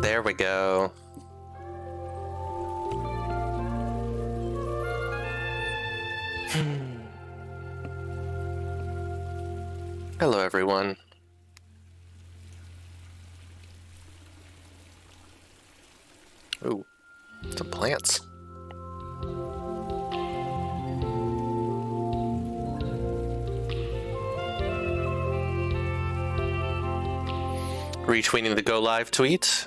There we go. Hello, everyone. Ooh, some plants. Retweeting the Go Live tweet.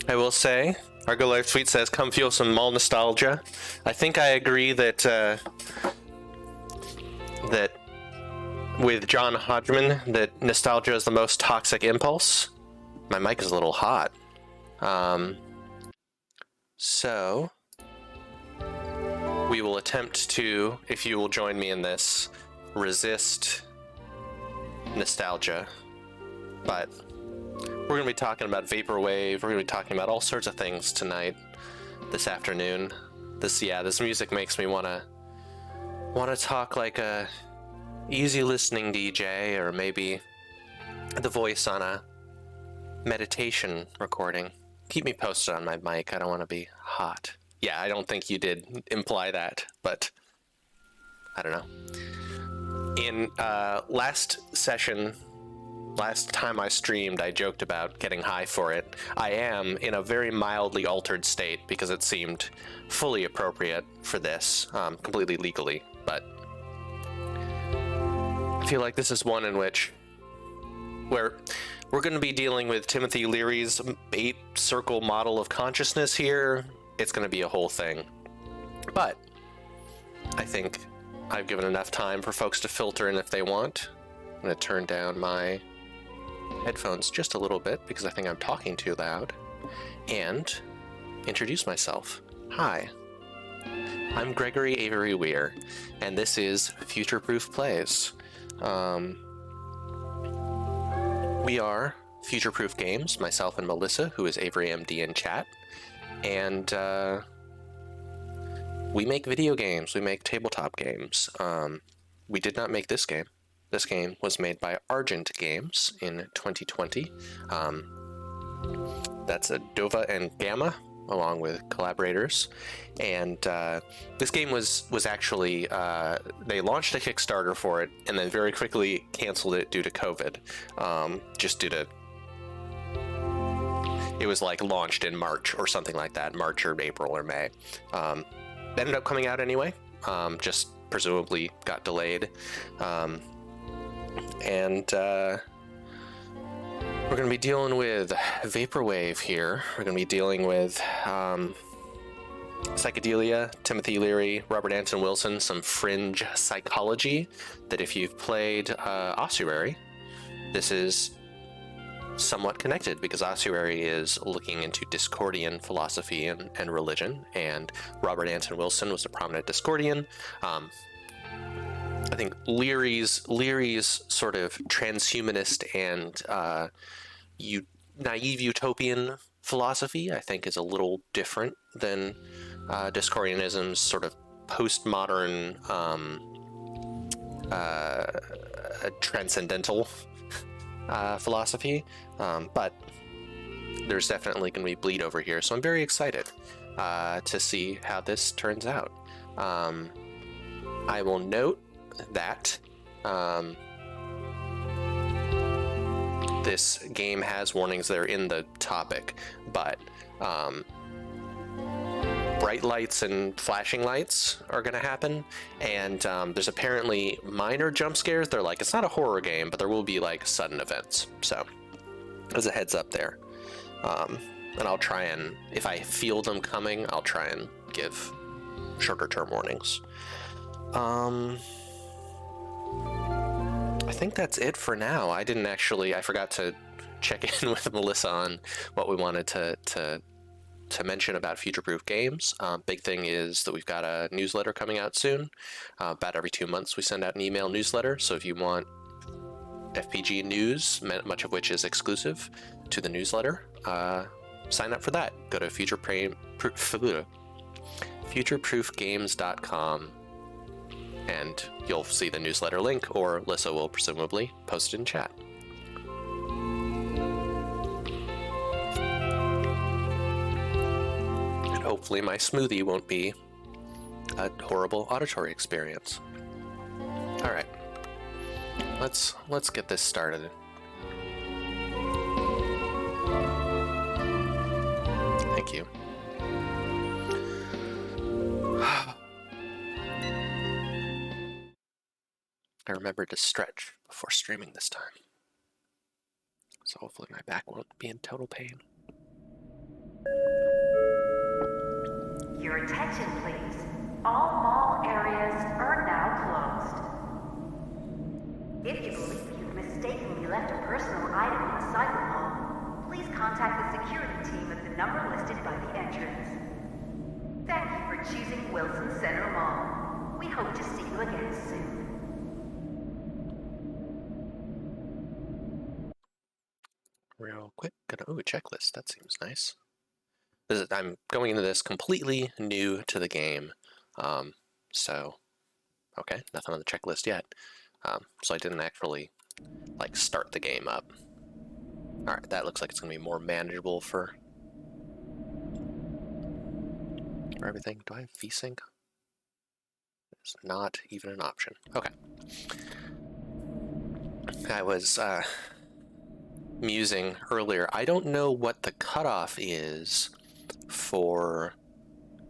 I will say, our Go Live tweet says, come feel some mall nostalgia. I think I agree that that with John Hodgman, that nostalgia is the most toxic impulse. My mic is a little hot. So we will attempt to, if you will join me in this, resist nostalgia. But we're going to be talking about vaporwave. We're going to be talking about all sorts of things tonight, this afternoon. This music makes me want to talk like a easy listening DJ, or maybe the voice on a meditation recording. Keep me posted on my mic. I don't want to be hot. Yeah, I don't think you did imply that, but I don't know. In last time I streamed, I joked about getting high for it. I am in a very mildly altered state because it seemed fully appropriate for this, completely legally, but I feel like this is one in which we're going to be dealing with Timothy Leary's 8-circle model of consciousness here. It's going to be a whole thing. But I think I've given enough time for folks to filter in if they want. I'm going to turn down my headphones just a little bit because I think I'm talking too loud, and introduce myself. Hi, I'm Gregory Avery Weir, and this is Future Proof Plays. We are Future Proof Games, myself and Melissa, who is Avery MD in chat, and we make video games, we make tabletop games. We did not make this game. This game was made by Argent Games in 2020. That's Dova and Gamma, along with collaborators. And this game was actually, they launched a Kickstarter for it and then very quickly canceled it due to COVID. Just due to, it was like launched in March or something like that, March or April or May. It ended up coming out anyway, just presumably got delayed. And we're going to be dealing with vaporwave here. We're going to be dealing with psychedelia, Timothy Leary, Robert Anton Wilson, some fringe psychology that if you've played Ossuary, this is somewhat connected because Ossuary is looking into Discordian philosophy and religion, and Robert Anton Wilson was a prominent Discordian. I think Leary's sort of transhumanist and naive utopian philosophy, I think, is a little different than Discordianism's sort of postmodern transcendental philosophy. But there's definitely going to be bleed over here, so I'm very excited to see how this turns out. I will note that this game has warnings that are in the topic, but bright lights and flashing lights are going to happen, and there's apparently minor jump scares. They're like, it's not a horror game, but there will be like sudden events, so as a heads up there. And I'll try and, if I feel them coming, I'll try and give shorter term warnings. I think that's it for now. I forgot to check in with Melissa on what we wanted to mention about Future Proof Games. Big thing is that we've got a newsletter coming out soon. About every 2 months we send out an email newsletter, so if you want FPG news, much of which is exclusive to the newsletter, sign up for that. Go to futureproofgames.com and you'll see the newsletter link, or Lissa will presumably post it in chat. hopefully my smoothie won't be a horrible auditory experience. All right, let's get this started. Thank you. I remembered to stretch before streaming this time, so hopefully my back won't be in total pain. Your attention, please. All mall areas are now closed. If you believe you've mistakenly left a personal item inside the mall, please contact the security team at the number listed by the entrance. Thank you for choosing Wilson Center Mall. We hope to see you again soon. Real quick, ooh, a checklist. That seems nice. I'm going into this completely new to the game, so okay, nothing on the checklist yet. So I didn't actually like start the game up. All right, that looks like it's gonna be more manageable for everything. Do I have VSync? It's not even an option. Okay. I was musing earlier. I don't know what the cutoff is for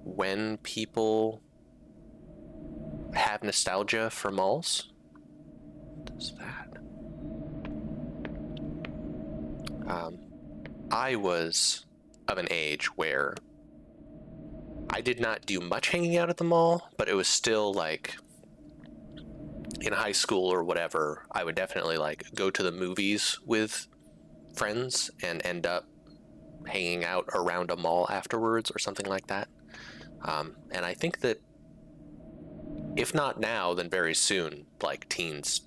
when people have nostalgia for malls. What is that? I was of an age where I did not do much hanging out at the mall, but it was still like in high school or whatever, I would definitely like go to the movies with friends and end up hanging out around a mall afterwards or something like that. And I think that if not now, then very soon, like teens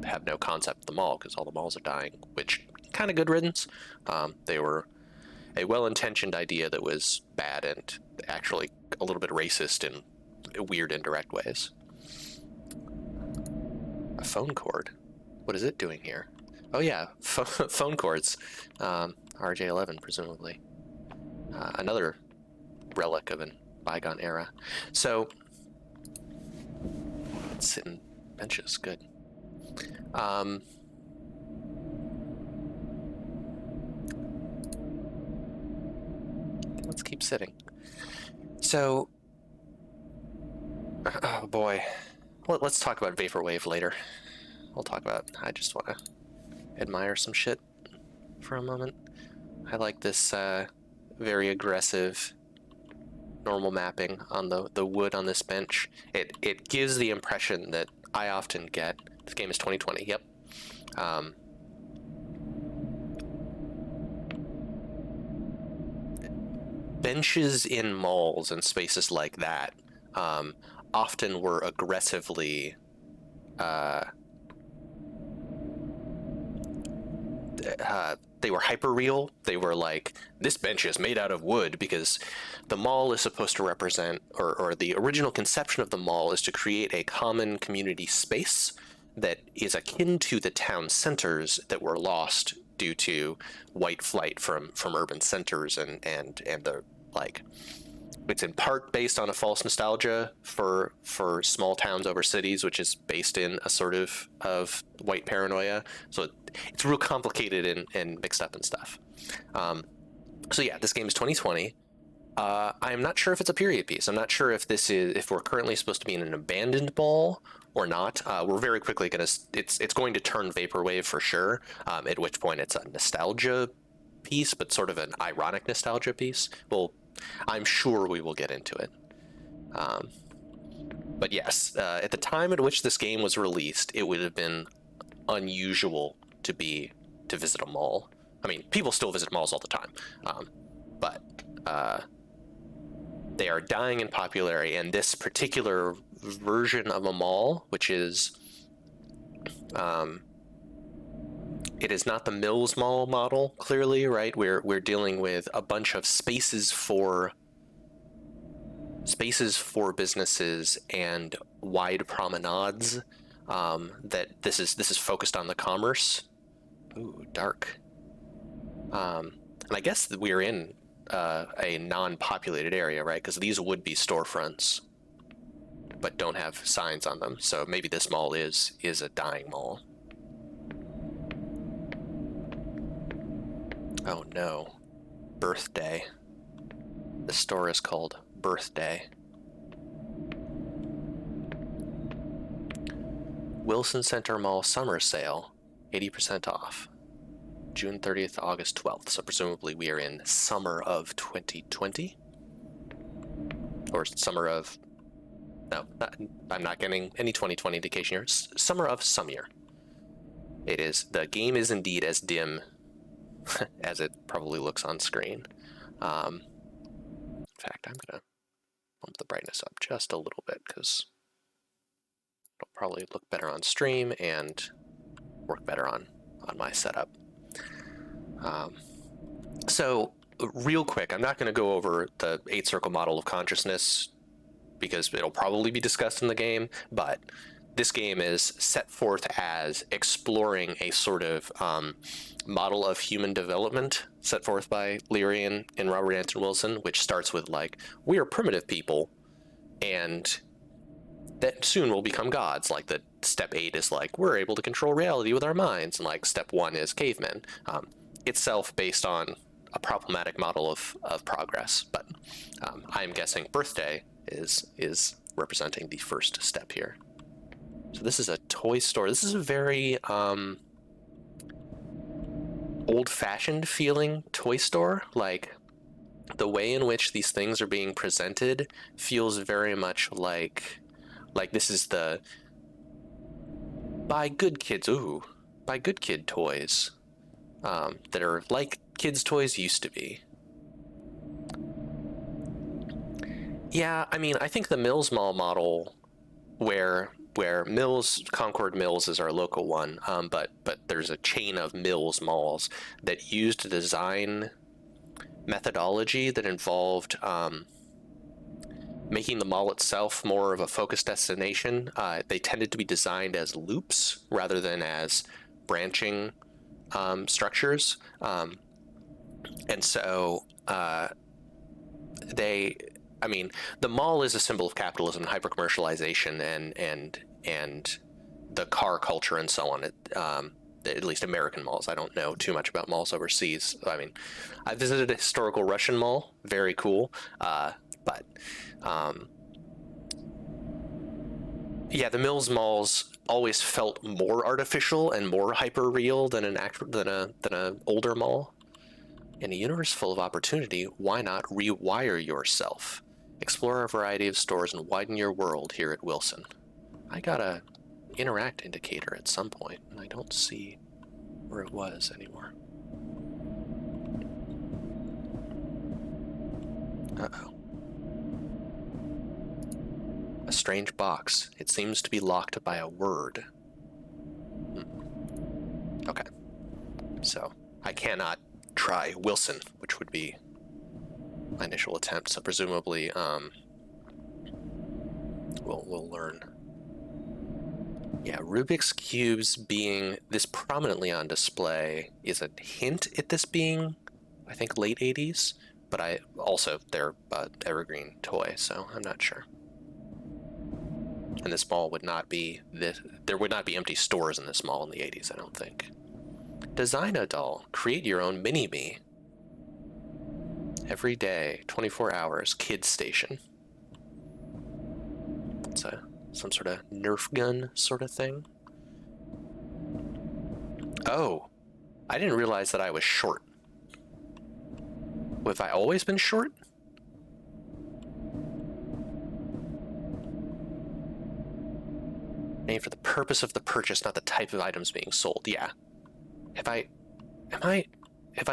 have no concept of the mall because all the malls are dying, which kind of good riddance. They were a well-intentioned idea that was bad and actually a little bit racist in weird indirect ways. A phone cord? What is it doing here? Oh yeah, phone cords. RJ11 presumably. Another relic of an bygone era. So sitting benches, good. Let's keep sitting. So, oh boy, let's talk about vaporwave later. We'll talk about. I just want to admire some shit for a moment. I like this very aggressive normal mapping on the wood on this bench. It gives the impression that I often get. This game is 2020. Yep. Benches in malls and spaces like that often were aggressively they were hyper-real. They were like, this bench is made out of wood because the mall is supposed to represent, or the original conception of the mall is to create a common community space that is akin to the town centers that were lost due to white flight from urban centers and the like. It's in part based on a false nostalgia for small towns over cities, which is based in a sort of white paranoia. So it's real complicated and mixed up and stuff. So yeah, this game is 2020. I'm not sure if it's a period piece. I'm not sure if we're currently supposed to be in an abandoned mall or not. We're very quickly it's going to turn vaporwave for sure. At which point it's a nostalgia piece, but sort of an ironic nostalgia piece. Well, I'm sure we will get into it. But yes, at the time at which this game was released, it would have been unusual to visit a mall. I mean, people still visit malls all the time, but they are dying in popularity, and this particular version of a mall, which is it is not the Mills Mall model, clearly, right? We're dealing with a bunch of spaces for businesses and wide promenades. That this is focused on the commerce. Ooh, dark. And I guess that we're in a non-populated area, right? Because these would be storefronts, but don't have signs on them. So maybe this mall is a dying mall. Oh no. Birthday. The store is called Birthday. Wilson Center Mall Summer Sale, 80% off. June 30th, August 12th. So presumably we are in summer of 2020? Or summer of... No, I'm not getting any 2020 indication here. Summer of some year. It is. The game is indeed as dim as it probably looks on screen. In fact, I'm going to bump the brightness up just a little bit because it'll probably look better on stream and work better on my setup. So real quick, I'm not going to go over the 8-circle model of consciousness because it'll probably be discussed in the game, but this game is set forth as exploring a sort of model of human development set forth by Leary and Robert Anton Wilson, which starts with like, we are primitive people and that soon will become gods. Like the step 8 is like, we're able to control reality with our minds. And like step 1 is cavemen. Itself based on a problematic model of progress. But I'm guessing Birthday is representing the first step here. So this is a toy store. This is a very old-fashioned feeling toy store. Like the way in which these things are being presented feels very much like this is the buy good kids, buy good kid toys that are like kids' toys used to be. Yeah, I mean, I think the Mills Mall model, where Concord Mills is our local one, but there's a chain of Mills malls that used a design methodology that involved making the mall itself more of a focused destination. They tended to be designed as loops rather than as branching structures. And so the mall is a symbol of capitalism, hyper-commercialization, and the car culture and so on. At least American malls. I don't know too much about malls overseas. I mean, I visited a historical Russian mall, very cool. But yeah, the Mills malls always felt more artificial and more hyper real than an older mall. In a universe full of opportunity, why not rewire yourself? Explore a variety of stores and widen your world here at Wilson. I got a interact indicator at some point, and I don't see where it was anymore. Uh-oh. A strange box. It seems to be locked by a word. Okay. So, I cannot try Wilson, which would be my initial attempt. So presumably, we'll learn. Yeah, Rubik's Cubes being this prominently on display is a hint at this being, I think, late 80s, but they're evergreen toy, so I'm not sure. And this mall would not be there would not be empty stores in this mall in the 80s, I don't think. Design a doll. Create your own mini-me. Every day, 24 hours, kids station. It's some sort of Nerf gun sort of thing. Oh, I didn't realize that I was short. Have I always been short? Name for the purpose of the purchase, not the type of items being sold. Yeah. Have I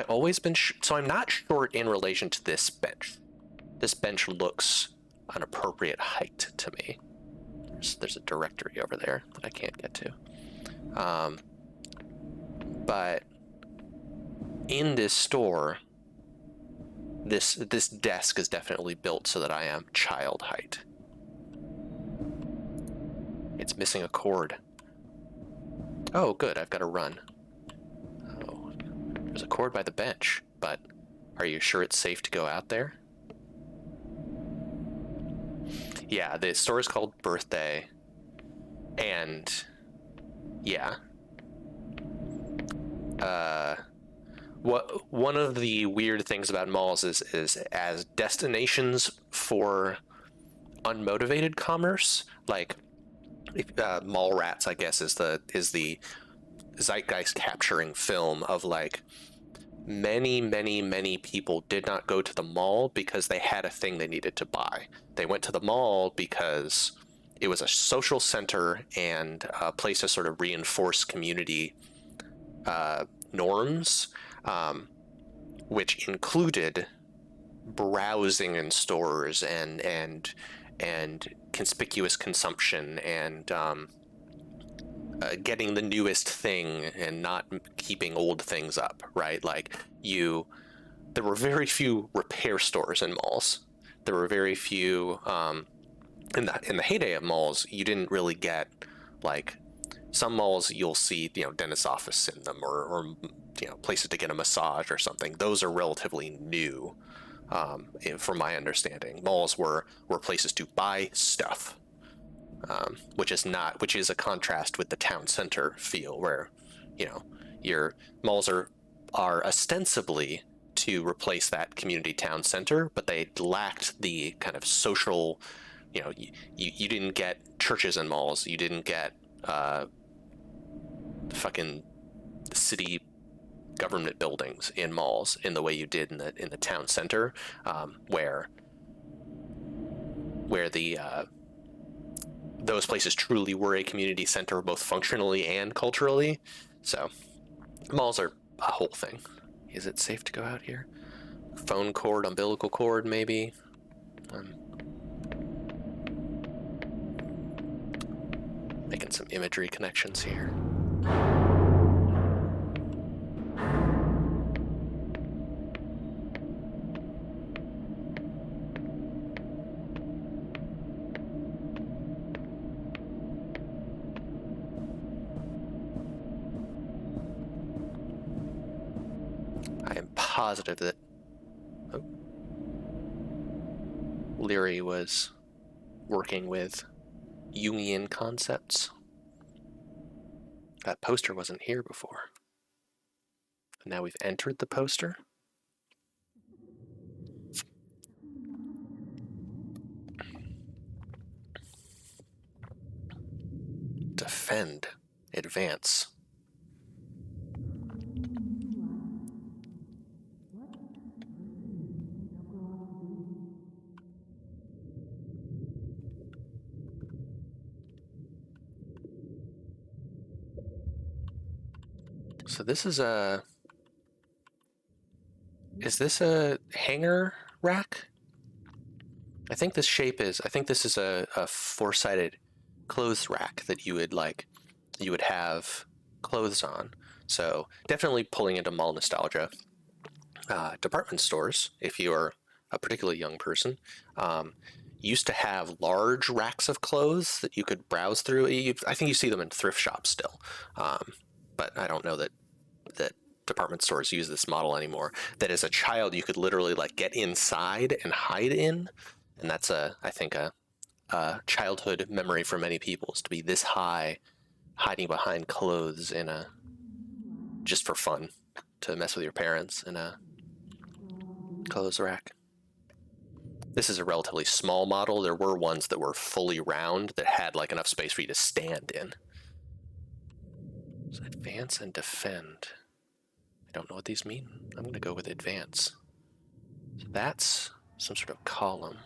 always been so I'm not short in relation to this bench. This bench looks an appropriate height to me. There's a directory over there that I can't get to. But in this store, this desk is definitely built so that I am child height. It's missing a cord. Oh, good, I've got to run. Oh, there's a cord by the bench, but Are you sure it's safe to go out there? Yeah, the store is called Birthday. And yeah. One of the weird things about malls is as destinations for unmotivated commerce, like mall rats, I guess, is the zeitgeist capturing film of like many people did not go to the mall because they had a thing they needed to buy. They went to the mall because it was a social center and a place to sort of reinforce community norms, which included browsing in stores and conspicuous consumption and getting the newest thing and not keeping old things up, right? Like there were very few repair stores in malls. There were very few in the heyday of malls. You didn't really get like some malls you'll see dentist's office in them or places to get a massage or something. Those are relatively new, from my understanding. Malls were places to buy stuff. Which is a contrast with the town center feel, where your malls are ostensibly to replace that community town center, but they lacked the kind of social. You didn't get churches in malls. You didn't get fucking city government buildings in malls in the way you did in the town center, where the those places truly were a community center, both functionally and culturally. So malls are a whole thing. Is it safe to go out here? Phone cord, umbilical cord, maybe. Making some imagery connections here. I am positive that Leary was working with Jungian concepts. That poster wasn't here before. Now we've entered the poster. Defend. Advance. So this is this a hanger rack? I think this is a four-sided clothes rack that you would have clothes on. So definitely pulling into mall nostalgia. Department stores, if you're a particularly young person, used to have large racks of clothes that you could browse through. I think you see them in thrift shops still, but I don't know that department stores use this model anymore. That as a child you could literally like get inside and hide in, and that's I think a childhood memory for many people, is to be this high, hiding behind clothes just for fun, to mess with your parents in a clothes rack. This is a relatively small model. There were ones that were fully round that had like enough space for you to stand in. So advance and defend. I don't know what these mean. I'm going to go with advance. So that's some sort of column.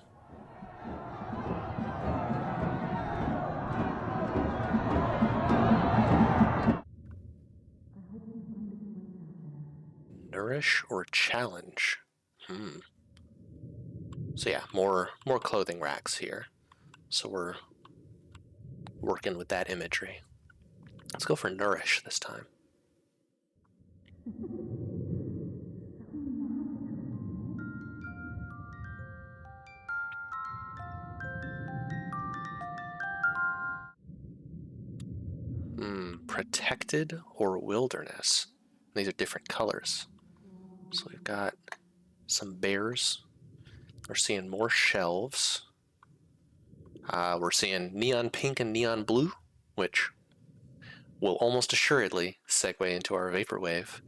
Nourish or challenge? So yeah, more clothing racks here. So we're working with that imagery. Let's go for nourish this time. Protected or wilderness. These are different colors. So we've got some bears. We're seeing more shelves. We're seeing neon pink and neon blue, which will almost assuredly segue into our vaporwave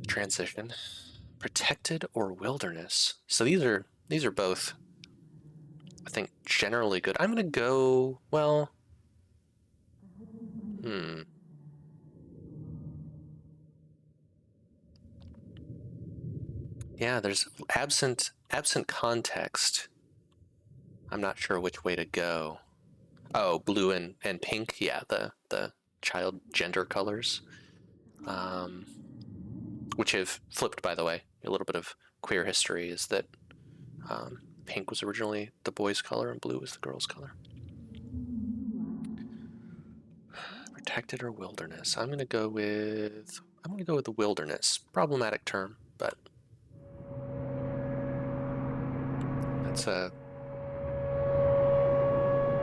transition. Protected or wilderness. So these are both, I think, generally good. I'm gonna go, well, yeah, there's absent context. I'm not sure which way to go. Oh, blue and pink, yeah, the child gender colors. Which have flipped, by the way. A little bit of queer history is that pink was originally the boy's color and blue was the girl's color. Protected or wilderness? I'm gonna go with the wilderness. Problematic term, but that's some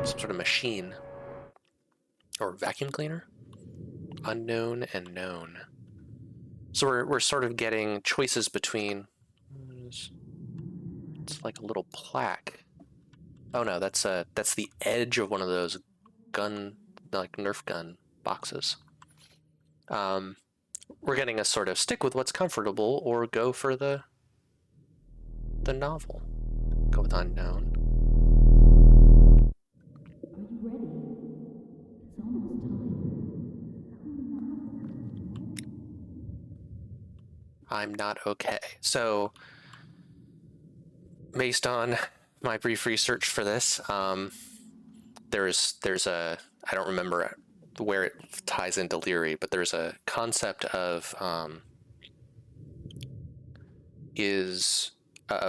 sort of machine or vacuum cleaner. Unknown and known. So we're sort of getting choices between. It's like a little plaque. Oh no, that's the edge of one of those gun, like Nerf gun boxes. We're getting a sort of stick with what's comfortable or go for the novel. Go with unknown. Are you ready? It's almost time. I'm not okay. So, based on my brief research for this, there's a, I don't remember where it ties into Leary, but there's a concept of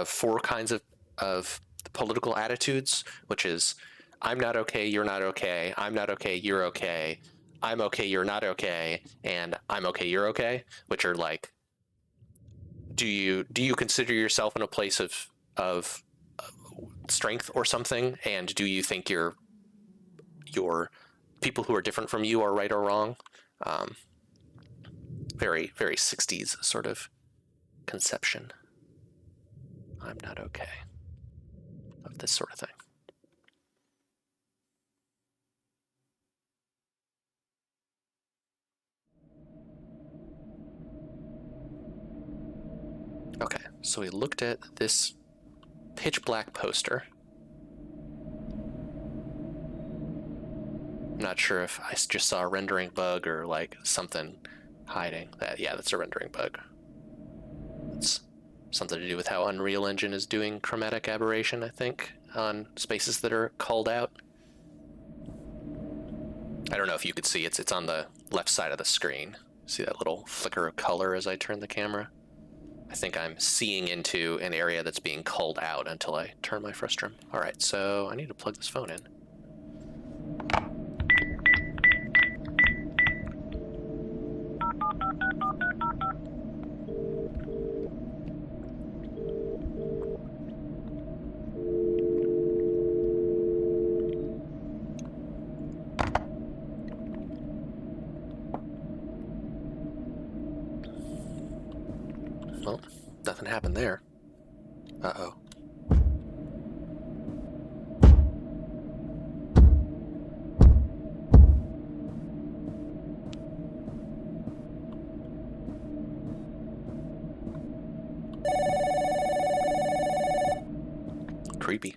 four kinds of political attitudes, which is I'm not okay, you're not okay, I'm not okay, you're okay, I'm okay, you're not okay, and I'm okay, you're okay, which are like, do you consider yourself in a place of strength or something, and do you think your people who are different from you are right or wrong? Very, very 60s sort of conception. I'm not okay of this sort of thing. Okay, so we looked at this pitch black poster. I'm not sure if I just saw a rendering bug or like something hiding that. Yeah, that's a rendering bug. It's something to do with how Unreal Engine is doing chromatic aberration, I think, on spaces that are called out. I don't know if you could see, it's on the left side of the screen. See that little flicker of color as I turn the camera? I think I'm seeing into an area that's being called out until I turn my frustrum. All right, so I need to plug this phone in. Well, nothing happened there. Uh-oh. Creepy.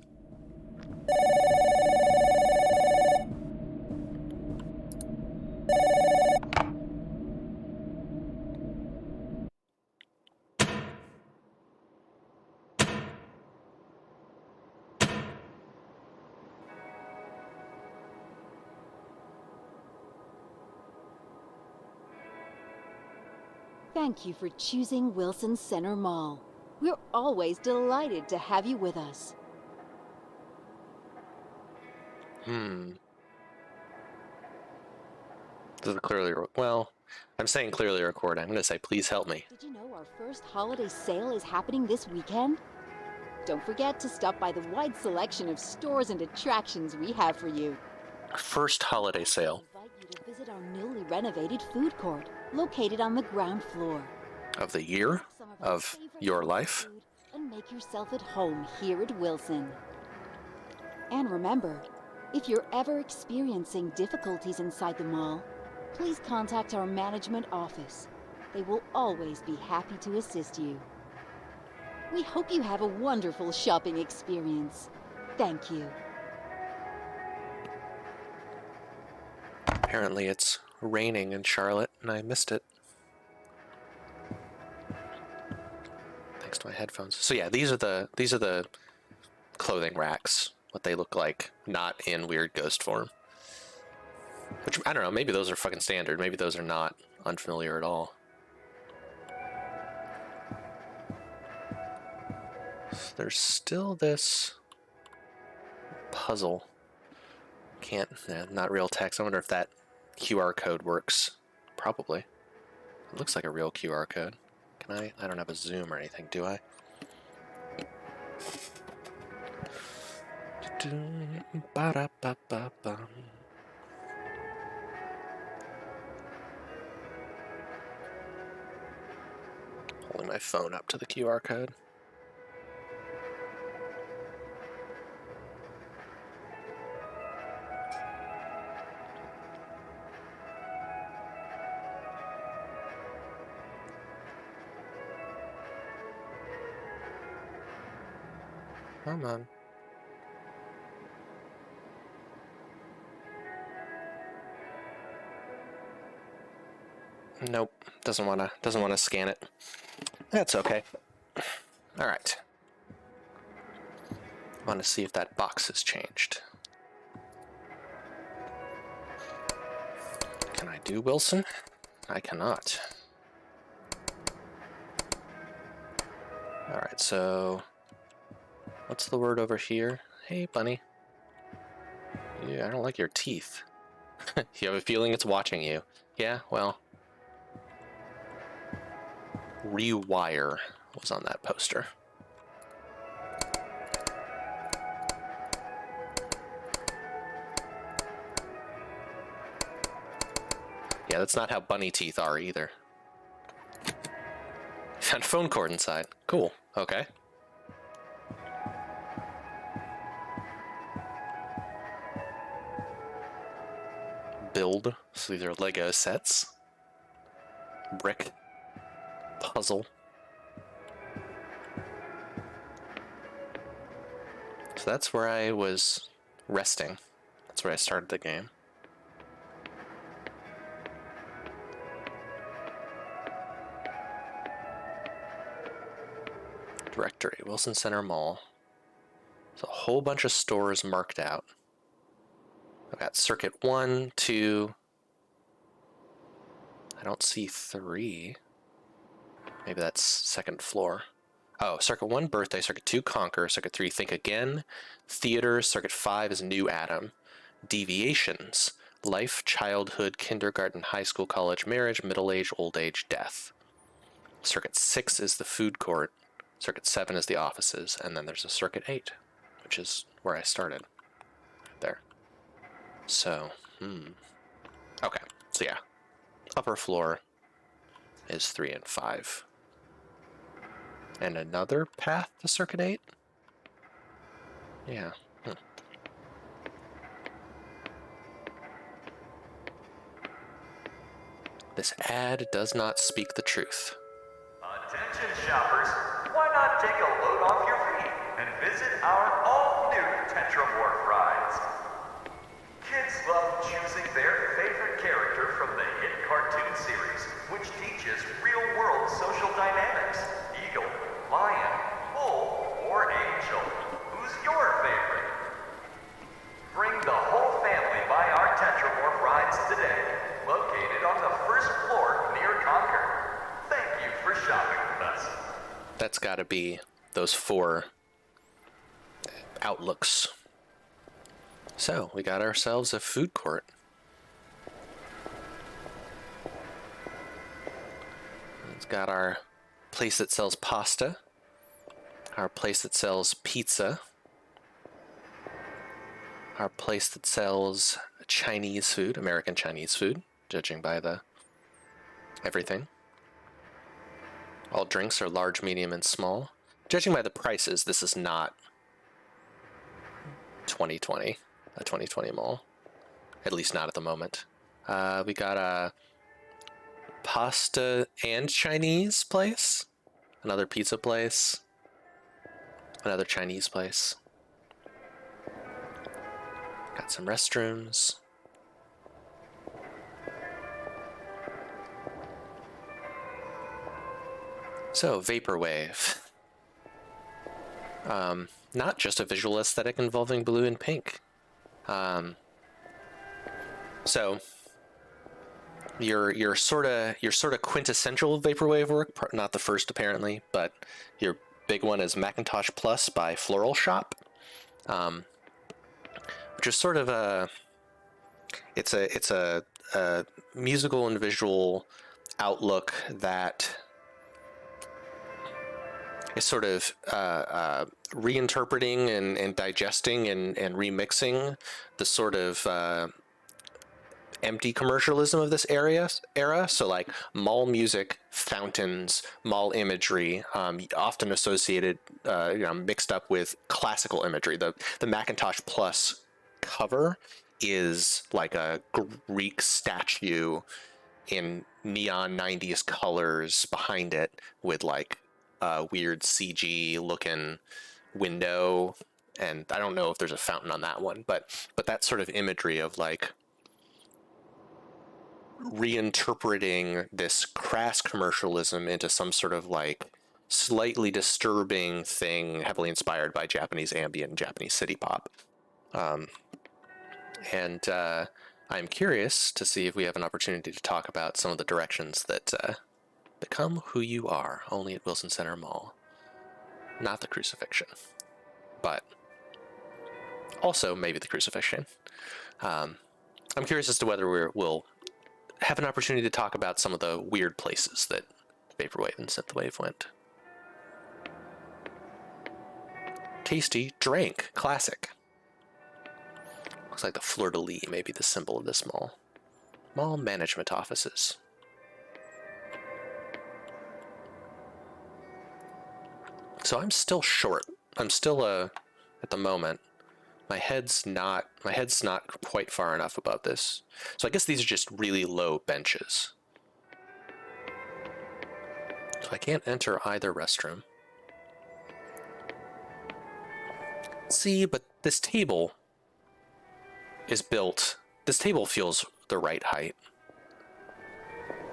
Thank you for choosing Wilson Center Mall. We're always delighted to have you with us. Doesn't clearly, well, I'm saying clearly record. I'm going to say, please help me. Did you know our first holiday sale is happening this weekend? Don't forget to stop by the wide selection of stores and attractions we have for you. First holiday sale. I invite you to visit our newly renovated food court, located on the ground floor. of the year Some of our of favorite your comfort life. food and make yourself at home here at Wilson. And remember, if you're ever experiencing difficulties inside the mall, please contact our management office. They will always be happy to assist you. We hope you have a wonderful shopping experience. Thank you. Apparently it's raining in Charlotte and I missed it. Thanks to my headphones. So yeah, these are the clothing racks, what they look like, not in weird ghost form. Which, I don't know, maybe those are fucking standard. Maybe those are not unfamiliar at all. There's still this puzzle. Not real text. I wonder if that QR code works. Probably. It looks like a real QR code. Can I? I don't have a zoom or anything, do I? Ba-da-ba-ba-bum. Holding my phone up to the QR code. Come on. Nope, doesn't wanna scan it. That's okay. All right. I want to see if that box has changed. Can I do Wilson? I cannot. All right, so what's the word over here? Hey, bunny. Yeah, I don't like your teeth. You have a feeling it's watching you. Yeah, well. Rewire was on that poster. Yeah, that's not how bunny teeth are either. Found a phone cord inside. Cool. Okay. Build. So these are Lego sets. Brick. Puzzle. So that's where I was resting. That's where I started the game. Directory, Wilson Center Mall. There's a whole bunch of stores marked out. I've got Circuit 1, 2. I don't see 3. Maybe that's second floor. Oh, Circuit 1, Birthday. Circuit 2, Conquer. Circuit 3, Think Again. Theater. Circuit 5 is New Adam. Deviations. Life, childhood, kindergarten, high school, college, marriage, middle age, old age, death. Circuit 6 is the food court. Circuit 7 is the offices. And then there's a Circuit 8, which is where I started. There. So, Okay, so yeah. Upper floor is 3 and 5. And another path to Circuit 8? Yeah. This ad does not speak the truth. Attention shoppers, why not take a load off your feet and visit our all-new Tetramorph rides? Kids love choosing their favorite character from the hit cartoon series, which teaches real-world social dynamics. Eagle, lion, bull, or angel. Who's your favorite? Bring the whole family by our Tetramorph rides today, located on the first floor near Concord. Thank you for shopping with us. That's gotta be those 4 outlooks. So, we got ourselves a food court. It's got our place that sells pasta, our place that sells pizza, our place that sells Chinese food, American Chinese food, judging by the everything. All drinks are large, medium, and small. Judging by the prices, this is not 2020, a 2020 mall. At least not at the moment. We got a pasta and Chinese place, another pizza place, another Chinese place. Got some restrooms. So, vaporwave. Not just a visual aesthetic involving blue and pink. So your sort of quintessential vaporwave work, not the first apparently, but your big one is Macintosh Plus by Floral Shop, which is sort of it's a musical and visual outlook that is sort of reinterpreting and digesting and remixing the sort of empty commercialism of this era. So like mall music, fountains, mall imagery, often associated, mixed up with classical imagery. The Macintosh Plus cover is like a Greek statue in neon 90s colors behind it with like a weird CG looking window. And I don't know if there's a fountain on that one, but that sort of imagery of like reinterpreting this crass commercialism into some sort of like slightly disturbing thing, heavily inspired by Japanese ambient and Japanese city pop. I'm curious to see if we have an opportunity to talk about some of the directions that become who you are, only at Wilson Center Mall. Not the crucifixion, but also maybe the crucifixion. I'm curious as to whether we'll have an opportunity to talk about some of the weird places that Vaporwave and Synthwave went. Tasty drink, classic. Looks like the fleur-de-lis may be the symbol of this mall. Mall management offices. So I'm still short. I'm still at the moment. My head's not quite far enough above this. So I guess these are just really low benches. So I can't enter either restroom. See, but this table is built. This table feels the right height.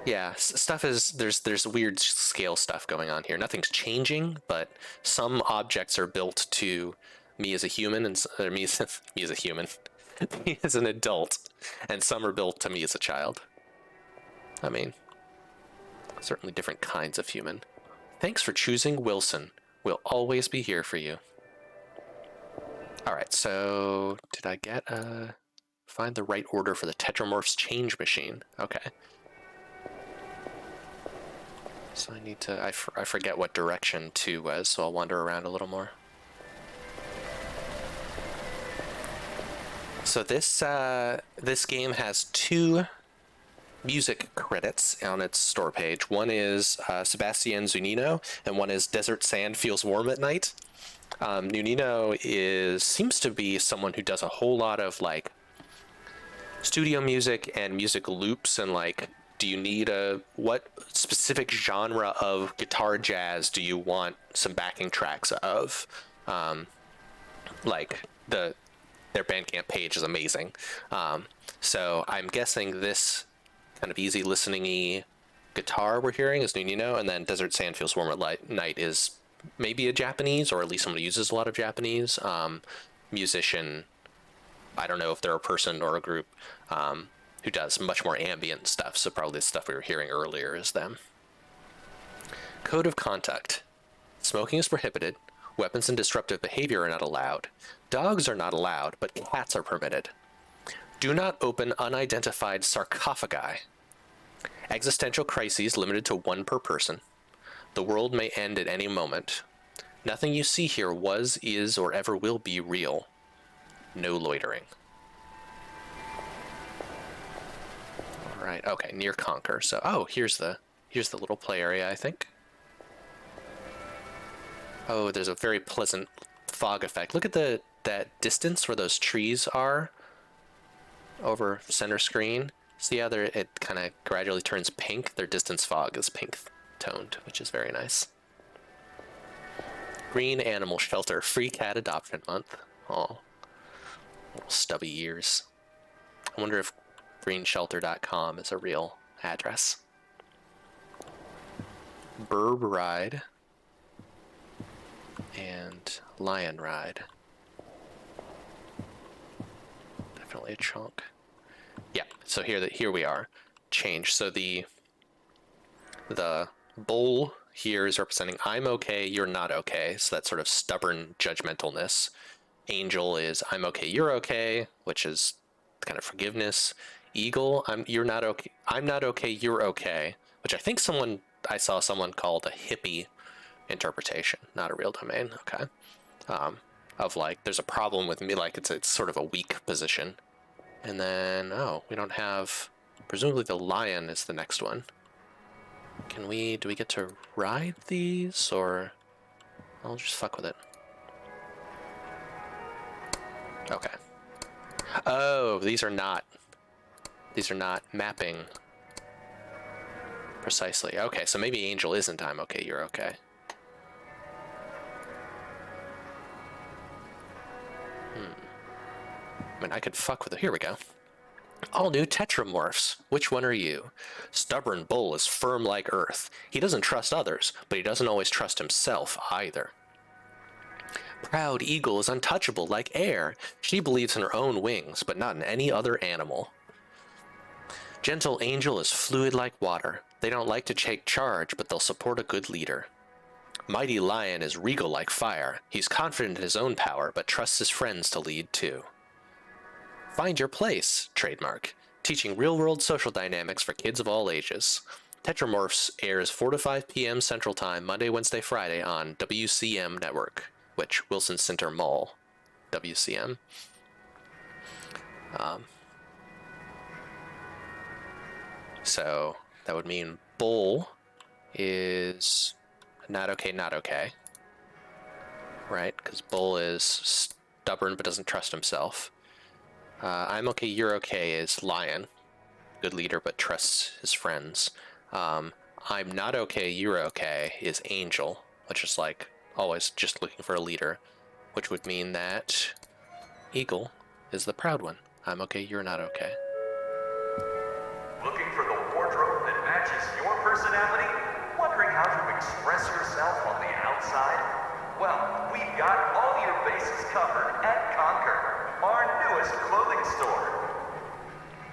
Yeah, there's weird scale stuff going on here. Nothing's changing, but some objects are built to me as a human, and me as a human, me as an adult, and some are built to me as a child. I mean, certainly different kinds of human. Thanks for choosing Wilson. We'll always be here for you. All right, so did I get find the right order for the Tetramorph's change machine? Okay. So I need to, I forget what direction 2 was, so I'll wander around a little more. So this game has 2 music credits on its store page. One is Sebastian Zunino, and one is Desert Sand Feels Warm at Night. Zunino seems to be someone who does a whole lot of like studio music and music loops, and like, do you need what specific genre of guitar jazz do you want some backing tracks of? Like their Bandcamp page is amazing. So I'm guessing this kind of easy listening-y guitar we're hearing is Nunino, and then Desert Sand Feels Warm at Night is maybe a Japanese, or at least someone who uses a lot of Japanese musician. I don't know if they're a person or a group who does much more ambient stuff, so probably the stuff we were hearing earlier is them. Code of conduct. Smoking is prohibited. Weapons and disruptive behavior are not allowed. Dogs are not allowed, but cats are permitted. Do not open unidentified sarcophagi. Existential crises limited to 1 per person. The world may end at any moment. Nothing you see here was, is, or ever will be real. No loitering. All right. Okay. Near Conquer. So, here's the little play area, I think. Oh, there's a very pleasant fog effect. Look at that distance where those trees are over center screen. See how it kind of gradually turns pink? Their distance fog is pink toned, which is very nice. Green Animal Shelter, free cat adoption month. Oh, little stubby ears. I wonder if greenshelter.com is a real address. Burb Ride and Lion Ride. Definitely a chunk. Yeah, so here we are. Change. So the bull here is representing I'm okay, you're not okay. So that sort of stubborn judgmentalness. Angel is I'm okay, you're okay, which is kind of forgiveness. Eagle, you're not okay, I'm not okay, you're okay, which I saw someone called a hippie interpretation, not a real domain. Okay, of like there's a problem with me, like it's sort of a weak position. And then we don't have. Presumably the lion is the next one. Do we get to ride these, or I'll just fuck with it? Okay. Oh, these are not mapping precisely. Okay, so maybe Angel isn't I'm okay, you're okay. I mean, I could fuck with it. Here we go. All new Tetramorphs. Which one are you? Stubborn Bull is firm like earth. He doesn't trust others, but he doesn't always trust himself either. Proud Eagle is untouchable like air. She believes in her own wings, but not in any other animal. Gentle Angel is fluid like water. They don't like to take charge, but they'll support a good leader. Mighty Lion is regal like fire. He's confident in his own power, but trusts his friends to lead too. Find Your Place, trademark. Teaching real-world social dynamics for kids of all ages. Tetramorphs airs 4 to 5 p.m. Central Time, Monday, Wednesday, Friday on WCM Network, which Wilson Center Mall, WCM. So that would mean Bull is not okay, not okay. Right? Because Bull is stubborn but doesn't trust himself. I'm okay, you're okay is Lion. Good leader but trusts his friends. I'm not okay, you're okay is Angel, which is like always just looking for a leader, which would mean that Eagle is the proud one. I'm okay, you're not okay. Looking for the wardrobe that matches your personality? Wondering how to express yourself on the outside? Well, we've got all your bases covered at Conquer, our newest clothing store.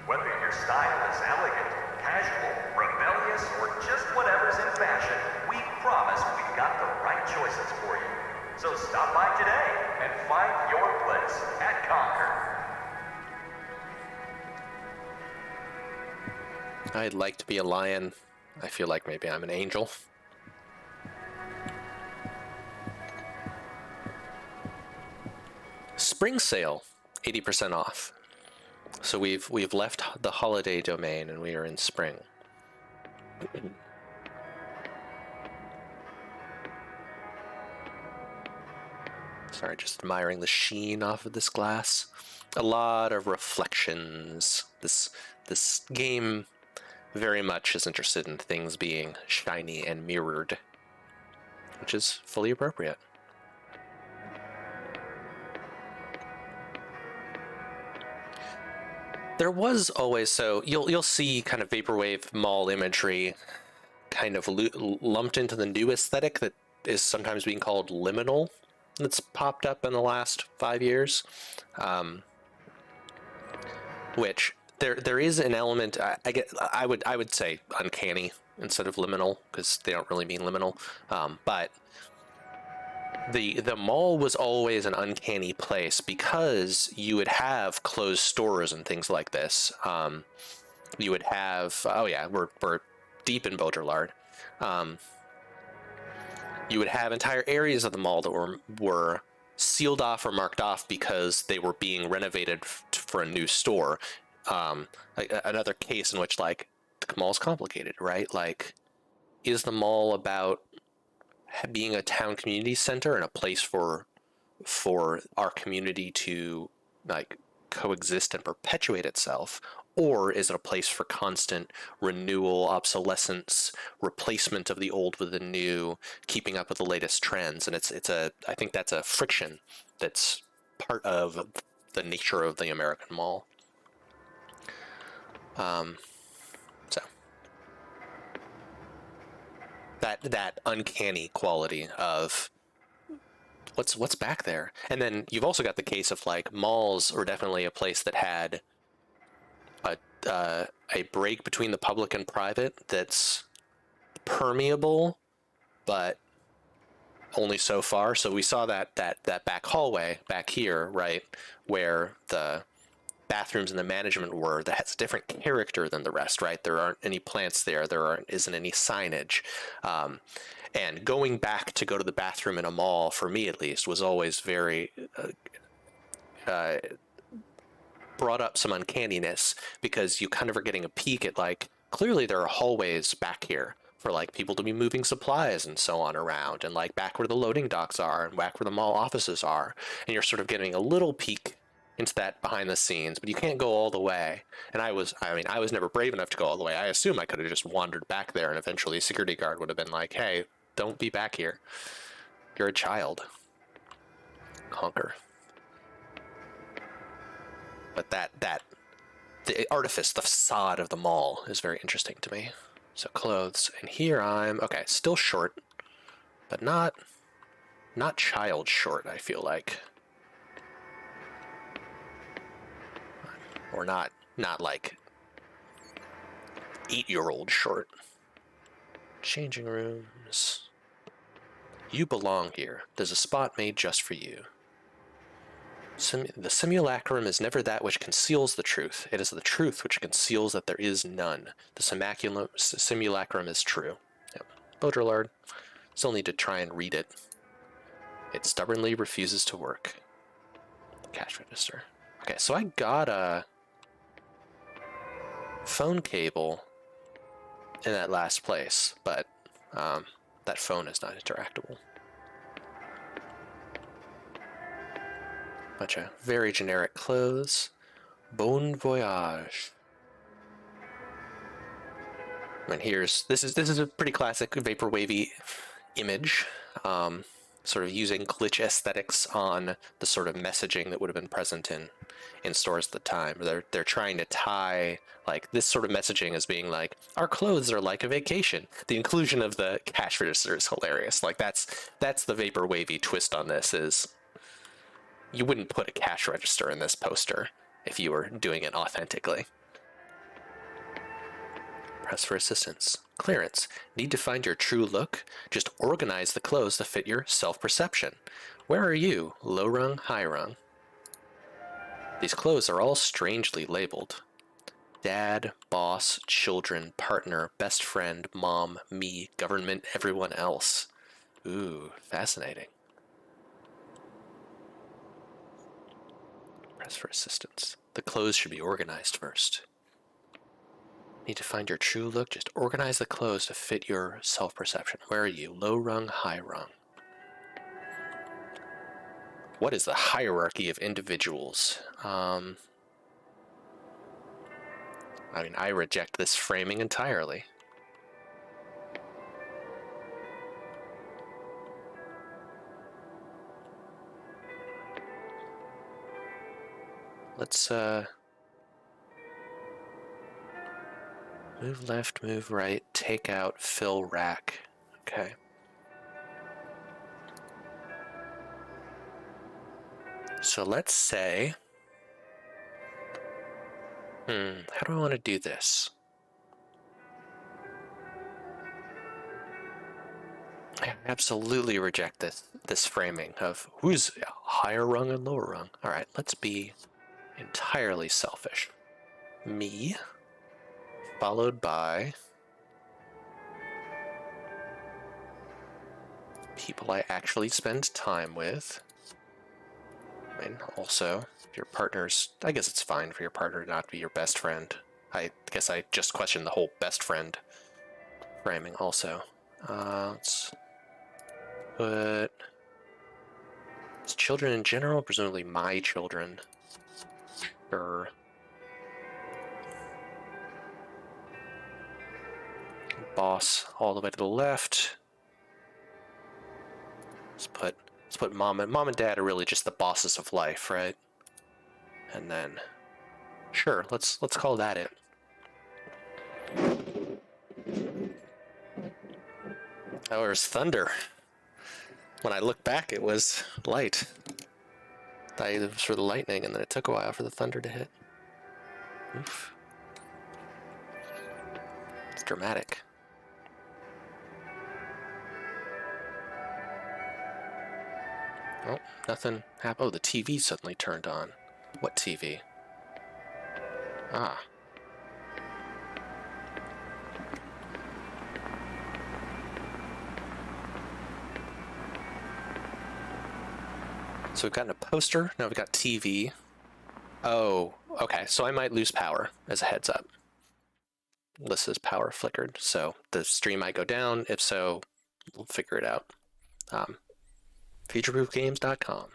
Whether your style is elegant, casual, rebellious, or just whatever's in fashion, we promise we've got the right choices for you. So stop by today and find your place at Conquer. I'd like to be a lion. I feel like maybe I'm an angel. Spring sale, 80% off. So we've left the holiday domain and we are in spring. Sorry, just admiring the sheen off of this glass. A lot of reflections. This game very much is interested in things being shiny and mirrored, which is fully appropriate. There was always, so you'll see kind of vaporwave mall imagery kind of lumped into the new aesthetic that is sometimes being called liminal, that's popped up in the last 5 years, which there is an element. I would say uncanny instead of liminal, because they don't really mean liminal, but the mall was always an uncanny place because you would have closed stores and things like this. You would have, oh yeah, we're deep in Baudrillard. You would have entire areas of the mall that were sealed off or marked off because they were being renovated for a new store. Another case in which, like, the mall's complicated, right? Like, is the mall about being a town community center and a place for our community to like coexist and perpetuate itself, or is it a place for constant renewal, obsolescence, replacement of the old with the new, keeping up with the latest trends? And I think that's a friction that's part of the nature of the American mall. So that uncanny quality of what's back there. And then you've also got the case of like malls were definitely a place that had a break between the public and private that's permeable, but only so far. So we saw that back hallway back here, right, where the bathrooms and the management were, that has a different character than the rest, right? There aren't any plants there. Isn't any signage. And going back to go to the bathroom in a mall, for me at least, was always very brought up some uncanniness, because you kind of are getting a peek at like, clearly there are hallways back here for like people to be moving supplies and so on around, and like back where the loading docks are and back where the mall offices are, and you're sort of getting a little peek into that behind the scenes, but you can't go all the way. And I was never brave enough to go all the way. I assume I could have just wandered back there, and eventually a security guard would have been like, hey, don't be back here. You're a child. Conquer. But the artifice, the facade of the mall is very interesting to me. So clothes, and here I'm, okay, still short, but not child short, I feel like. Or not like 8-year-old short. Changing rooms. You belong here. There's a spot made just for you. The simulacrum is never that which conceals the truth. It is the truth which conceals that there is none. The simulacrum is true. Yep. Baudrillard. Still need to try and read it. It stubbornly refuses to work. Cash register. Okay, so I got a phone cable in that last place, but that phone is not interactable. Bunch of very generic clothes. Bon voyage. And this is a pretty classic vaporwavy image, sort of using glitch aesthetics on the sort of messaging that would have been present in stores at the time. They're trying to tie like this sort of messaging as being like, our clothes are like a vacation. The inclusion of the cash register is hilarious. Like that's the vaporwavy twist on this. Is you wouldn't put a cash register in this poster if you were doing it authentically. Press for assistance. Clearance. Need to find your true look? Just organize the clothes to fit your self-perception. Where are you? Low rung, high rung. These clothes are all strangely labeled. Dad, boss, children, partner, best friend, mom, me, government, everyone else. Ooh, fascinating. Press for assistance. The clothes should be organized first. Need to find your true look? Just organize the clothes to fit your self-perception. Where are you? Low rung, high rung. What is the hierarchy of individuals? I mean, I reject this framing entirely. Let's, move left, move right, take out, fill rack. Okay. So let's say, how do I want to do this? I absolutely reject this framing of who's higher rung and lower rung. All right, let's be entirely selfish. Me, followed by people I actually spend time with. I mean, also, if your partner's, I guess it's fine for your partner not to be your best friend. I guess I just questioned the whole best friend framing also. Let's put... It's children in general, presumably my children. Sure. Boss all the way to the left. Let's put mom and dad are really just the bosses of life, right? And then, sure, let's call that it. Oh, there's thunder. When I look back, it was light. Thought it was for the lightning, and then it took a while for the thunder to hit. Oof. It's dramatic. Oh, nothing happened. Oh, the TV suddenly turned on. What TV? Ah. So we've gotten a poster. Now we've got TV. Oh, okay. So I might lose power as a heads up. Lissa's power flickered. So the stream might go down. If so, we'll figure it out. Futureproofgames.com.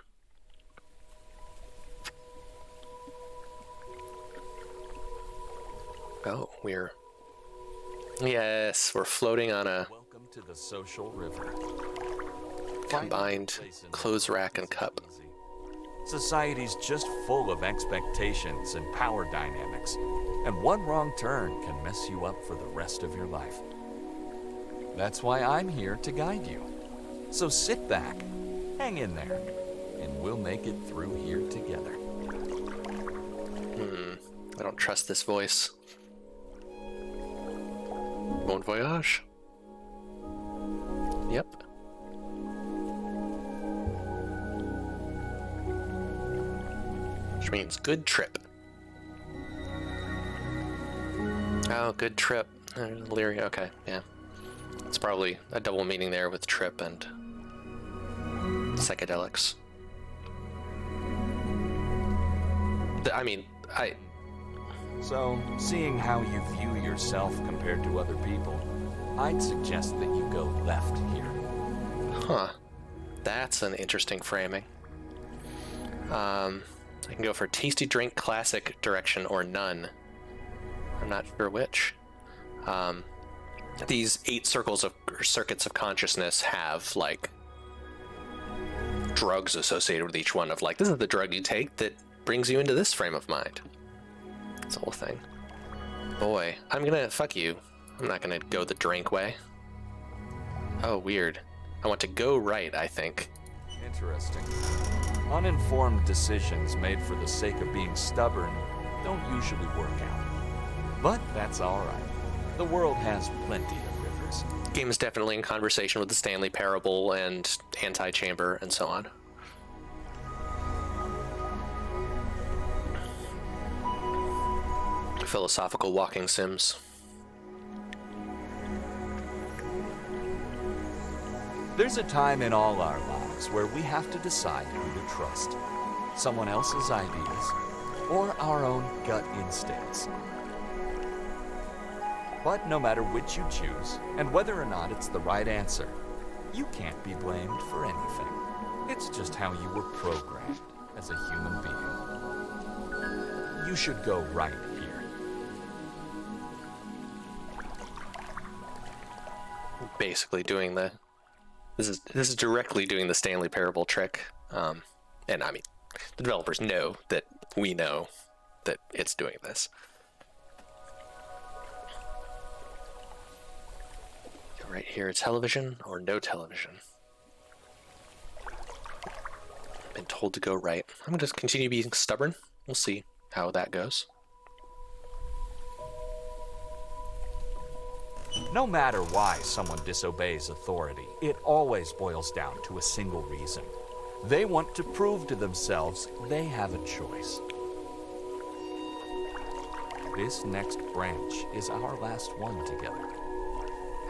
Oh, yes, we're floating on a Welcome to the social river. combined clothes rack and cup. Society's just full of expectations and power dynamics, and one wrong turn can mess you up for the rest of your life. That's why I'm here to guide you. So sit back, hang in there, and we'll make it through here together. I don't trust this voice. Bon voyage. Yep. Which means good trip. Oh, good trip. Leary, okay, yeah. It's probably a double meaning there with trip and psychedelics. So, seeing how you view yourself compared to other people, I'd suggest that you go left here. Huh. That's an interesting framing. I can go for tasty drink, classic, direction, or none. I'm not sure which. These 8 circuits of consciousness have, like, drugs associated with each one of, like, this is the drug you take that brings you into this frame of mind. It's the whole thing. Boy, fuck you. I'm not gonna go the drink way. Oh, weird. I want to go right, I think. Interesting. Uninformed decisions made for the sake of being stubborn don't usually work out. But that's alright. The world has plenty of rivers. Game is definitely in conversation with the Stanley Parable and Anti-Chamber and so on. Philosophical walking sims. There's a time in all our lives where we have to decide who to trust. Someone else's ideas or our own gut instincts. But no matter which you choose, and whether or not it's the right answer, you can't be blamed for anything. It's just how you were programmed as a human being. You should go right here. Basically doing the... This is directly doing the Stanley Parable trick. And I mean, the developers know that we know that it's doing this. Go right here, television or no television. Been told to go right. I'm gonna just continue being stubborn. We'll see how that goes. No matter why someone disobeys authority, it always boils down to a single reason. They want to prove to themselves they have a choice. This next branch is our last one together.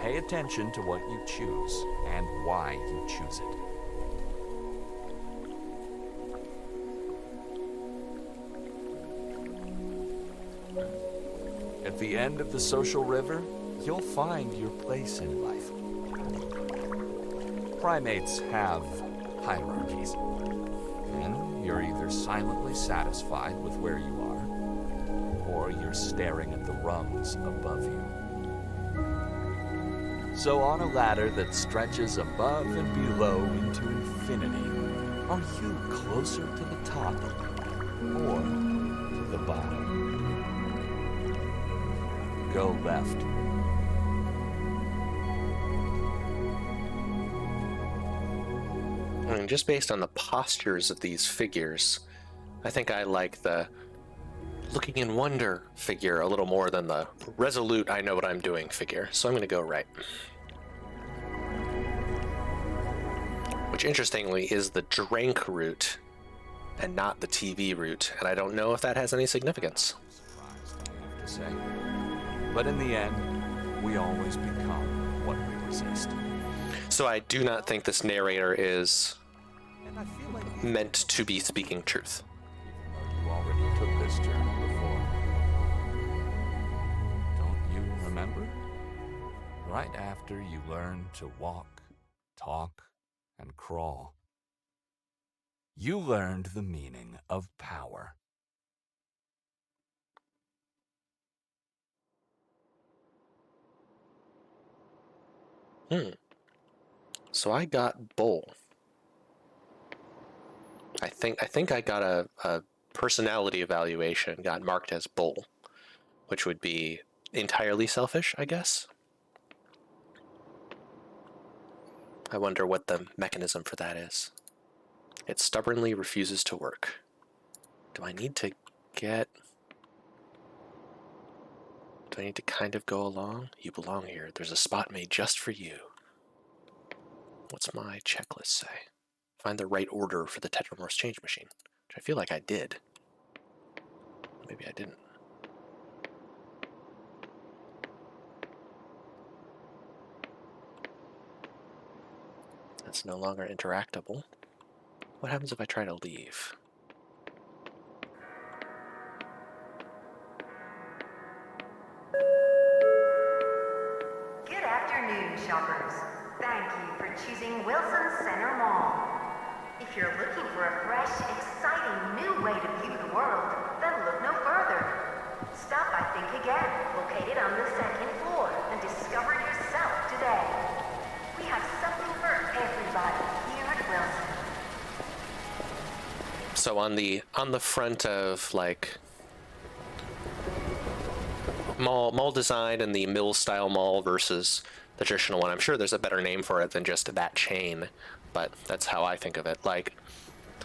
Pay attention to what you choose and why you choose it. At the end of the social river, you'll find your place in life. primates have hierarchies. And you're either silently satisfied with where you are, or you're staring at the rungs above you. So on a ladder that stretches above and below into infinity, are you closer to the top or to the bottom? Go left. I mean, just based on the postures of these figures, I think I like the looking in wonder figure a little more than the resolute I know what I'm doing figure, so I'm going to go right. Which, interestingly, is the drank route and not the TV route, and I don't know if that has any significance. Surprised, I have to say. But in the end, we always become what we resist. So I do not think this narrator is And I feel like meant to be speaking truth. you already took this journey before. Don't you remember? Right after you learned to walk, talk, and crawl, you learned the meaning of power. So I got bull. I think I got a personality evaluation, got marked as bull, which would be entirely selfish, I guess. I wonder what the mechanism for that is. It stubbornly refuses to work. Do I need to kind of go along? You belong here. There's a spot made just for you. What's my checklist say? Find the right order for the Tetramorph's change machine, which I feel like I did. Maybe I didn't. That's no longer interactable. What happens if I try to leave? Good afternoon, shoppers. Thank you for choosing Wilson Center Mall. If you're looking for a fresh, exciting new way to view the world, then look no further. Stop by Think Again, located on the second floor, and discover it yourself today. We have something for everybody here at Wilson. So on the front of like mall design and the mill style mall versus the traditional one, I'm sure there's a better name for it than just that chain, but that's how I think of it. Like,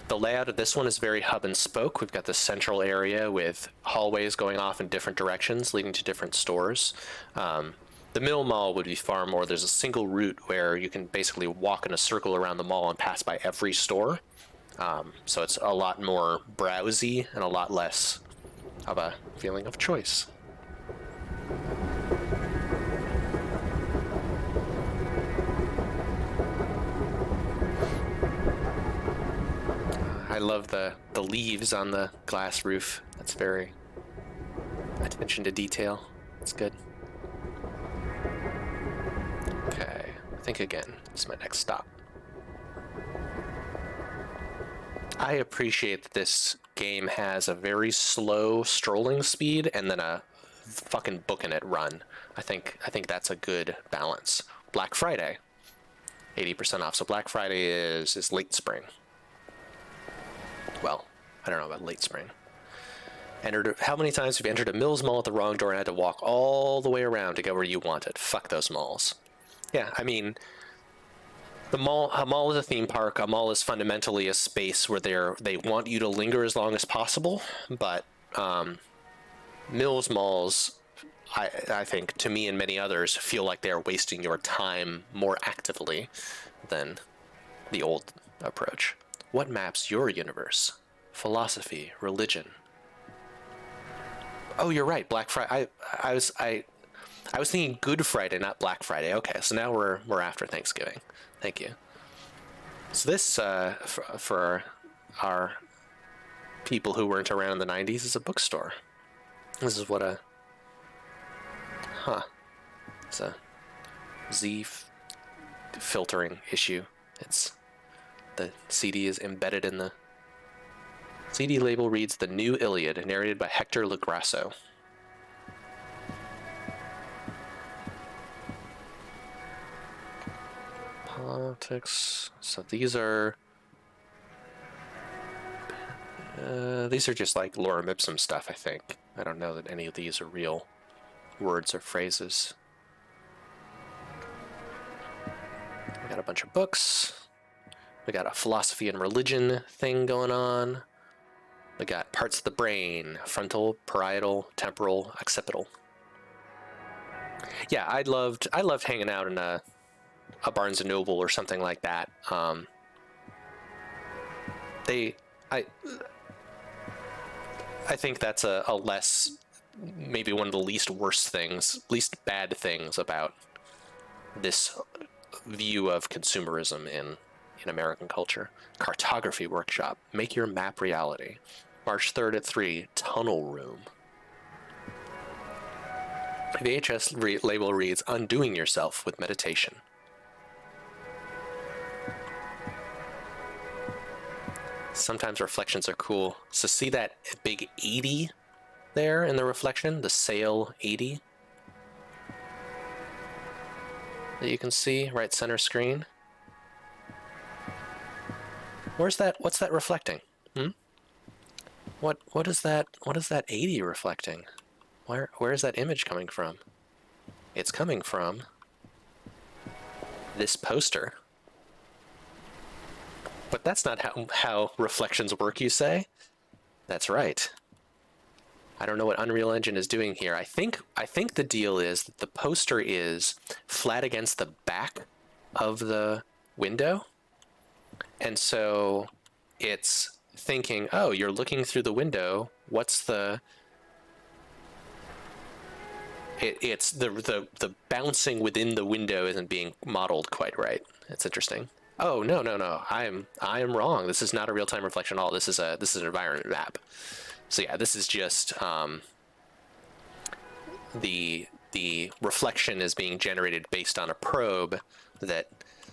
the layout of this one is very hub and spoke. We've got this central area with hallways going off in different directions, leading to different stores. The mill mall would be far more, there's a single route where you can basically walk in a circle around the mall and pass by every store. So it's a lot more browsy and a lot less of a feeling of choice. I love the leaves on the glass roof. That's very attention to detail. It's good. Okay, think again. This is my next stop. I appreciate that this game has a very slow strolling speed and then a fucking booking it run. I think that's a good balance. Black Friday, 80% off. So Black Friday is late spring. Well, I don't know about late spring. How many times have you entered a Mills Mall at the wrong door and had to walk all the way around to get where you wanted? Fuck those malls. Yeah, I mean, a mall is a theme park. A mall is fundamentally a space where they want you to linger as long as possible. But Mills malls, I think, to me and many others, feel like they are wasting your time more actively than the old approach. What maps your universe? Philosophy, religion. Oh, you're right. Black Friday. I was thinking Good Friday, not Black Friday. Okay, so now we're after Thanksgiving. Thank you. So this for our people who weren't around in the 90s is a bookstore. This is what it's a Z filtering issue. The CD is embedded in the CD label. Reads The New Iliad, narrated by Hector Legrasso. Politics. So these are just like Lorem Ipsum stuff, I think. I don't know that any of these are real words or phrases. We got a bunch of books. We got a philosophy and religion thing going on. We got parts of the brain: frontal, parietal, temporal, occipital. Yeah, I loved hanging out in a Barnes and Noble or something like that. I think that's a less, maybe one of the least least bad things about this view of consumerism in American culture. Cartography workshop. Make your map reality. March 3rd at 3. Tunnel room. VHS label reads, Undoing Yourself with Meditation. Sometimes reflections are cool. So see that big 80 there in the reflection? The sail 80? That you can see right center screen. What's that reflecting? What is that 80 reflecting? Where is that image coming from? It's coming from this poster. But that's not how reflections work, you say? That's right. I don't know what Unreal Engine is doing here. I think the deal is that the poster is flat against the back of the window. And so it's thinking, oh, you're looking through the window. What's the... It's the bouncing within the window isn't being modeled quite right. It's interesting. Oh, no. I am wrong. This is not a real-time reflection at all. This is an environment map. So yeah, this is just the reflection is being generated based on a probe that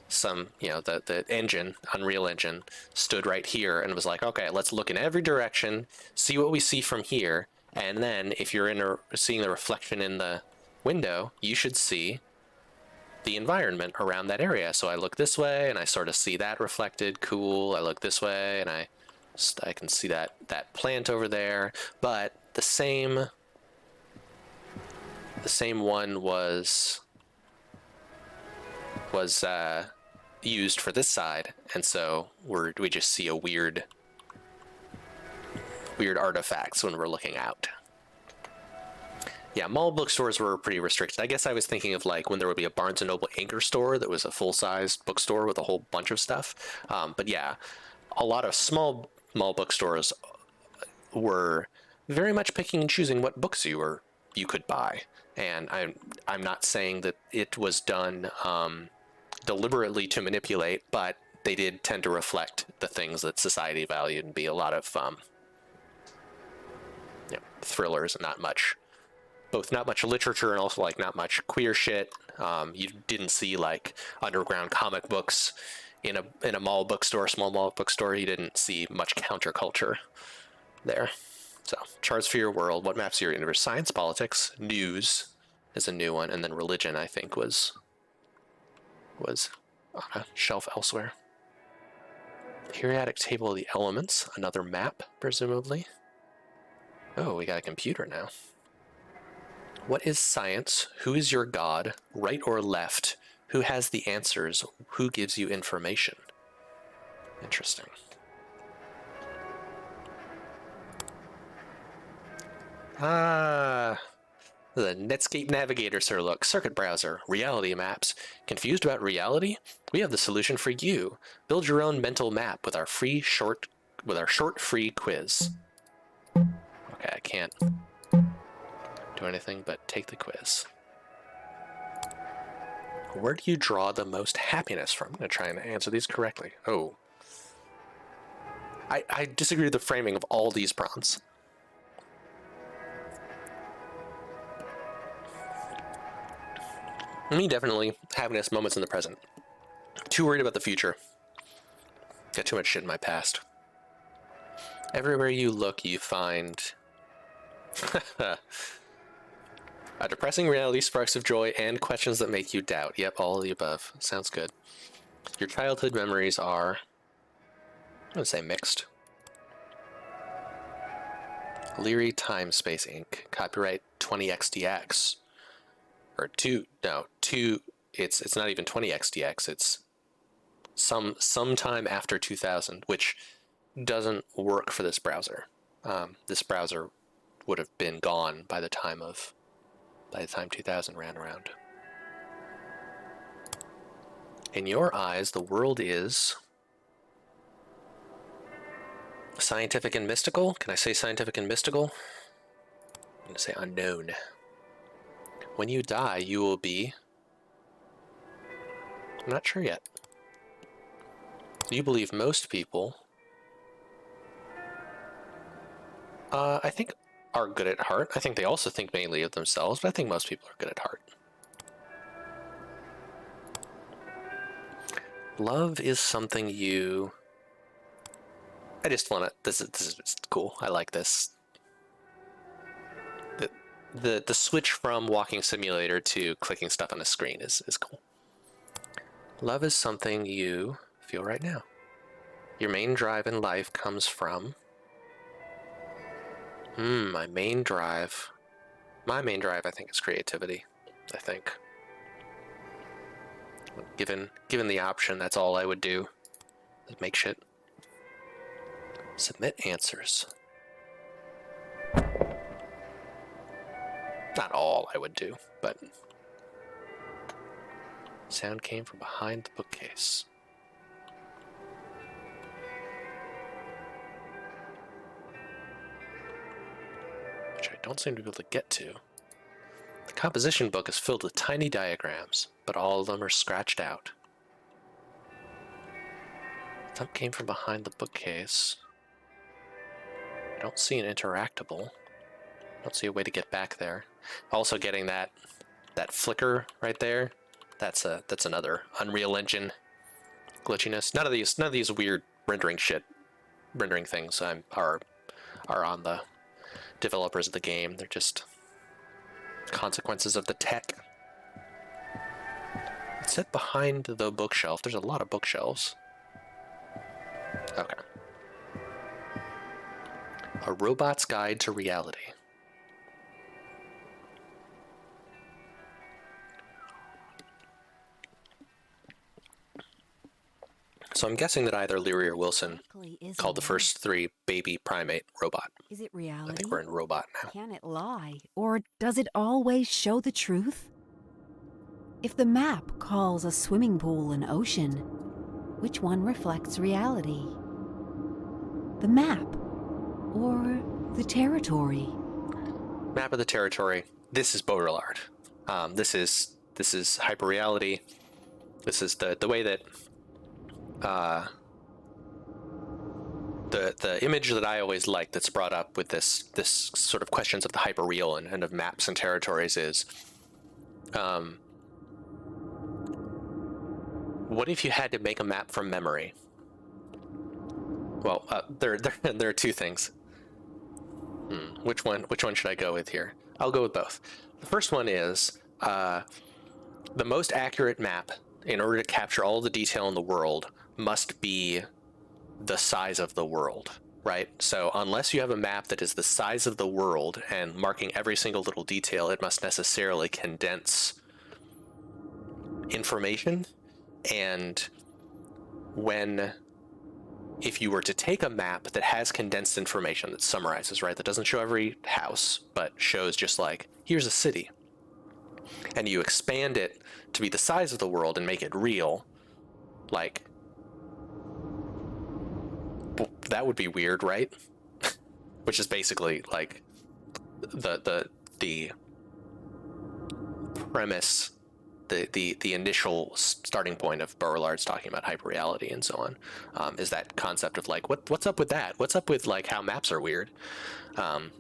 the engine, Unreal Engine, stood right here and was like, okay, let's look in every direction, see what we see from here, and then if you're seeing the reflection in the window, you should see the environment around that area. So I look this way and I sort of see that reflected. Cool. I look this way and I can see that plant over there. But the same one was used for this side, and so we just see a weird artifacts when we're looking out. Yeah, mall bookstores were pretty restricted. I guess I was thinking of like when there would be a Barnes & Noble anchor store that was a full-sized bookstore with a whole bunch of stuff. But yeah, a lot of small mall bookstores were very much picking and choosing what books you could buy. And I'm not saying that it was done deliberately to manipulate, but they did tend to reflect the things that society valued and be a lot of thrillers and not much literature, and also like not much queer shit. You didn't see like underground comic books in a mall bookstore, small mall bookstore. You didn't see much counterculture there. So charts for your world, what maps your universe? Science, politics, news is a new one, and then religion I think was on a shelf elsewhere. Periodic table of the elements, another map presumably. Oh, we got a computer now. What is science? Who is your god? Right or left? Who has the answers? Who gives you information? Interesting. The Netscape Navigator, sir. Look, circuit browser, reality maps. Confused about reality? We have the solution for you. Build your own mental map with our short free quiz. Okay, I can't do anything but take the quiz. Where do you draw the most happiness from? I'm going to try and answer these correctly. Oh. I disagree with the framing of all these prompts. Me, definitely happiness moments in the present. Too worried about the future. Got too much shit in my past. Everywhere you look, you find a depressing reality, sparks of joy, and questions that make you doubt. Yep, all of the above. Sounds good. Your childhood memories are, I'm gonna say mixed. Leary Time Space Inc. Copyright 20xdx. Or 2, no, 2, it's not even 20xdx, it's sometime after 2000, which doesn't work for this browser. This browser would have been gone by the time 2000 ran around. In your eyes, the world is scientific and mystical. Can I say scientific and mystical? I'm gonna say unknown. When you die, you will be, I'm not sure yet. You believe most people, I think, are good at heart. I think they also think mainly of themselves, but I think most people are good at heart. Love is something you... I just want to... This is just cool. I like this. The switch from walking simulator to clicking stuff on a screen is cool. Love is something you feel right now. Your main drive in life comes from... my main drive, I think, is creativity. I think. Given the option, that's all I would do. Is make shit. Submit answers. Not all I would do, but... Sound came from behind the bookcase. Which I don't seem to be able to get to. The composition book is filled with tiny diagrams, but all of them are scratched out. Thump came from behind the bookcase. I don't see an interactable. I don't see a way to get back there. Also getting that flicker right there. That's another Unreal Engine glitchiness. None of these weird rendering things are on the developers of the game. They're just consequences of the tech. It's set behind the bookshelf. There's a lot of bookshelves. Okay. A Robot's Guide to Reality. So I'm guessing that either Leary or Wilson called the first 3 baby primate robot. Is it reality? I think we're in robot now. Can it lie? Or does it always show the truth? If the map calls a swimming pool an ocean, which one reflects reality? The map or the territory? Map of the territory. This is Baudrillard. This is hyperreality. This is the way that the image that I always like that's brought up with this sort of questions of the hyperreal and of maps and territories is, what if you had to make a map from memory? Well, there are 2 things. Which one should I go with here? I'll go with both. The first one is the most accurate map, in order to capture all the detail in the world, must be the size of the world, right? So unless you have a map that is the size of the world and marking every single little detail, it must necessarily condense information. And if you were to take a map that has condensed information that summarizes, right, that doesn't show every house, but shows just like, here's a city, and you expand it to be the size of the world and make it real, like, that would be weird, right? Which is basically like the premise, the initial starting point of Baudrillard's talking about hyperreality and so on, is that concept of like, what's up with that? What's up with like how maps are weird? And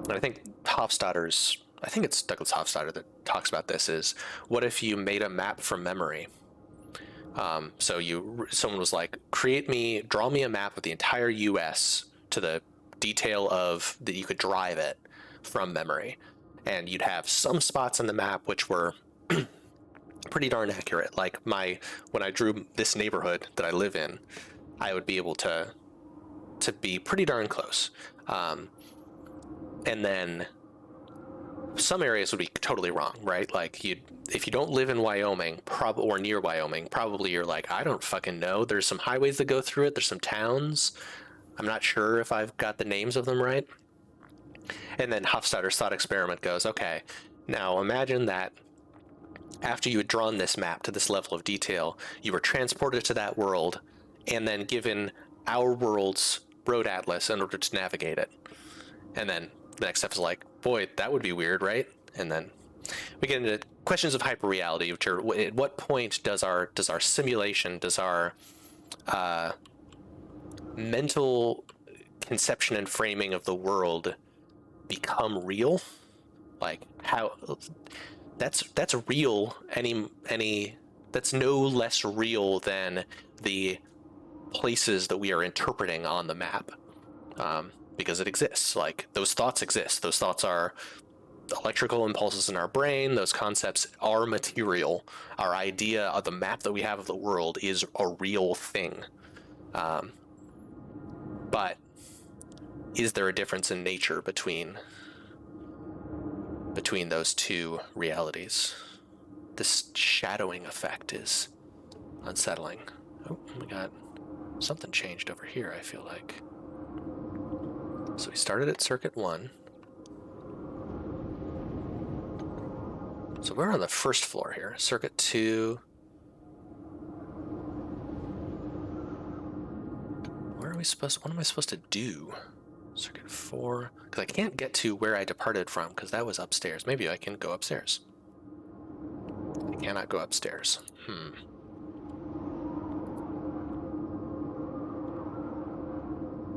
I think I think it's Douglas Hofstadter that talks about this, is what if you made a map from memory? So someone was like, draw me a map of the entire U.S. to the detail of that you could drive it from memory, and you'd have some spots on the map which were pretty darn accurate. Like when I drew this neighborhood that I live in, I would be able to be pretty darn close. And then some areas would be totally wrong, right? Like if you don't live in Wyoming, or near Wyoming, probably you're like, I don't fucking know. There's some highways that go through it. There's some towns. I'm not sure if I've got the names of them right. And then Hofstadter's thought experiment goes, okay, now imagine that after you had drawn this map to this level of detail, you were transported to that world and then given our world's road atlas in order to navigate it. And then the next step is like, boy, that would be weird, right? And then we get into questions of hyperreality, which are, at what point does our simulation, does our mental conception and framing of the world become real? Like how that's real, that's no less real than the places that we are interpreting on the map, because it exists. Like those thoughts exist. Those thoughts are electrical impulses in our brain. Those concepts are material. Our idea of the map that we have of the world is a real thing. But is there a difference in nature between those two realities? This shadowing effect is unsettling. Oh, we got something changed over here, I feel like. So we started at circuit 1. So we're on the first floor here. Circuit 2. What am I supposed to do? Circuit 4. Because I can't get to where I departed from, because that was upstairs. Maybe I can go upstairs. I cannot go upstairs.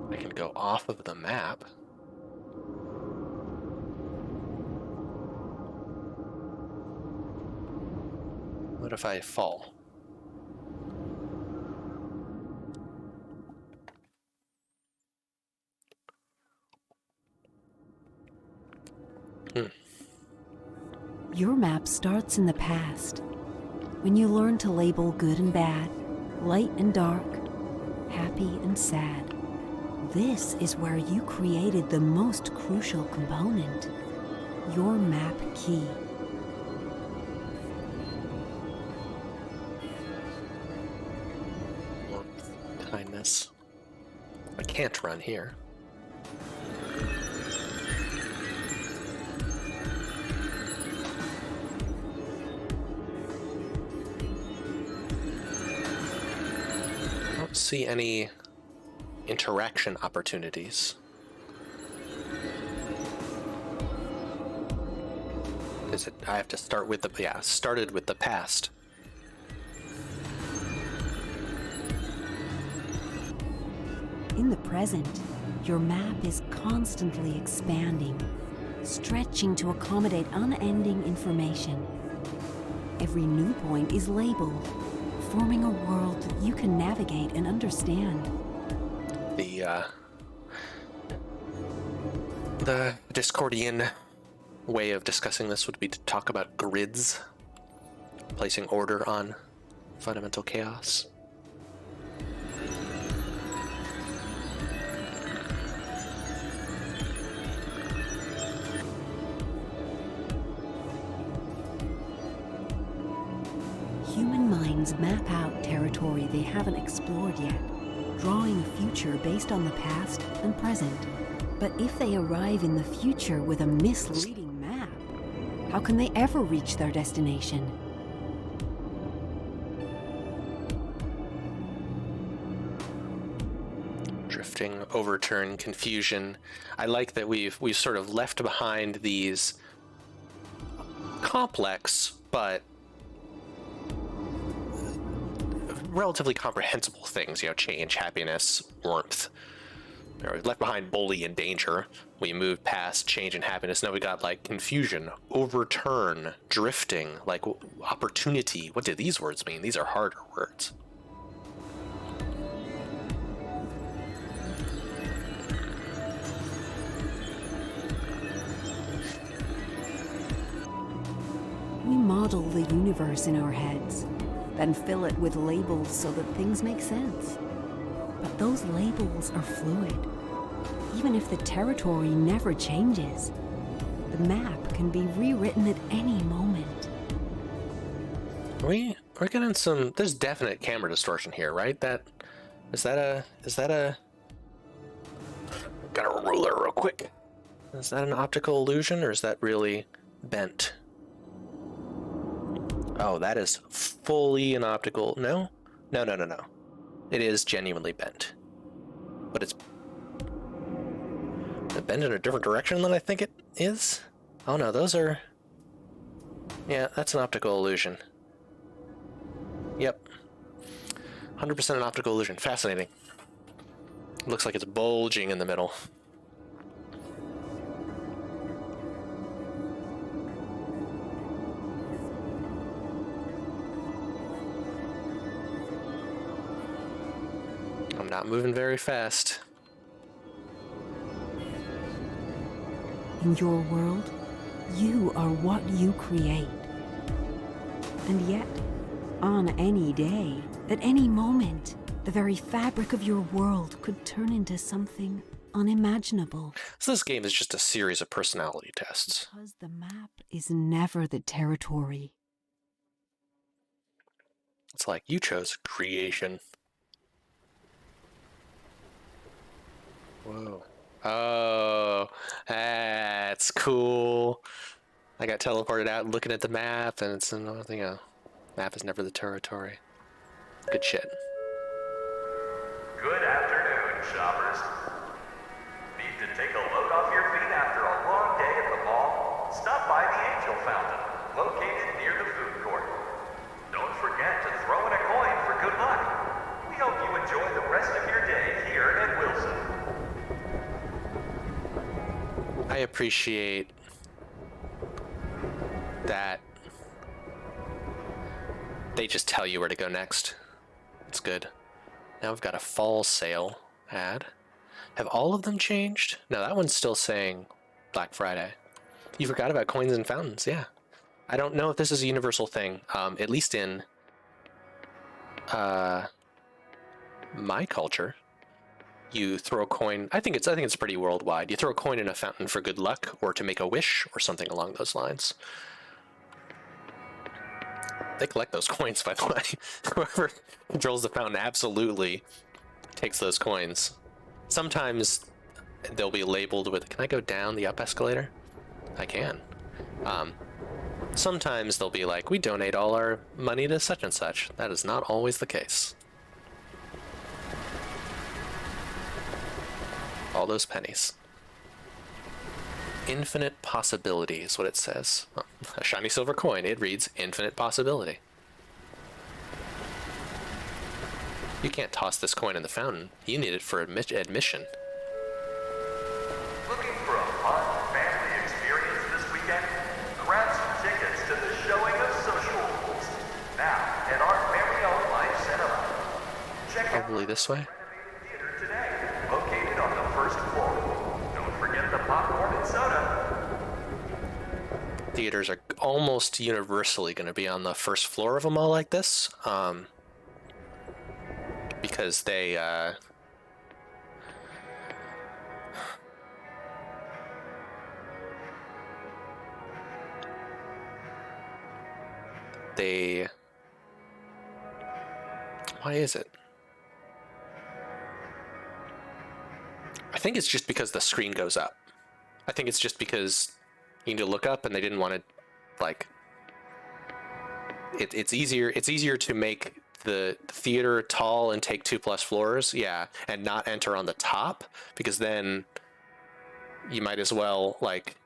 I can go off of the map. What if I fall? Your map starts in the past, when you learn to label good and bad, light and dark, happy and sad. This is where you created the most crucial component, your map key. Kindness. I can't run here. I don't see any interaction opportunities. Is it? I have to start with started with the past. In the present, your map is constantly expanding, stretching to accommodate unending information. Every new point is labeled, forming a world that you can navigate and understand. The Discordian way of discussing this would be to talk about grids, placing order on fundamental chaos. Human minds map out territory they haven't explored yet, drawing a future based on the past and present. But if they arrive in the future with a misleading map, how can they ever reach their destination? Drifting, overturn, confusion. I like that we've sort of left behind these complex but relatively comprehensible things, change, happiness, warmth, Or we left behind bully and danger. We moved past change and happiness. Now we got like confusion, overturn, drifting, like opportunity. What do these words mean? These are harder words. We model the universe in our heads, then fill it with labels so that things make sense. But those labels are fluid. Even if the territory never changes, the map can be rewritten at any moment. We're getting some. There's definite camera distortion here, right? Is that a? Got a ruler real quick. Is that an optical illusion or is that really bent? Oh, that is fully an optical. No. It is genuinely bent, but it's bent in a different direction than I think it is. Oh no, those are. Yeah, that's an optical illusion. Yep. 100% an optical illusion. Fascinating. Looks like it's bulging in the middle. I'm not moving very fast. In your world, you are what you create. And yet, on any day, at any moment, the very fabric of your world could turn into something unimaginable. So this game is just a series of personality tests. Because the map is never the territory. It's like you chose creation. Whoa. Oh, that's cool. I got teleported out looking at the map, and it's another thing. Map is never the territory. Good shit. Good afternoon, shoppers. Need to take a load off your feet after a long day at the mall? Stop by the Angel Fountain, located near the food court. Don't forget to throw in a coin for good luck. We hope you enjoy the rest of your day here at Wilson. I appreciate that they just tell you where to go next. It's good. Now we've got a fall sale ad. Have all of them changed? No, that one's still saying Black Friday. You forgot about coins and fountains, yeah. I don't know if this is a universal thing. At least in my culture, you throw a coin. I think it's pretty worldwide. You throw a coin in a fountain for good luck, or to make a wish, or something along those lines. They collect those coins, by the way. Whoever controls the fountain absolutely takes those coins. Sometimes they'll be labeled with, can I go down the up escalator? I can. Sometimes they'll be like, we donate all our money to such and such. That is not always the case. All those pennies. Infinite possibility is what it says. Oh, a shiny silver coin. It reads infinite possibility. You can't toss this coin in the fountain. You need it for admission. Looking for a fun family experience this weekend? Grab some tickets to the showing of Social Rules. Now, at our very own Life Center. Check out Probably this way. the theater today, located on the first floor. Don't forget the popcorn and soda. Theaters are almost universally going to be on the first floor of a mall like this, because they why is it? I think it's just because the screen goes up. I think it's just because you need to look up and they didn't want to, like, it's easier to make the theater tall and take 2+ floors, yeah, and not enter on the top, because then you might as well, like,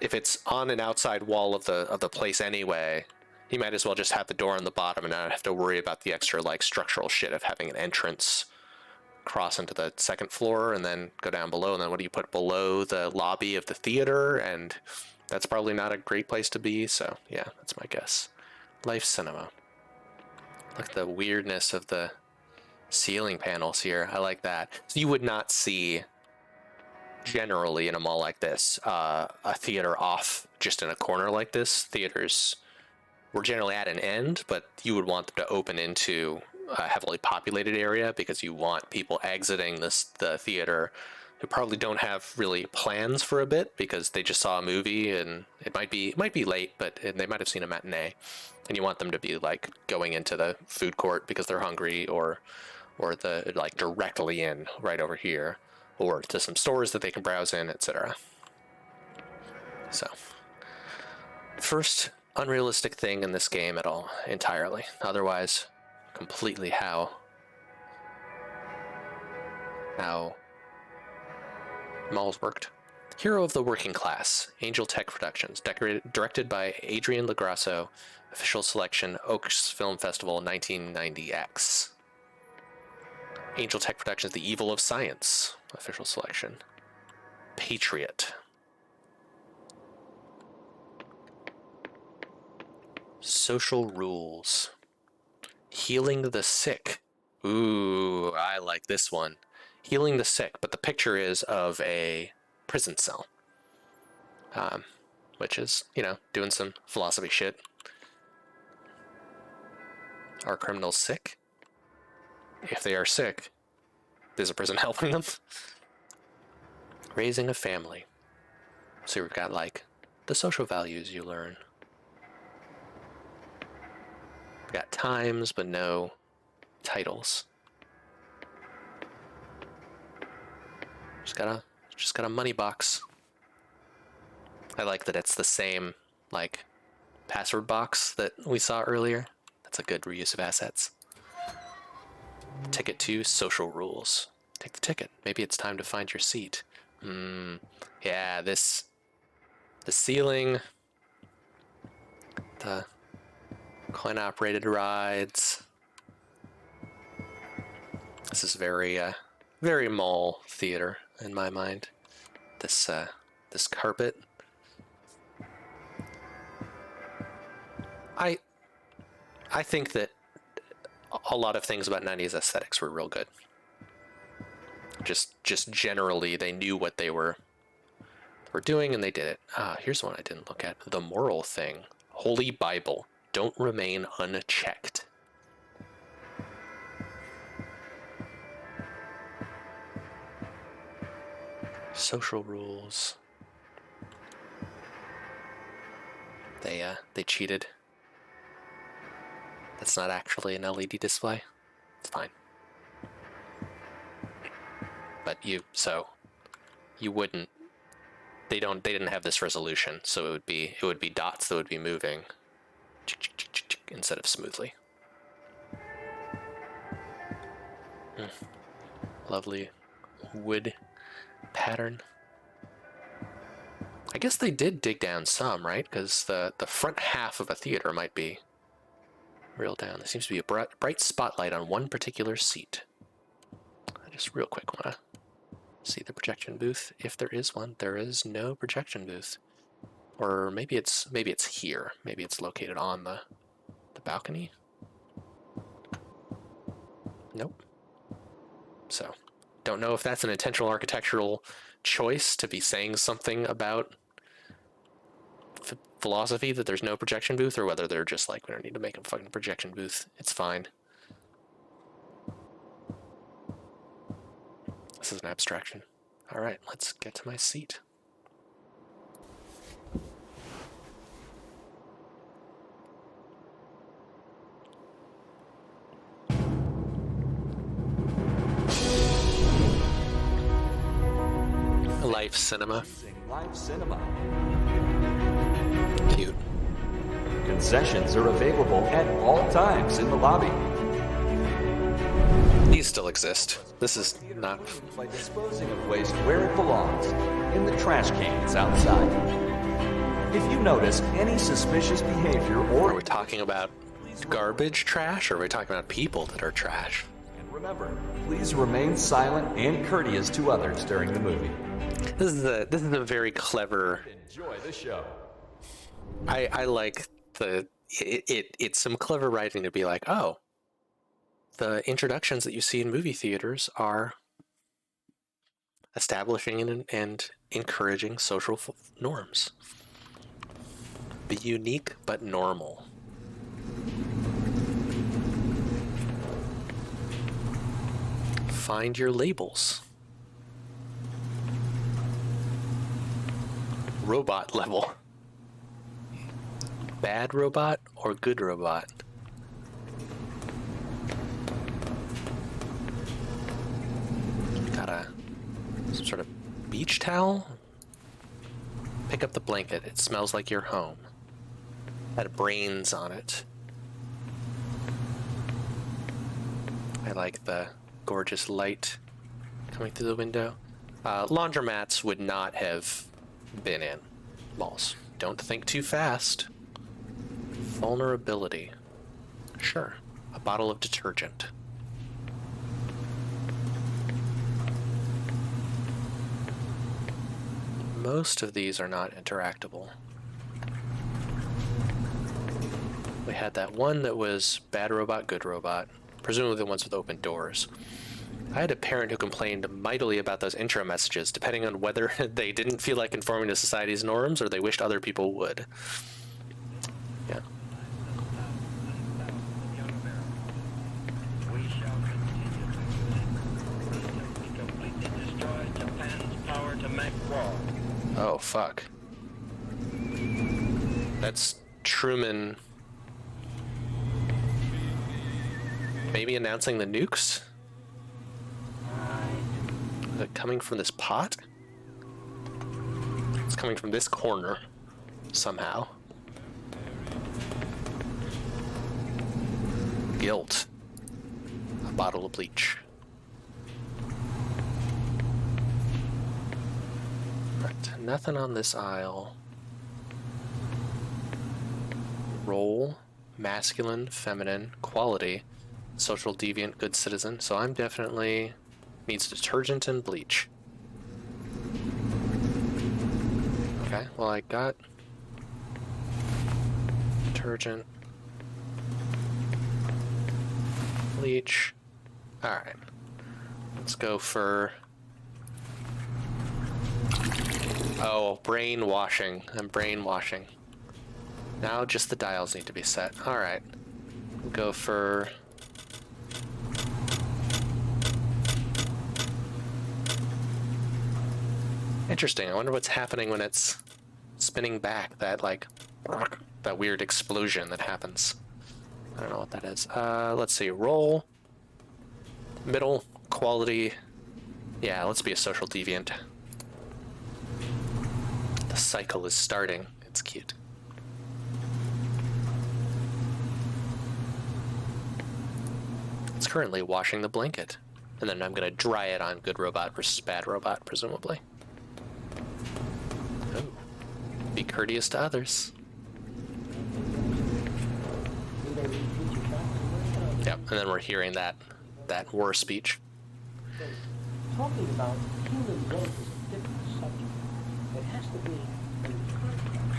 if it's on an outside wall of the place anyway, you might as well just have the door on the bottom and not have to worry about the extra, like, structural shit of having an entrance cross into the second floor and then go down below. And then what do you put below the lobby of the theater? And that's probably not a great place to be. So yeah, that's my guess. Life Cinema. Look at the weirdness of the ceiling panels here. I like that. So you would not see generally in a mall like this a theater off just in a corner like this. Theaters were generally at an end, but you would want them to open into a heavily populated area because you want people exiting the theater who probably don't have really plans for a bit because they just saw a movie and it might be late, but they might have seen a matinee, and you want them to be like going into the food court because they're hungry, or the like directly in right over here, or to some stores that they can browse in, etc. So, first unrealistic thing in this game at all, entirely. Otherwise, completely how malls worked. Hero of the Working Class, Angel Tech Productions, directed by Adrian Lagrasso, official selection, Oaks Film Festival 1990X. Angel Tech Productions, The Evil of Science, official selection. Patriot. Social Rules. Healing the Sick. Ooh, I like this one. Healing the Sick, but the picture is of a prison cell. Which is, you know, doing some philosophy shit. Are criminals sick? If they are sick, there's a prison helping them. Raising a family. So we've got, like, the social values you learn. We've got times, but no titles. Just got a money box. I like that it's the same, like, password box that we saw earlier. That's a good reuse of assets. Ticket 2, Social Rules. Take the ticket. Maybe it's time to find your seat. Yeah, the ceiling, the coin-operated rides. This is very mall theater in my mind. This carpet. I think that a lot of things about 90s aesthetics were real good. Just generally, they knew what they were doing, and they did it. Here's one I didn't look at. The Moral Thing. Holy Bible. Don't remain unchecked. Social Rules. They cheated. That's not actually an LED display. It's fine. But you wouldn't. They didn't have this resolution, so it would be dots that would be moving instead of smoothly. Lovely wood pattern. I guess they did dig down some, right? Because the front half of a theater might be real down. There seems to be a bright spotlight on one particular seat. I just real quick want to see the projection booth. If there is one, there is no projection booth. Or maybe it's here. Maybe it's located on the balcony. Nope. So, don't know if that's an intentional architectural choice to be saying something about philosophy that there's no projection booth, or whether they're just like, we don't need to make a fucking projection booth. It's fine. This is an abstraction. All right, let's get to my seat. Life Cinema. Live cinema. Cute. Concessions are available at all times in the lobby. These still exist. This is not... By disposing of waste where it belongs, in the trash cans outside. If you notice any suspicious behavior or... Are we talking about garbage trash, or are we talking about people that are trash? Remember, please remain silent and courteous to others during the movie. This is a very clever. Enjoy the show. I like it's some clever writing to be like, oh, the introductions that you see in movie theaters are establishing and encouraging social norms. Be unique but normal. Find your labels. Robot level. Bad robot or good robot? Got some sort of beach towel? Pick up the blanket. It smells like your home. Had brains on it. I like the gorgeous light coming through the window. Laundromats would not have been in malls. Don't think too fast. Vulnerability. Sure. A bottle of detergent. Most of these are not interactable. We had that one that was bad robot, good robot. Presumably the ones with open doors. I had a parent who complained mightily about those intro messages, depending on whether they didn't feel like conforming to society's norms or they wished other people would. Yeah. We shall continue to use it until we completely destroy Japan's power to make war. Oh, fuck. That's Truman maybe announcing the nukes? Is it coming from this pot? It's coming from this corner, somehow. Guilt. A bottle of bleach. Right, nothing on this aisle. Role, masculine, feminine, quality, social deviant, good citizen. So I'm definitely needs detergent and bleach. Okay, well I got detergent, bleach. Alright, let's go for... Oh, brainwashing. I'm brainwashing. Now just the dials need to be set. Alright, we'll go for... Interesting. I wonder what's happening when it's spinning back. That, like, that weird explosion that happens. I don't know what that is. Let's see. Roll. Middle. Quality. Yeah, let's be a social deviant. The cycle is starting. It's cute. It's currently washing the blanket. And then I'm going to dry it on good robot versus bad robot, presumably. Oh. Be courteous to others. Yep, and then we're hearing that war speech. Talking about human growth is a different subject. It has to be in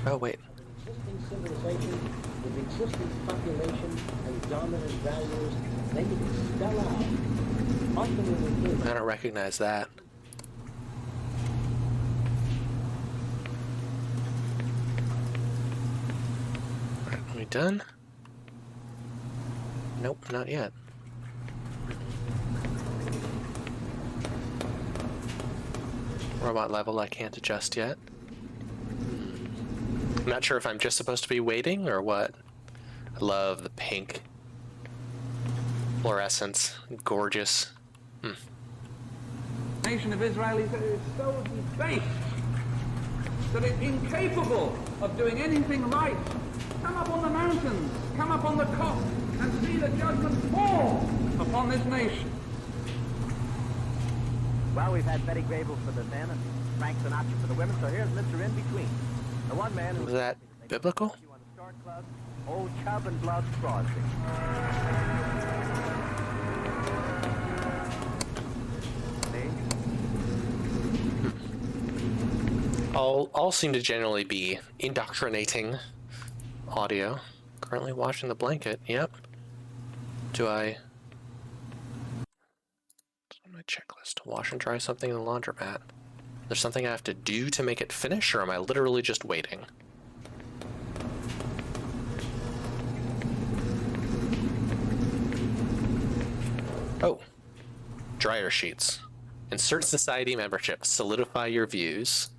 Oh, wait. an existing civilization with existing population and dominant values. Then you can spell out ultimately. I don't recognize that. Alright, are we done? Nope, not yet. Robot level I can't adjust yet. I'm not sure if I'm just supposed to be waiting or what. I love the pink fluorescence. Gorgeous. Nation of Israelis that is so debased that it's incapable of doing anything right. Come up on the mountains, come up on the cop, and see the judgment fall upon this nation. Well, we've had Betty Grable for the men and Frank Sinatra for the women, so here's Mr. In-Between. The one man who Was that biblical? you on the Star Club, Old Chubb and Blood Crosby. all seem to generally be indoctrinating audio. Currently washing the blanket. Yep. Do I... It's on my checklist. Wash and dry something in the laundromat. There's something I have to do to make it finish, or am I literally just waiting? Oh. Dryer sheets. Insert society membership. Solidify your views.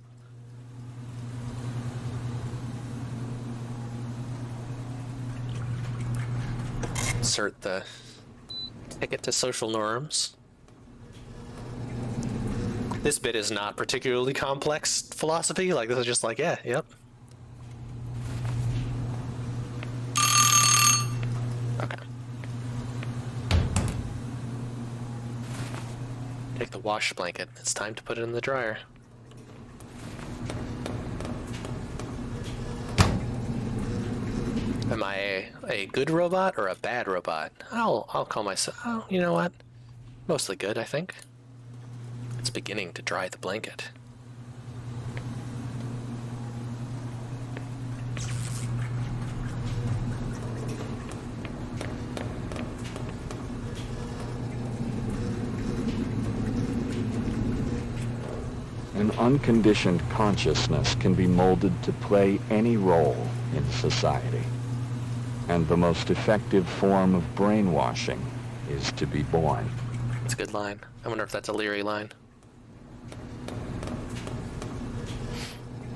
Insert the ticket to social norms. This bit is not particularly complex philosophy. Like, this is just like, yeah, yep. Okay. Take the wash blanket. It's time to put it in the dryer. Am I a good robot or a bad robot? I'll call myself... Oh, you know what? Mostly good, I think. It's beginning to dry the blanket. An unconditioned consciousness can be molded to play any role in society. And the most effective form of brainwashing is to be born. That's a good line. I wonder if that's a Leary line.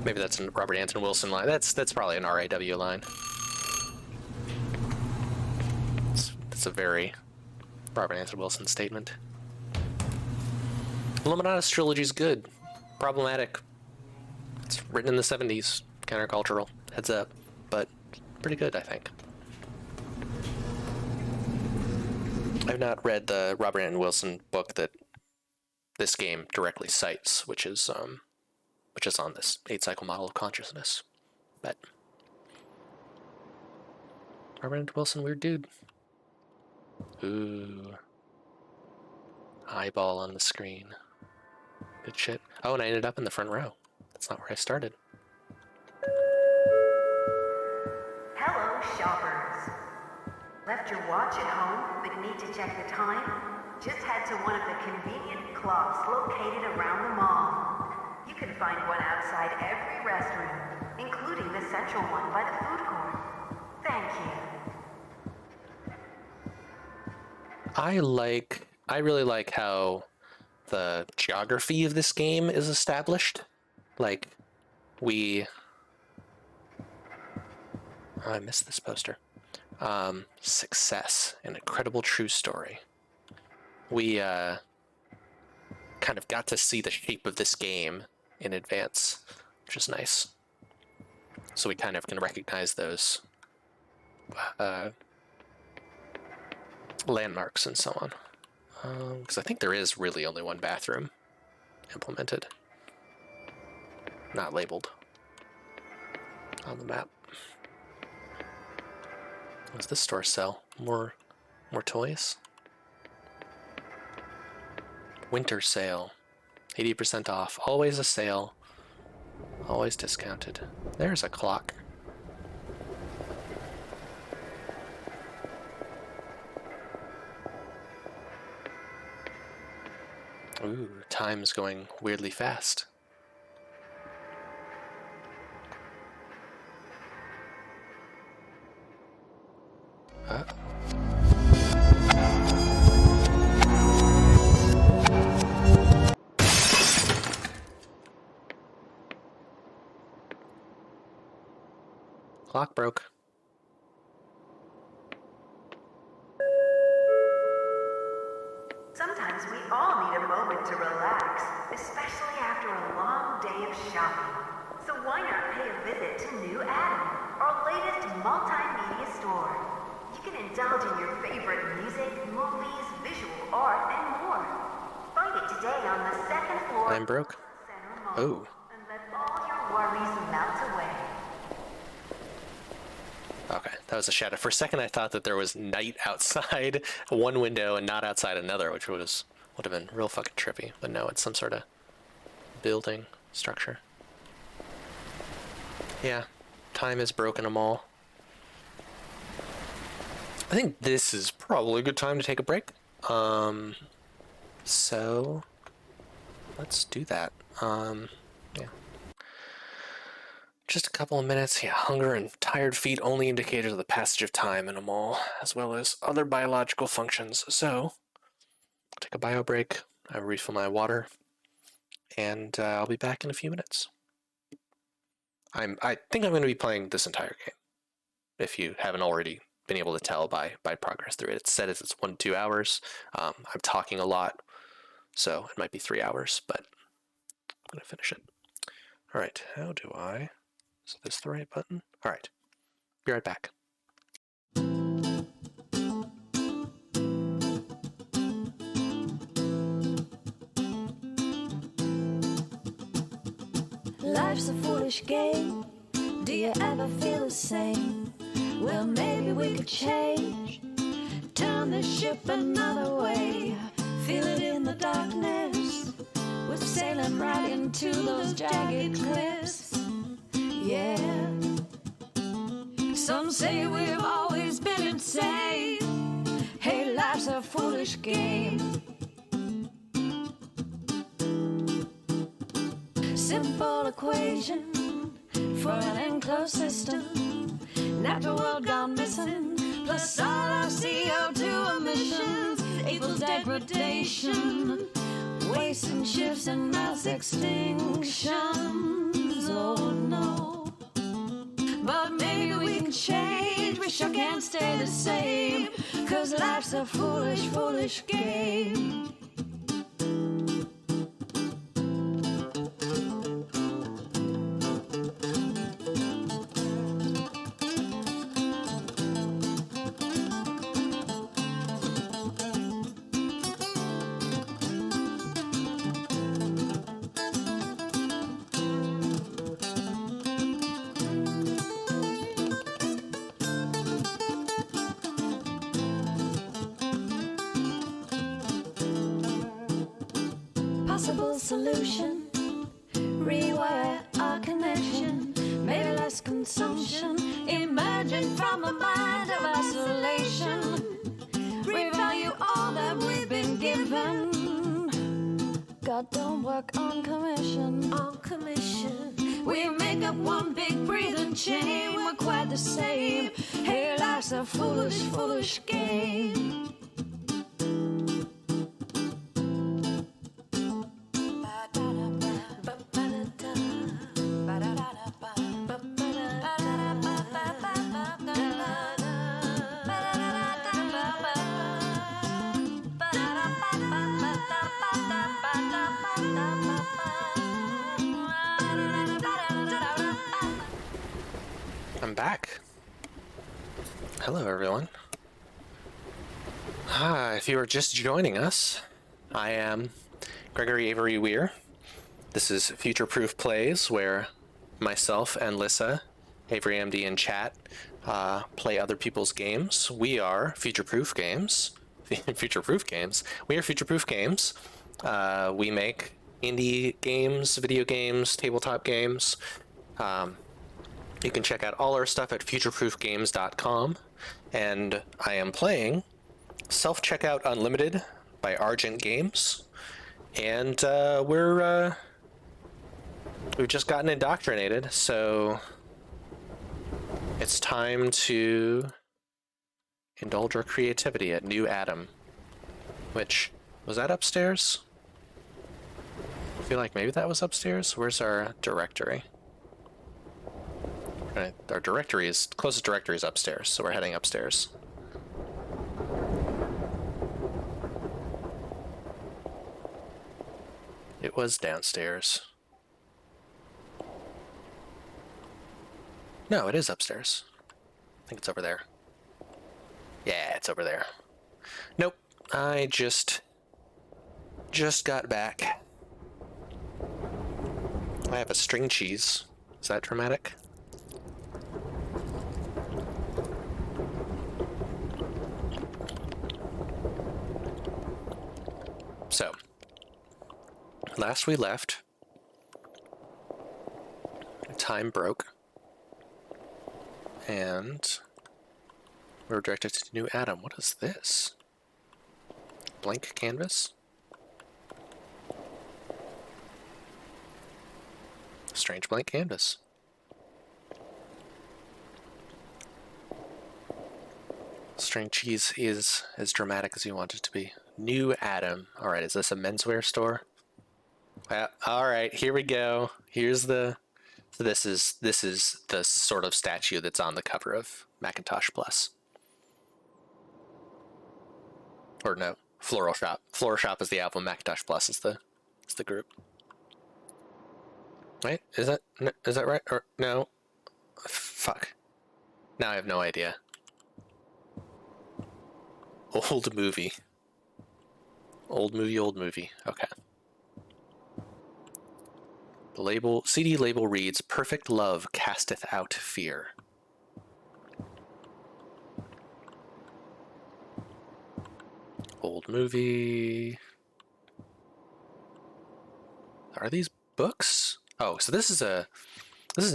Maybe that's a Robert Anton Wilson line. That's probably an RAW line. It's a very Robert Anton Wilson statement. Illuminatus trilogy's good. Problematic. It's written in the 70s. Countercultural. Heads up. But pretty good, I think. I've not read the Robert Anton Wilson book that this game directly cites, which is on this 8-cycle model of consciousness. But Robert Anton Wilson, weird dude. Ooh. Eyeball on the screen. Good shit. Oh, and I ended up in the front row. That's not where I started. Hello, shoppers. Left your watch at home, but need to check the time? Just head to one of the convenient clocks located around the mall. You can find one outside every restroom, including the central one by the food court. Thank you. I really like how the geography of this game is established. Like, I missed this poster. Success, an incredible true story. We kind of got to see the shape of this game in advance, which is nice. So we kind of can recognize those landmarks and so on. Because I think there is really only one bathroom implemented, not labeled on the map. What does this store sell? More toys? Winter sale. 80% off. Always a sale. Always discounted. There's a clock. Ooh, time's going weirdly fast. Clock broke. Sometimes we all need a moment to relax, especially after a long day of shopping. So why not pay a visit to New Adam, our latest multimedia store? You can indulge in your favorite music, movies, visual art, and more. Find it today on the second floor. I'm broke. Center Mall, Oh. and let all your worries melt away. Okay, that was a shadow. For a second, I thought that there was night outside one window and not outside another, which would have been real fucking trippy. But no, it's some sort of building structure. Yeah, time has broken them all. I think this is probably a good time to take a break. So let's do that. Yeah. Just a couple of minutes. Yeah, hunger and tired feet only indicators of the passage of time in a mall, as well as other biological functions. So, take a bio break. I refill my water, and I'll be back in a few minutes. I think I'm going to be playing this entire game. If you haven't already been able to tell by progress through it, it's said it's 1 to 2 hours. I'm talking a lot, so it might be 3 hours, but I'm going to finish it. All right, how do I? Is this the right button? All right, be right back. Life's a foolish game. Do you ever feel the same? Well, maybe we could change. Turn the ship another way. Feel it in the darkness. We're sailing right into those jagged cliffs. Yeah. Some say we've always been insane. Hey, life's a foolish game. Simple equation for an enclosed system. Natural world gone missing, plus all our CO2 emissions equals degradation, waste and shifts and mass extinctions. Oh no. But maybe we can change, we sure can't stay the same, 'cause life's a foolish, foolish game. Possible solution, rewire our connection, maybe less consumption, emerging from a mind of isolation, revalue all that we've been given. God don't work on commission, we make up one big breathing chain, we're quite the same. Hey, life's a foolish, foolish game. I'm back. Hello, everyone. If you are just joining us, I am Gregory Avery Weir. This is Future Proof Plays, where myself and Lissa, Avery MD in chat, play other people's games. We are Future Proof Games. Future Proof Games. We are Future Proof Games. We make indie games, video games, tabletop games. You can check out all our stuff at futureproofgames.com. And I am playing Self-Checkout Unlimited by Argent Games. And we've just gotten indoctrinated, so it's time to indulge our creativity at New Adam. Which, was that upstairs? I feel like maybe that was upstairs. Where's our directory? Right, our closest directory is upstairs, so we're heading upstairs. It was downstairs. No, it is upstairs. I think it's over there. Yeah, it's over there. Nope, I just got back. I have a string cheese. Is that dramatic? So, last we left, time broke, And we're directed to New Adam. What is this? Blank canvas? Strange blank canvas. String cheese is as dramatic as you want it to be. New Adam. Alright, is this a menswear store? Alright, here we go. Here's the... So this is the sort of statue that's on the cover of Macintosh Plus. Or no, Floral Shop. Floral Shop is the album, Macintosh Plus is the group. Wait, is that right? Or no? Fuck. Now I have no idea. Old movie. Old movie. Okay. The CD label reads, "Perfect love casteth out fear." Old movie. Are these books? Oh, so this is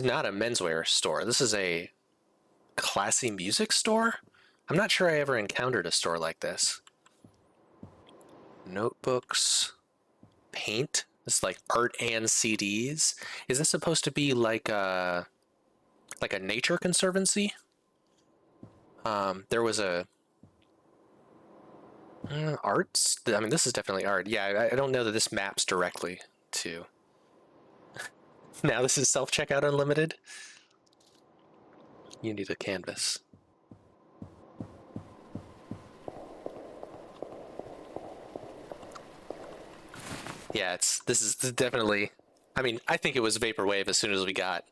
not a menswear store. This is a classy music store? I'm not sure I ever encountered a store like this. Notebooks, paint. This is like art and CDs. Is this supposed to be like a nature conservancy? There was a arts. I mean, this is definitely art. Yeah, I don't know that this maps directly to. Now this is self-checkout unlimited. You need a canvas. Yeah, this is definitely. I mean, I think it was vaporwave as soon as we got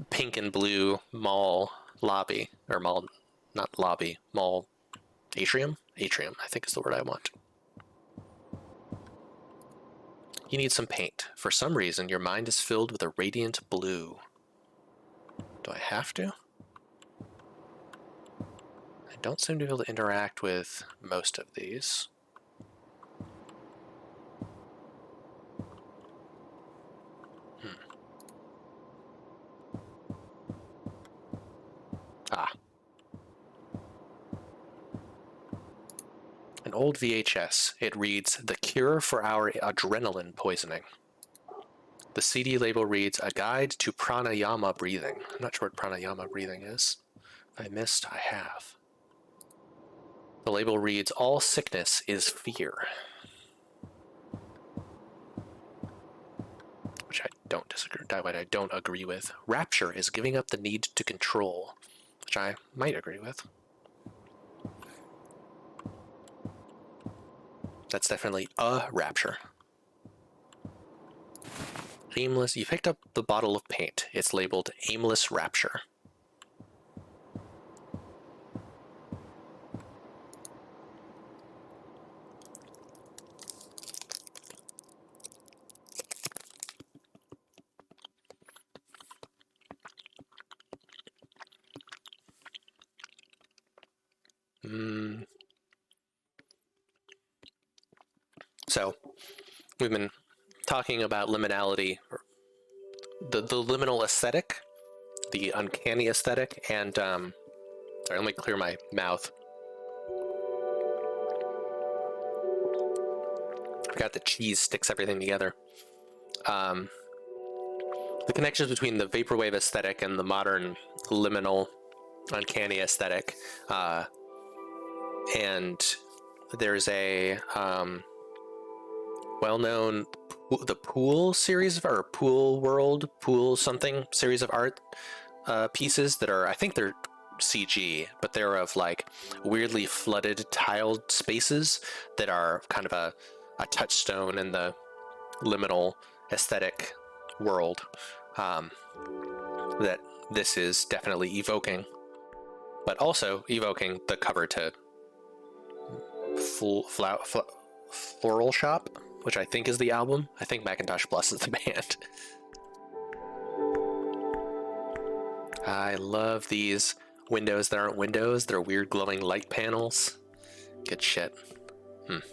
pink and blue mall lobby, or mall, not lobby, mall atrium. Atrium, I think is the word I want. You need some paint. For some reason, your mind is filled with a radiant blue. Do I have to? I don't seem to be able to interact with most of these. An old VHS. It reads, "The cure for our adrenaline poisoning." The CD label reads, "A guide to pranayama breathing." I'm not sure what pranayama breathing is. If I missed, I have. The label reads, "All sickness is fear." Which I don't disagree. I don't agree with. Rapture is giving up the need to control, which I might agree with. That's definitely a rapture. Aimless. You picked up the bottle of paint. It's labeled Aimless Rapture. So, we've been talking about liminality, or the liminal aesthetic, the uncanny aesthetic, and sorry, let me clear my mouth. I've got the cheese sticks everything together. The connections between the vaporwave aesthetic and the modern liminal uncanny aesthetic, and there's a well-known the Pool series of, or Pool World, Pool something series of art pieces that are, I think they're CG, but they're of like weirdly flooded tiled spaces that are kind of a touchstone in the liminal aesthetic world that this is definitely evoking, but also evoking the cover to Floral Shop, which I think is the album. I think Macintosh Plus is the band. I love these windows that aren't windows. They're weird glowing light panels. Good shit. Are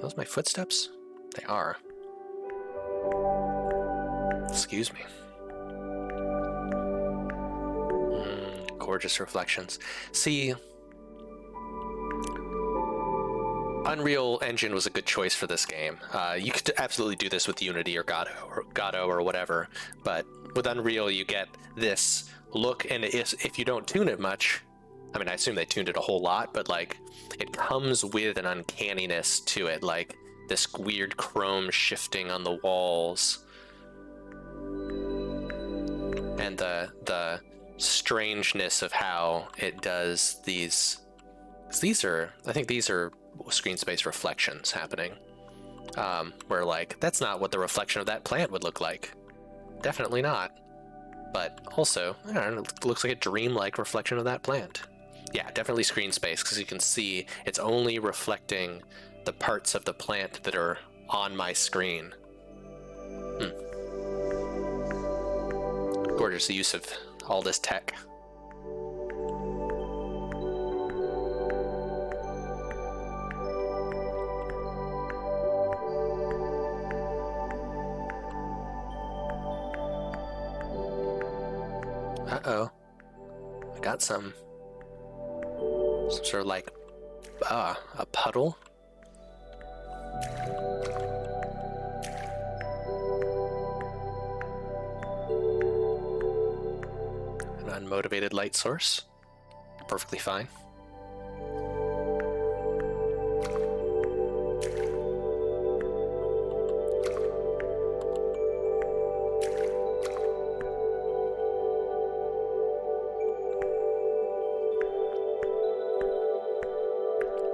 those my footsteps? They are. gorgeous reflections. See, Unreal Engine was a good choice for this game. You could absolutely do this with Unity or Godot or whatever, but with Unreal you get this look, and if you don't tune it much, I mean, I assume they tuned it a whole lot, but like, it comes with an uncanniness to it, like this weird chrome shifting on the walls, and the strangeness of how it does these. I think these are screen space reflections happening, where like, that's not what the reflection of that plant would look like. Definitely not. But also, I don't know, it looks like a dream-like reflection of that plant. Yeah, definitely screen space, because you can see it's only reflecting the parts of the plant that are on my screen. Gorgeous use of all this tech. Uh-oh. I got some sort of like, a puddle? An unmotivated light source. Perfectly fine.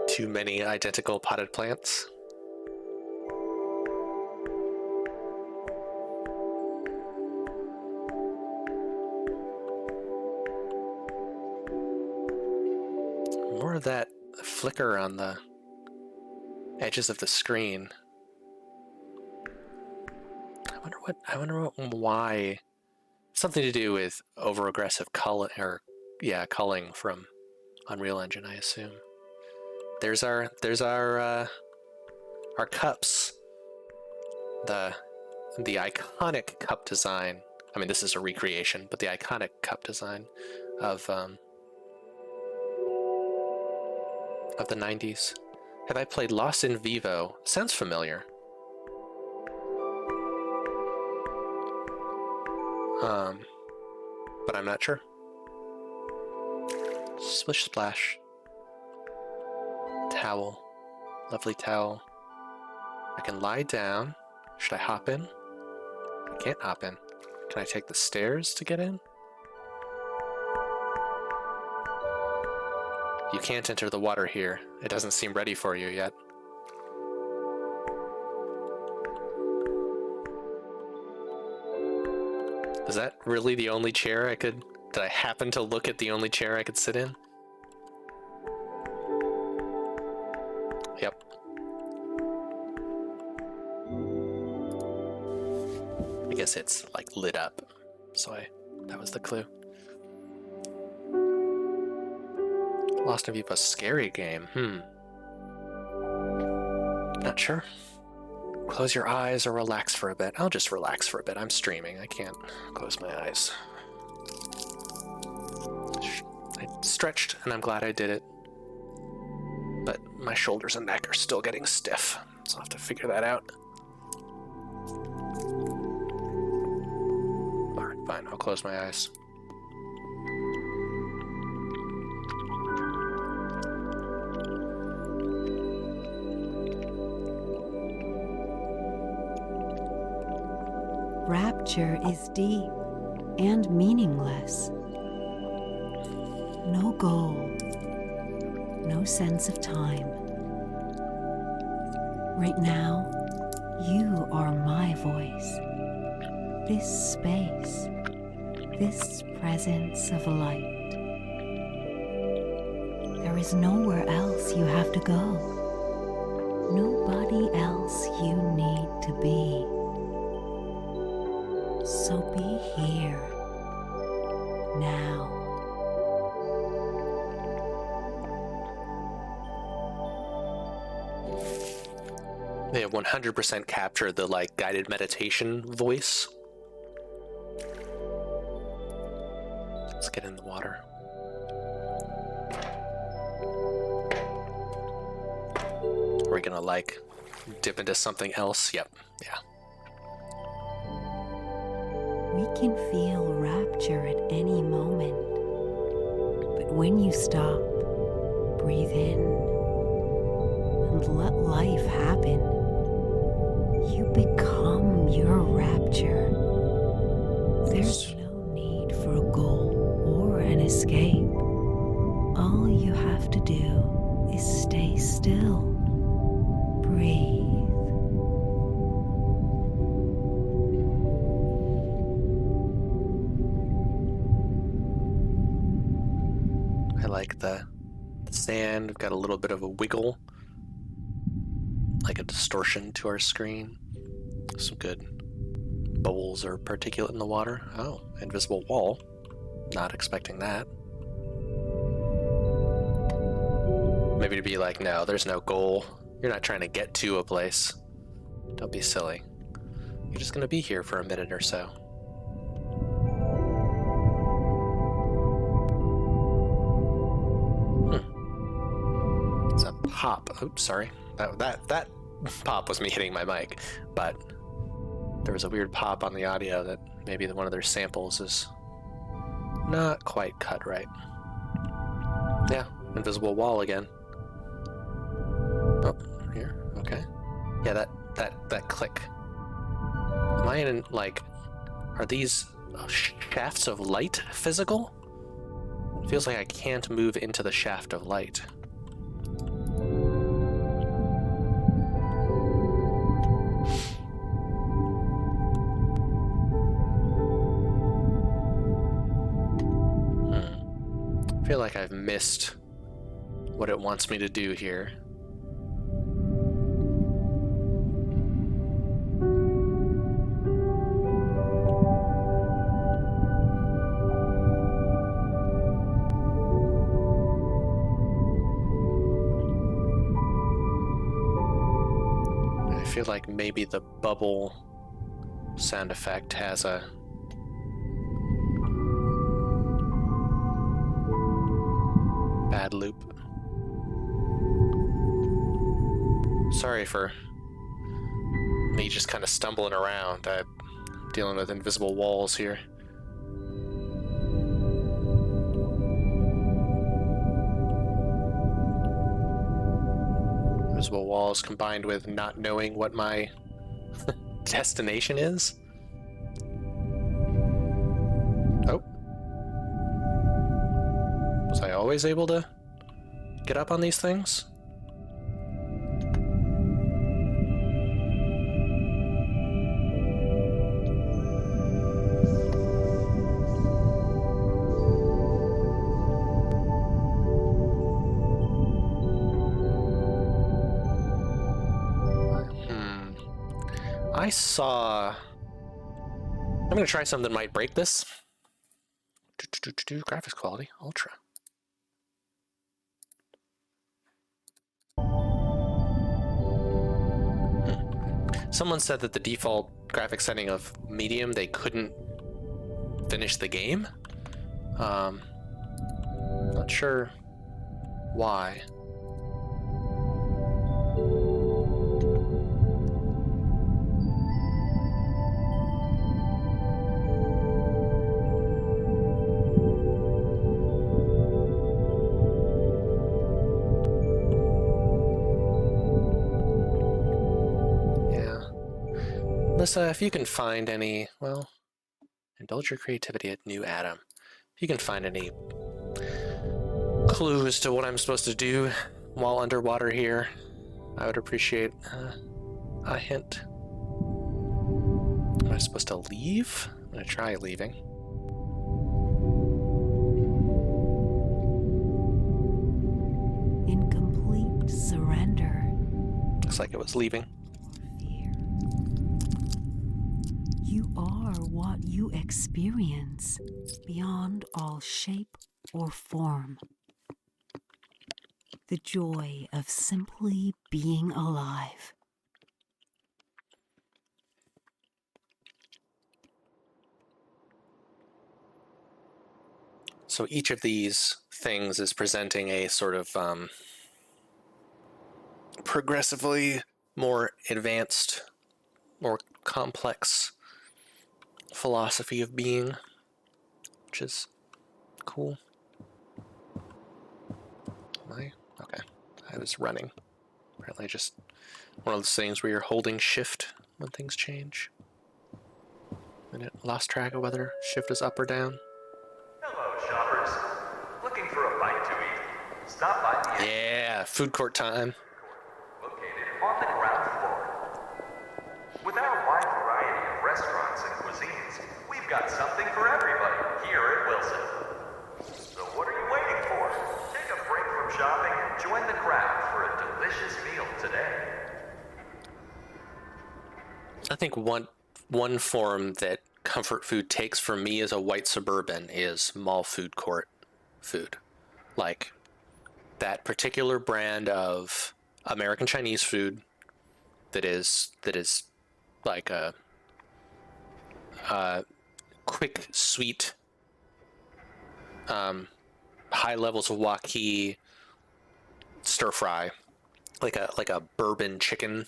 Too many identical potted plants. More of that flicker on the edges of the screen. I wonder why. Something to do with over-aggressive color, or culling from Unreal Engine, I assume. There's our cups. The iconic cup design. I mean, this is a recreation, but the iconic cup design of the 90s. Have I played Lost in Vivo? Sounds familiar. But I'm not sure. Splish splash. Towel. Lovely towel. I can lie down. Should I hop in? I can't hop in. Can I take the stairs to get in? You can't enter the water here. It doesn't seem ready for you yet. Is that really the only chair I could... Did I happen to look at the only chair I could sit in? Yep. I guess it's like lit up, so that was the clue. Lost in Vivo, scary game. Not sure. Close your eyes or relax for a bit. I'll just relax for a bit. I'm streaming. I can't close my eyes. I stretched, and I'm glad I did it. But my shoulders and neck are still getting stiff, so I'll have to figure that out. Alright, fine. I'll close my eyes. Rapture is deep and meaningless. No goal, no sense of time. Right now, you are my voice. This space, this presence of light. There is nowhere else you have to go. Nobody else you need to be. So be here, now. They have 100% captured the like guided meditation voice. Let's get in the water. We're gonna like dip into something else. Yep. Yeah. We can feel rapture at any moment. But when you stop, breathe in, and let life happen, you become your rapture. There's no need for a goal or an escape. All you have to do is stay still. Breathe. I like the sand. We've got a little bit of a wiggle, like a distortion to our screen. Some good bubbles or particulate in the water. Oh, invisible wall. Not expecting that. Maybe to be like, no, there's no goal. You're not trying to get to a place. Don't be silly. You're just gonna be here for a minute or so. It's a pop. Oops, sorry. That pop was me hitting my mic, but there was a weird pop on the audio that maybe one of their samples is not quite cut right. Yeah, invisible wall again. Oh, here, okay. Yeah, that click. Am I in, like, are these shafts of light physical? It feels like I can't move into the shaft of light. I feel like I've missed what it wants me to do here. I feel like maybe the bubble sound effect has a bad loop. Sorry for me just kind of stumbling around. I'm dealing with invisible walls here. Invisible walls combined with not knowing what my destination is. Oh. Was I always able to get up on these things? I saw... I'm going to try something that might break this. Graphics quality, ultra. Someone said that the default graphics setting of medium, they couldn't finish the game. Not sure why. Alyssa, if you can find any, well, indulge your creativity at New Adam. If you can find any clues to what I'm supposed to do while underwater here, I would appreciate a hint. Am I supposed to leave? I'm gonna try leaving. In complete surrender. Looks like it was leaving. You are what you experience, beyond all shape or form. The joy of simply being alive. So each of these things is presenting a sort of progressively more advanced, more complex philosophy of being, which is cool. Am I? Okay. I was running. Apparently just one of those things where you're holding shift when things change. And it lost track of whether shift is up or down. Hello, shoppers. Looking for a bite to eat? Stop by the Yeah, food court time. located on the ground floor. With our wide variety of restaurants and cuisines, we've got something for everybody here at Wilson. So what are you waiting for? Take a break from shopping and join the crowd for a delicious meal today. I think one form that comfort food takes for me as a white suburban is mall food court food. Like that particular brand of American Chinese food that is like a quick, sweet, high levels of wok hee, stir fry, like a bourbon chicken,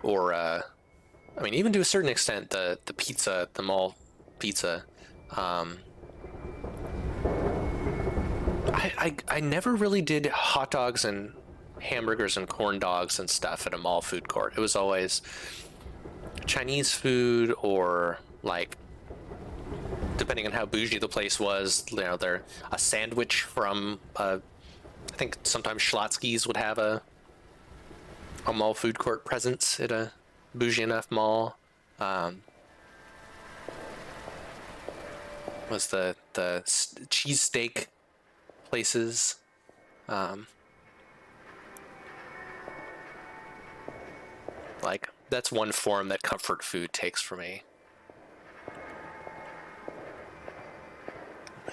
or I mean, even to a certain extent, the pizza, the mall pizza. I never really did hot dogs and hamburgers and corn dogs and stuff at a mall food court. It was always Chinese food, or like, depending on how bougie the place was, you know, they're a sandwich from I think sometimes Schlotsky's would have a mall food court presence at a bougie enough mall. Was the cheesesteak places. Like, that's one form that comfort food takes for me.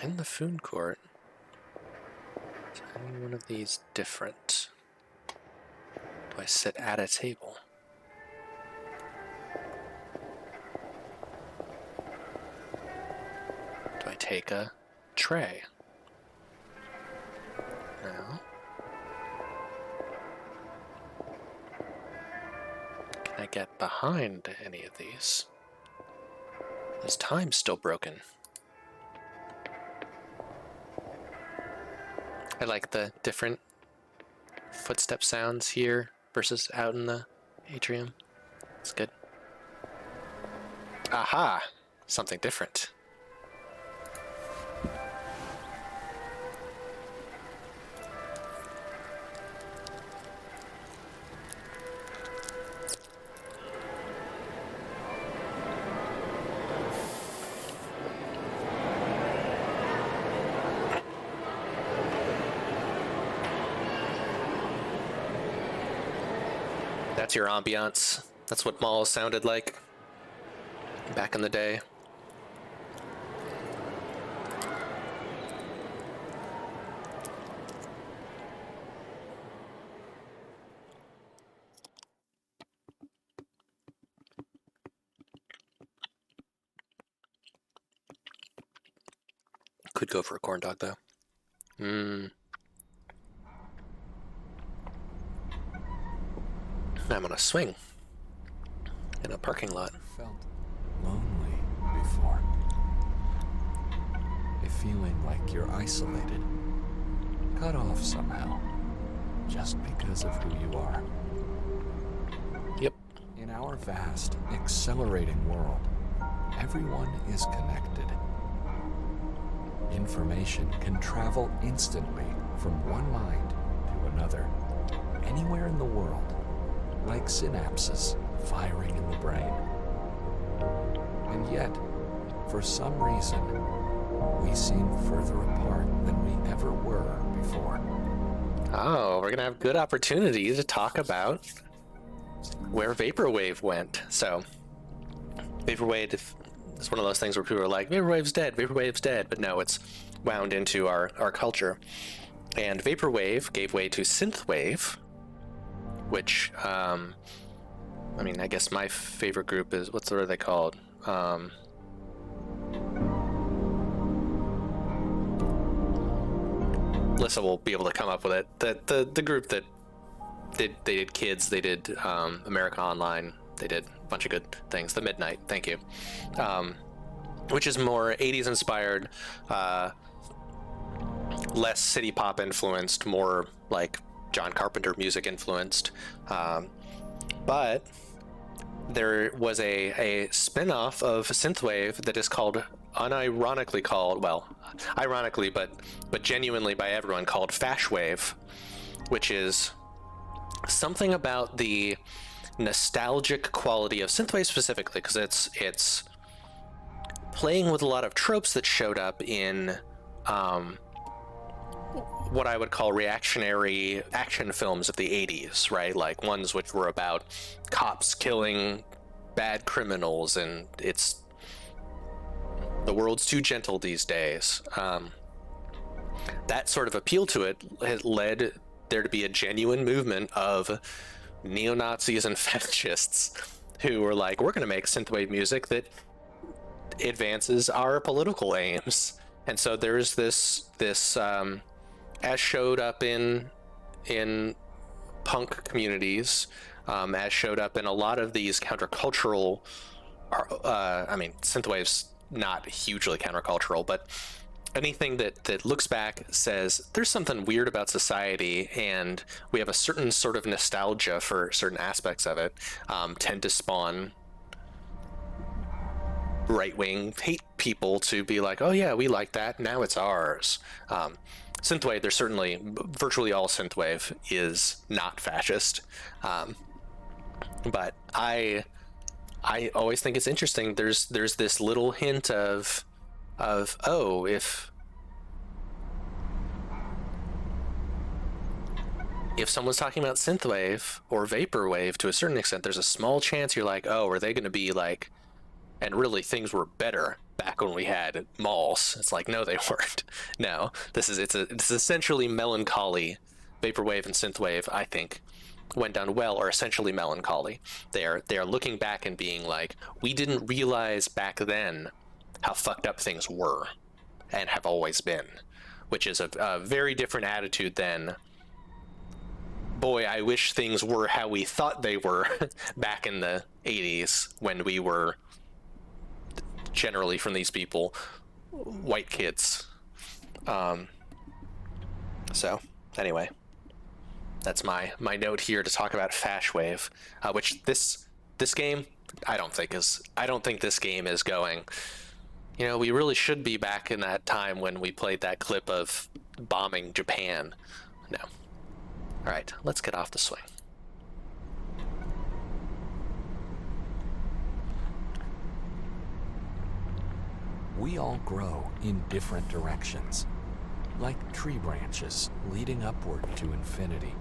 In the food court, is any one of these different? Do I sit at a table? Do I take a tray? No. Can I get behind any of these? Is time still broken? I like the different footstep sounds here versus out in the atrium. It's good. Aha! Something different. That's your ambiance. That's what malls sounded like back in the day. Could go for a corn dog though. I'm on a swing in a parking lot. Felt lonely before. A feeling like you're isolated, cut off somehow, just because of who you are. Yep. In our vast, accelerating world, everyone is connected. Information can travel instantly from one mind to another, anywhere in the world, like synapses firing in the brain. And yet, for some reason, we seem further apart than we ever were before. Oh, we're gonna have good opportunity to talk about where vaporwave went. So, vaporwave is one of those things where people are like, vaporwave's dead, but no, it's wound into our culture. And vaporwave gave way to synthwave, which, I mean, I guess my favorite group is, what are they called? Lissa will be able to come up with it. The group that they did Kids, they did America Online, they did a bunch of good things. The Midnight, thank you, which is more 80s inspired, less city pop influenced, more like John Carpenter music influenced. But there was a spin-off of synthwave that is called, unironically called, well, ironically but genuinely by everyone, called Fashwave, which is something about the nostalgic quality of synthwave specifically, because it's playing with a lot of tropes that showed up in what I would call reactionary action films of the 80s, right? Like ones which were about cops killing bad criminals, and it's the world's too gentle these days. That sort of appeal to it has led there to be a genuine movement of neo-Nazis and fascists who were like, we're going to make synthwave music that advances our political aims. And so there's this as showed up in punk communities, as showed up in a lot of these countercultural, I mean, synthwave's not hugely countercultural, but anything that looks back says there's something weird about society, and we have a certain sort of nostalgia for certain aspects of it, tend to spawn right-wing hate people to be like, oh yeah, we like that, now it's ours. Synthwave, there's certainly, virtually all synthwave is not fascist, but I always think it's interesting. There's this little hint of oh, if someone's talking about synthwave or vaporwave to a certain extent, there's a small chance you're like, oh, are they going to be like, and really things were better back when we had malls. It's like, no, they weren't. No, it's essentially melancholy. Vaporwave and synthwave, I think, when done well, are essentially melancholy. They are looking back and being like, we didn't realize back then how fucked up things were and have always been, which is a very different attitude than, boy, I wish things were how we thought they were back in the 80s when we were, generally from these people, white kids. So anyway, that's my note here to talk about Fashwave, which this game I don't think this game is going, you know, we really should be back in that time when we played that clip of bombing Japan. No. All right, let's get off the swing. We all grow in different directions, like tree branches leading upward to infinity.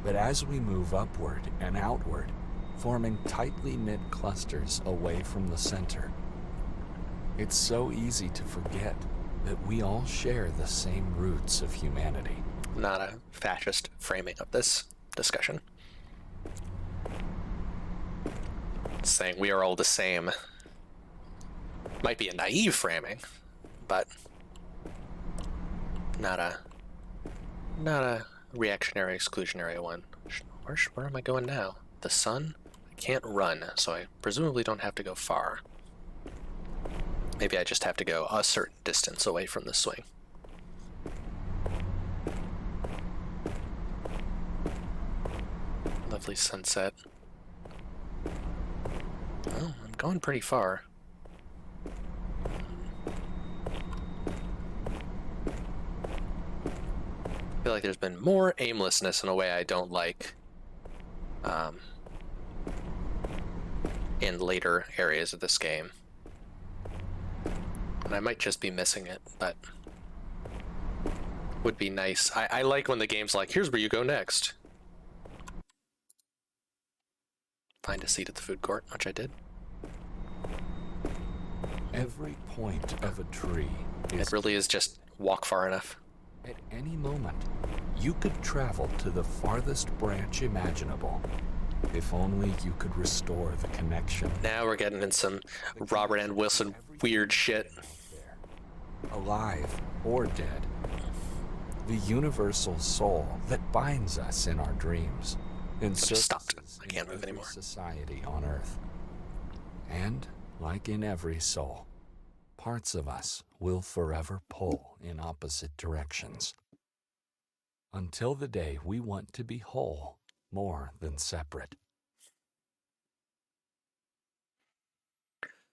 But as we move upward and outward, forming tightly knit clusters away from the center, it's so easy to forget that we all share the same roots of humanity. Not a fascist framing of this discussion. Saying we are all the same. Might be a naive framing, but not a reactionary, exclusionary one. Where am I going now? The sun? I can't run, so I presumably don't have to go far. Maybe I just have to go a certain distance away from the swing. Lovely sunset. Oh, I'm going pretty far. I feel like there's been more aimlessness in a way I don't like in later areas of this game. And I might just be missing it, but would be nice. I like when the game's like, here's where you go next. Find a seat at the food court, which I did. Every point of a tree is... It really is just walk far enough. At any moment, you could travel to the farthest branch imaginable. If only you could restore the connection. Now we're getting in some Robert N. Wilson weird shit. Alive or dead. the universal soul that binds us in our dreams, and Stopped. surfaces I can't in move every anymore. society on Earth. And, like in every soul, parts of us will forever pull in opposite directions. Until the day we want to be whole more than separate.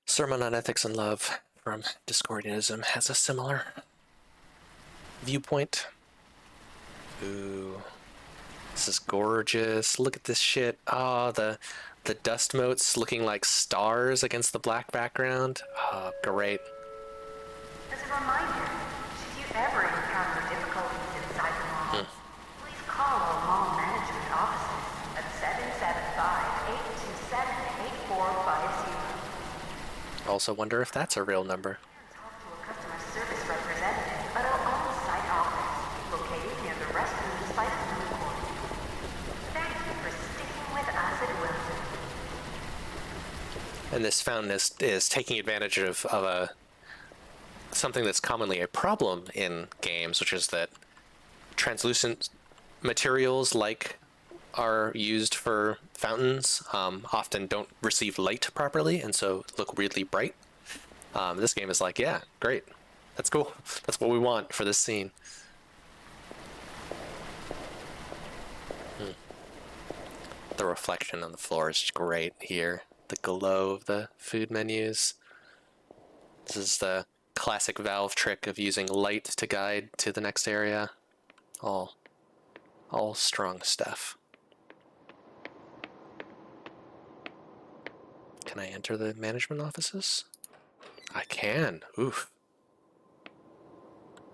Sermon on Ethics and Love from Discordianism has a similar viewpoint. Ooh. This is gorgeous. Look at this shit. Oh, the dust motes looking like stars against the black background. Oh, great. As a reminder, should you ever encounter difficulties inside the mall, please call our mall management offices at 775-827-8450. Also wonder if that's a real number. Talk to a customer service representative at our on-site office, located near the restrooms by the food court. Thank you for sticking with us at Wilson. And this fountain is taking advantage of something that's commonly a problem in games, which is that translucent materials like are used for fountains often don't receive light properly and so look weirdly bright. This game is like, yeah, great. That's cool. That's what we want for this scene. The reflection on the floor is great here. The glow of the food menus. This is the classic Valve trick of using light to guide to the next area. All strong stuff. Can I enter the management offices? I can. Oof.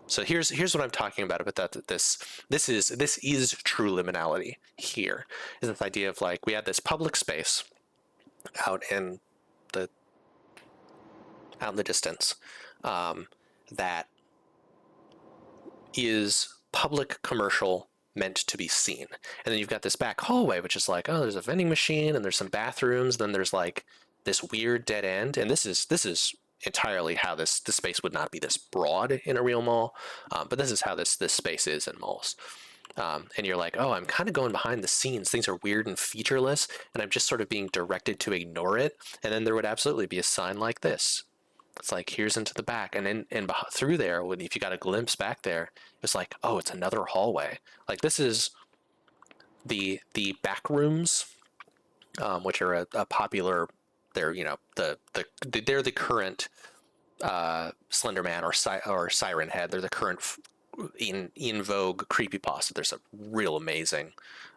So here's what I'm talking about that this is true liminality here. Is this idea of like we had this public space out in the distance that is public commercial meant to be seen. And then you've got this back hallway, which is like, oh, there's a vending machine and there's some bathrooms. Then there's like this weird dead end. And this is entirely how this space would not be this broad in a real mall. But this is how this space is in malls. And you're like, oh, I'm kind of going behind the scenes. Things are weird and featureless, and I'm just sort of being directed to ignore it. And then there would absolutely be a sign like this. It's like, here's into the back. And through there, if you got a glimpse back there, it's like, oh, it's another hallway. Like this is the back rooms, which are a popular, they're, you know, they're the current Slender Man or Siren Head. They're the current in vogue creepypasta. There's a real amazing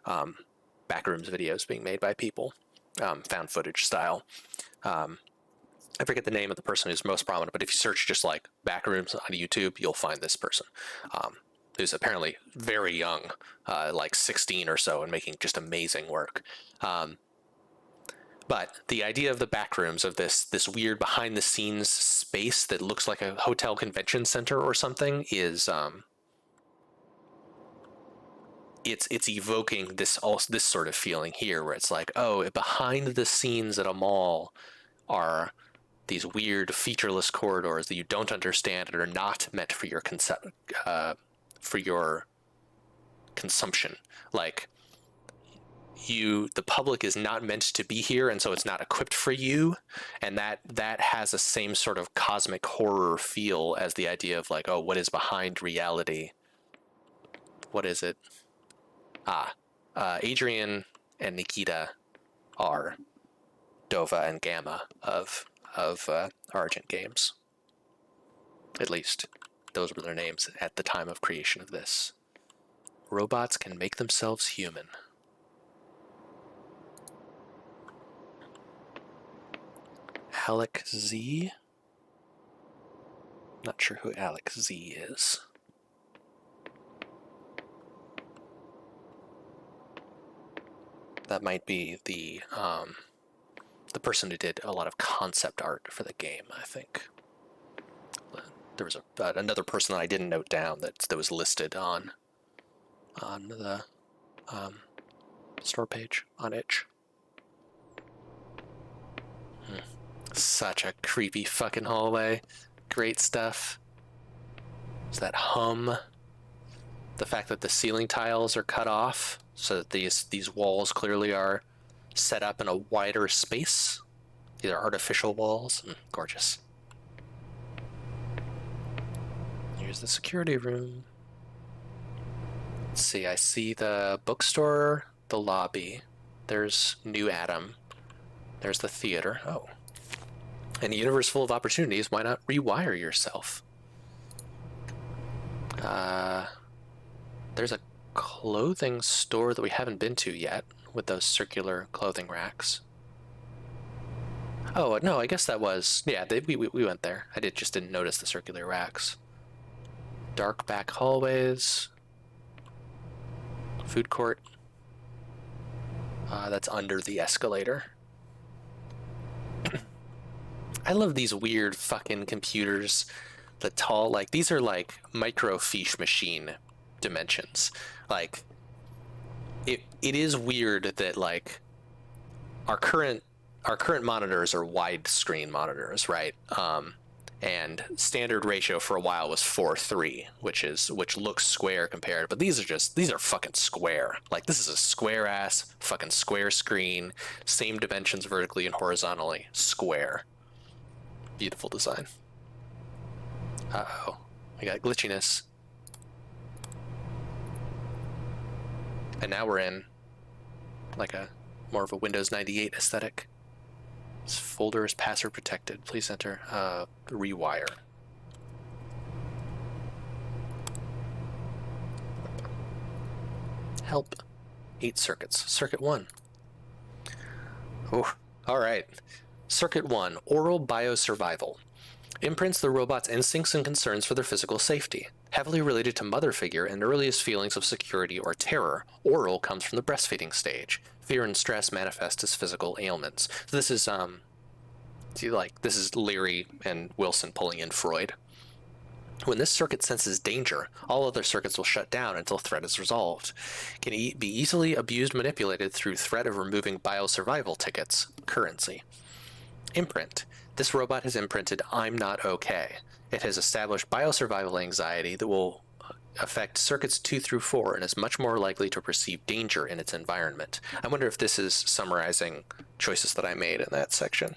backrooms videos being made by people, found footage style. I forget the name of the person who's most prominent, but if you search just like backrooms on YouTube, you'll find this person, who's apparently very young, like 16 or so, and making just amazing work. But the idea of the backrooms, of this weird behind the scenes space that looks like a hotel convention center or something, is it's evoking this sort of feeling here, where it's like, oh, behind the scenes at a mall are these weird featureless corridors that you don't understand and are not meant for your consumption. Like, the public is not meant to be here, and so it's not equipped for you, and that has a same sort of cosmic horror feel as the idea of like, oh, what is behind reality? What is it? Adrian and Nikita are Dova and Gamma of Argent Games. At least those were their names at the time of creation of this. Robots can make themselves human. Alec Z? Not sure who Alec Z is. That might be the person who did a lot of concept art for the game, I think. There was another person that I didn't note down that was listed on the store page on itch. Such a creepy fucking hallway. Great stuff. There's that hum. The fact that the ceiling tiles are cut off so that these walls clearly are set up in a wider space. These are artificial walls. Gorgeous. Here's the security room. Let's see, I see the bookstore, the lobby. There's New Adam. There's the theater. Oh. In a universe full of opportunities, why not rewire yourself? There's a clothing store that we haven't been to yet with those circular clothing racks. Oh, no, I guess that was... Yeah, we went there. I just didn't notice the circular racks. Dark back hallways. Food court. That's under the escalator. I love these weird fucking computers. The tall, like, these are like microfiche machine dimensions. Like, it is weird that, like, our current monitors are widescreen monitors, right? And standard ratio for a while was 4:3, which looks square compared, but these are fucking square. Like, this is a square ass fucking square screen, same dimensions vertically and horizontally, square. Beautiful design. Uh-oh, we got glitchiness. And now we're in like a more of a Windows 98 aesthetic. This folder is password protected. Please enter rewire. Help. 8 circuits. Circuit 1. Oh, all right. Circuit 1, oral biosurvival. Imprints the robot's instincts and concerns for their physical safety. Heavily related to mother figure and earliest feelings of security or terror, oral comes from the breastfeeding stage. Fear and stress manifest as physical ailments. So this is this is Leary and Wilson pulling in Freud. When this circuit senses danger, all other circuits will shut down until threat is resolved. Can be easily abused, manipulated through threat of removing biosurvival tickets, currency. Imprint. This robot has imprinted I'm not okay. It has established biosurvival anxiety that will affect circuits 2 through 4 and is much more likely to perceive danger in its environment. I wonder if this is summarizing choices that I made in that section.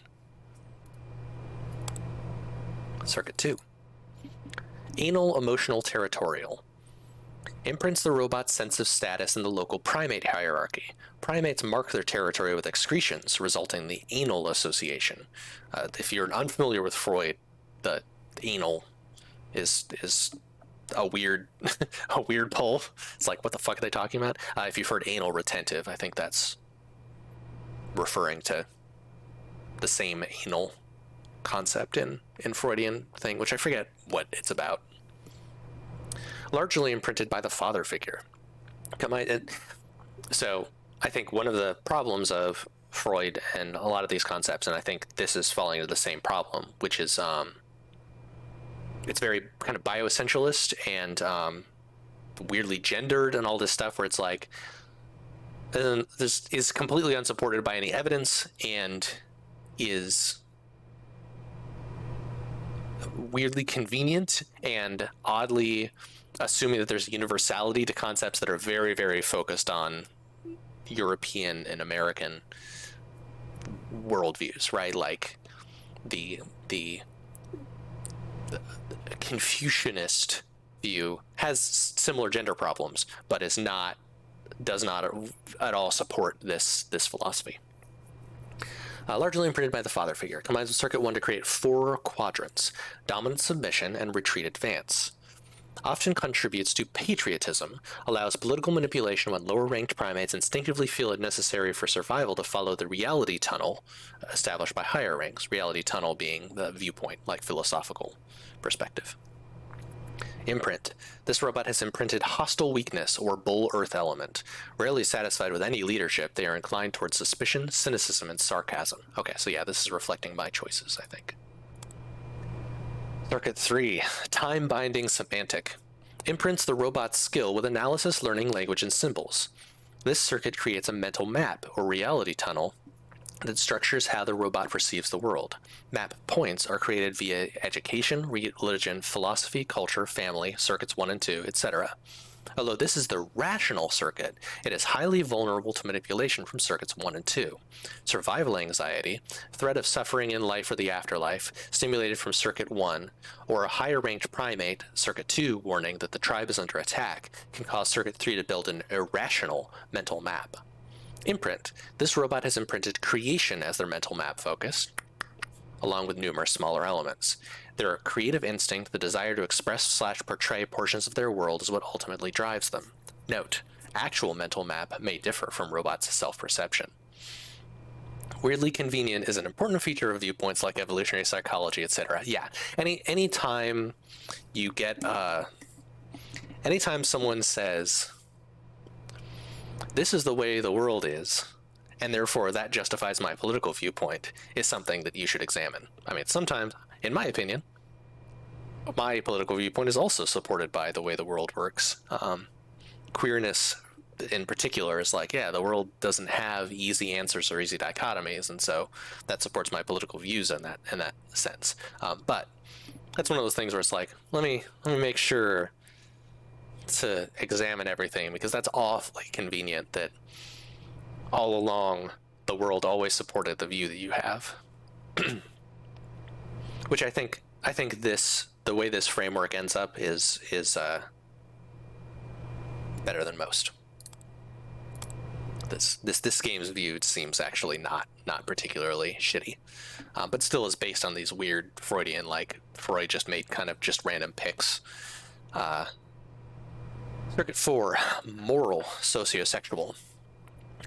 Circuit 2. Anal emotional territorial. Imprints the robot's sense of status in the local primate hierarchy. Primates mark their territory with excretions, resulting in the anal association. If you're unfamiliar with Freud, the anal is a weird a weird pull. It's like, what the fuck are they talking about? If you've heard anal retentive, I think that's referring to the same anal concept in Freudian thing, which I forget what it's about. Largely imprinted by the father figure. So I think one of the problems of Freud and a lot of these concepts, and I think this is falling into the same problem, which is it's very kind of bioessentialist and weirdly gendered and all this stuff, where it's like this is completely unsupported by any evidence and is weirdly convenient and oddly assuming that there's universality to concepts that are very, very focused on European and American worldviews, right? Like the Confucianist view has similar gender problems, but does not at all support this philosophy. Largely imprinted by the father figure, combines with Circuit 1 to create 4 quadrants: dominant submission and retreat advance. Often contributes to patriotism, allows political manipulation when lower-ranked primates instinctively feel it necessary for survival to follow the reality tunnel established by higher ranks, reality tunnel being the viewpoint, like philosophical perspective. Imprint. This robot has imprinted hostile weakness or bull earth element. Rarely satisfied with any leadership, they are inclined towards suspicion, cynicism, and sarcasm. Okay, so yeah, this is reflecting my choices, I think. Circuit 3, time-binding semantic. Imprints the robot's skill with analysis, learning language, and symbols. This circuit creates a mental map, or reality tunnel, that structures how the robot perceives the world. Map points are created via education, religion, philosophy, culture, family, circuits 1 and 2, etc. Although this is the rational circuit, it is highly vulnerable to manipulation from circuits 1 and 2. Survival anxiety, threat of suffering in life or the afterlife, stimulated from circuit 1, or a higher ranked primate, circuit 2, warning that the tribe is under attack, can cause circuit 3 to build an irrational mental map. Imprint. This robot has imprinted creation as their mental map focus, along with numerous smaller elements. Their creative instinct, the desire to express/portray portions of their world, is what ultimately drives them. Note, actual mental map may differ from robots' self-perception. Weirdly convenient is an important feature of viewpoints like evolutionary psychology, etc. Yeah, anytime you get, anytime someone says, this is the way the world is, and therefore that justifies my political viewpoint, is something that you should examine. I mean, sometimes, in my opinion, my political viewpoint is also supported by the way the world works. Queerness, in particular, is like, yeah, the world doesn't have easy answers or easy dichotomies, and so that supports my political views in that sense. But that's one of those things where it's like, let me make sure to examine everything, because that's awfully convenient that all along the world always supported the view that you have. Which I think the way this framework ends up is better than most. This game's view seems actually not particularly shitty, but still is based on these weird Freudian, like Freud just made kind of just random picks. Circuit 4, moral sociosexual.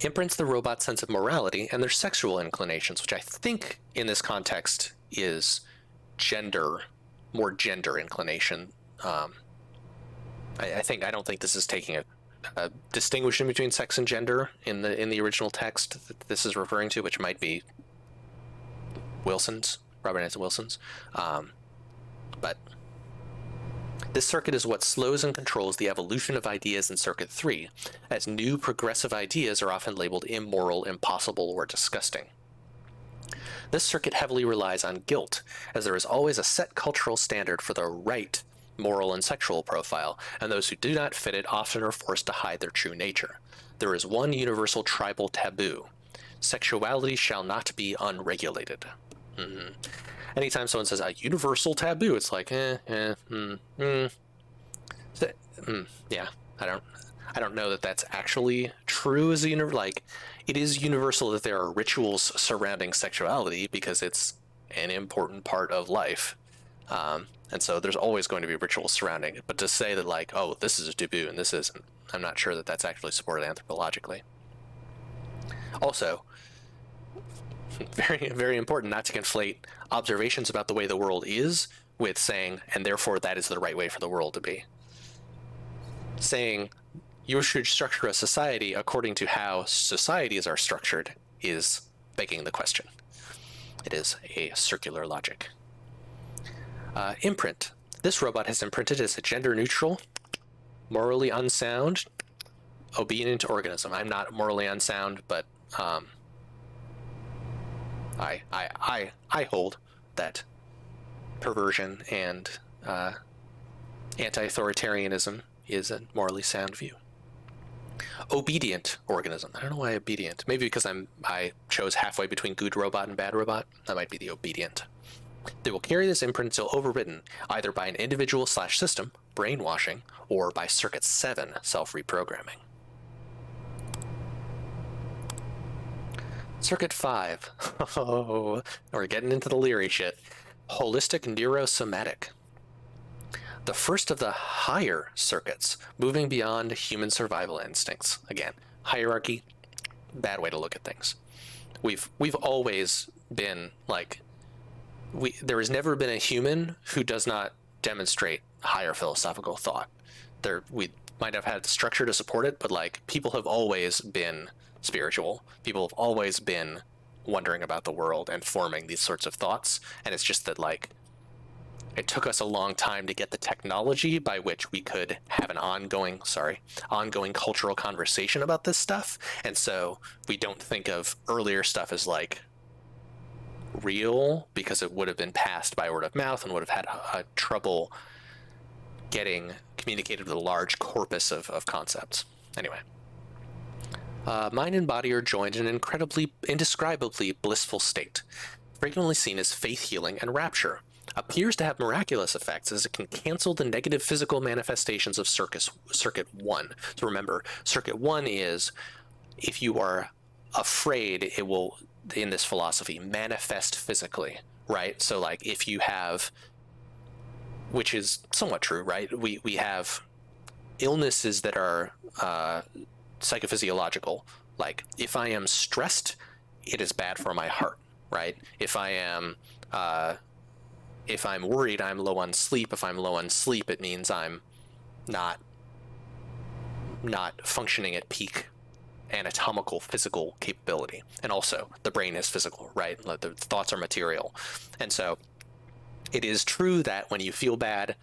Imprints the robot's sense of morality and their sexual inclinations, which I think in this context is more gender inclination. I don't think this is taking a distinction between sex and gender in the original text that this is referring to, which might be Robert Anton Wilson's. But this circuit is what slows and controls the evolution of ideas in Circuit 3, as new progressive ideas are often labeled immoral, impossible, or disgusting. This circuit heavily relies on guilt, as there is always a set cultural standard for the right moral and sexual profile, and those who do not fit it often are forced to hide their true nature. There is one universal tribal taboo: sexuality shall not be unregulated. Anytime someone says a universal taboo, it's like, yeah, I don't know that that's actually true as like, it is universal that there are rituals surrounding sexuality because it's an important part of life. And so there's always going to be rituals surrounding it. But to say that, like, oh, this is a taboo and this isn't, I'm not sure that that's actually supported anthropologically. Also, very, very important not to conflate observations about the way the world is with saying, and therefore that is the right way for the world to be. Saying you should structure a society according to how societies are structured is begging the question. It is a circular logic. Imprint. This robot has imprinted as a gender-neutral, morally unsound, obedient organism. I'm not morally unsound, but I hold that perversion and anti-authoritarianism is a morally sound view. Obedient organism. I don't know why obedient. Maybe because I chose halfway between good robot and bad robot. That might be the obedient. They will carry this imprint until overwritten, either by an individual/system, brainwashing, or by Circuit 7, self-reprogramming. Circuit 5. Oh, we're getting into the leery shit. Holistic neurosomatic. The first of the higher circuits, moving beyond human survival instincts. Again, hierarchy, bad way to look at things. We've always been like, there has never been a human who does not demonstrate higher philosophical thought. We might have had the structure to support it, but like, people have always been spiritual. People have always been wondering about the world and forming these sorts of thoughts. And it's just that, like, it took us a long time to get the technology by which we could have an ongoing cultural conversation about this stuff. And so we don't think of earlier stuff as like real because it would have been passed by word of mouth and would have had trouble getting communicated with a large corpus of concepts. Anyway. Mind and body are joined in an indescribably blissful state, frequently seen as faith healing and rapture. Appears to have miraculous effects as it can cancel the negative physical manifestations of Circuit 1. So remember, Circuit 1 is, if you are afraid, it will, in this philosophy, manifest physically, right? So like if you have, which is somewhat true, right? We have illnesses that are psychophysiological. Like if I am stressed, it is bad for my heart, right? If I'm worried, I'm low on sleep. If I'm low on sleep, it means I'm not functioning at peak anatomical physical capability. And also the brain is physical, right? The thoughts are material. And so it is true that when you feel bad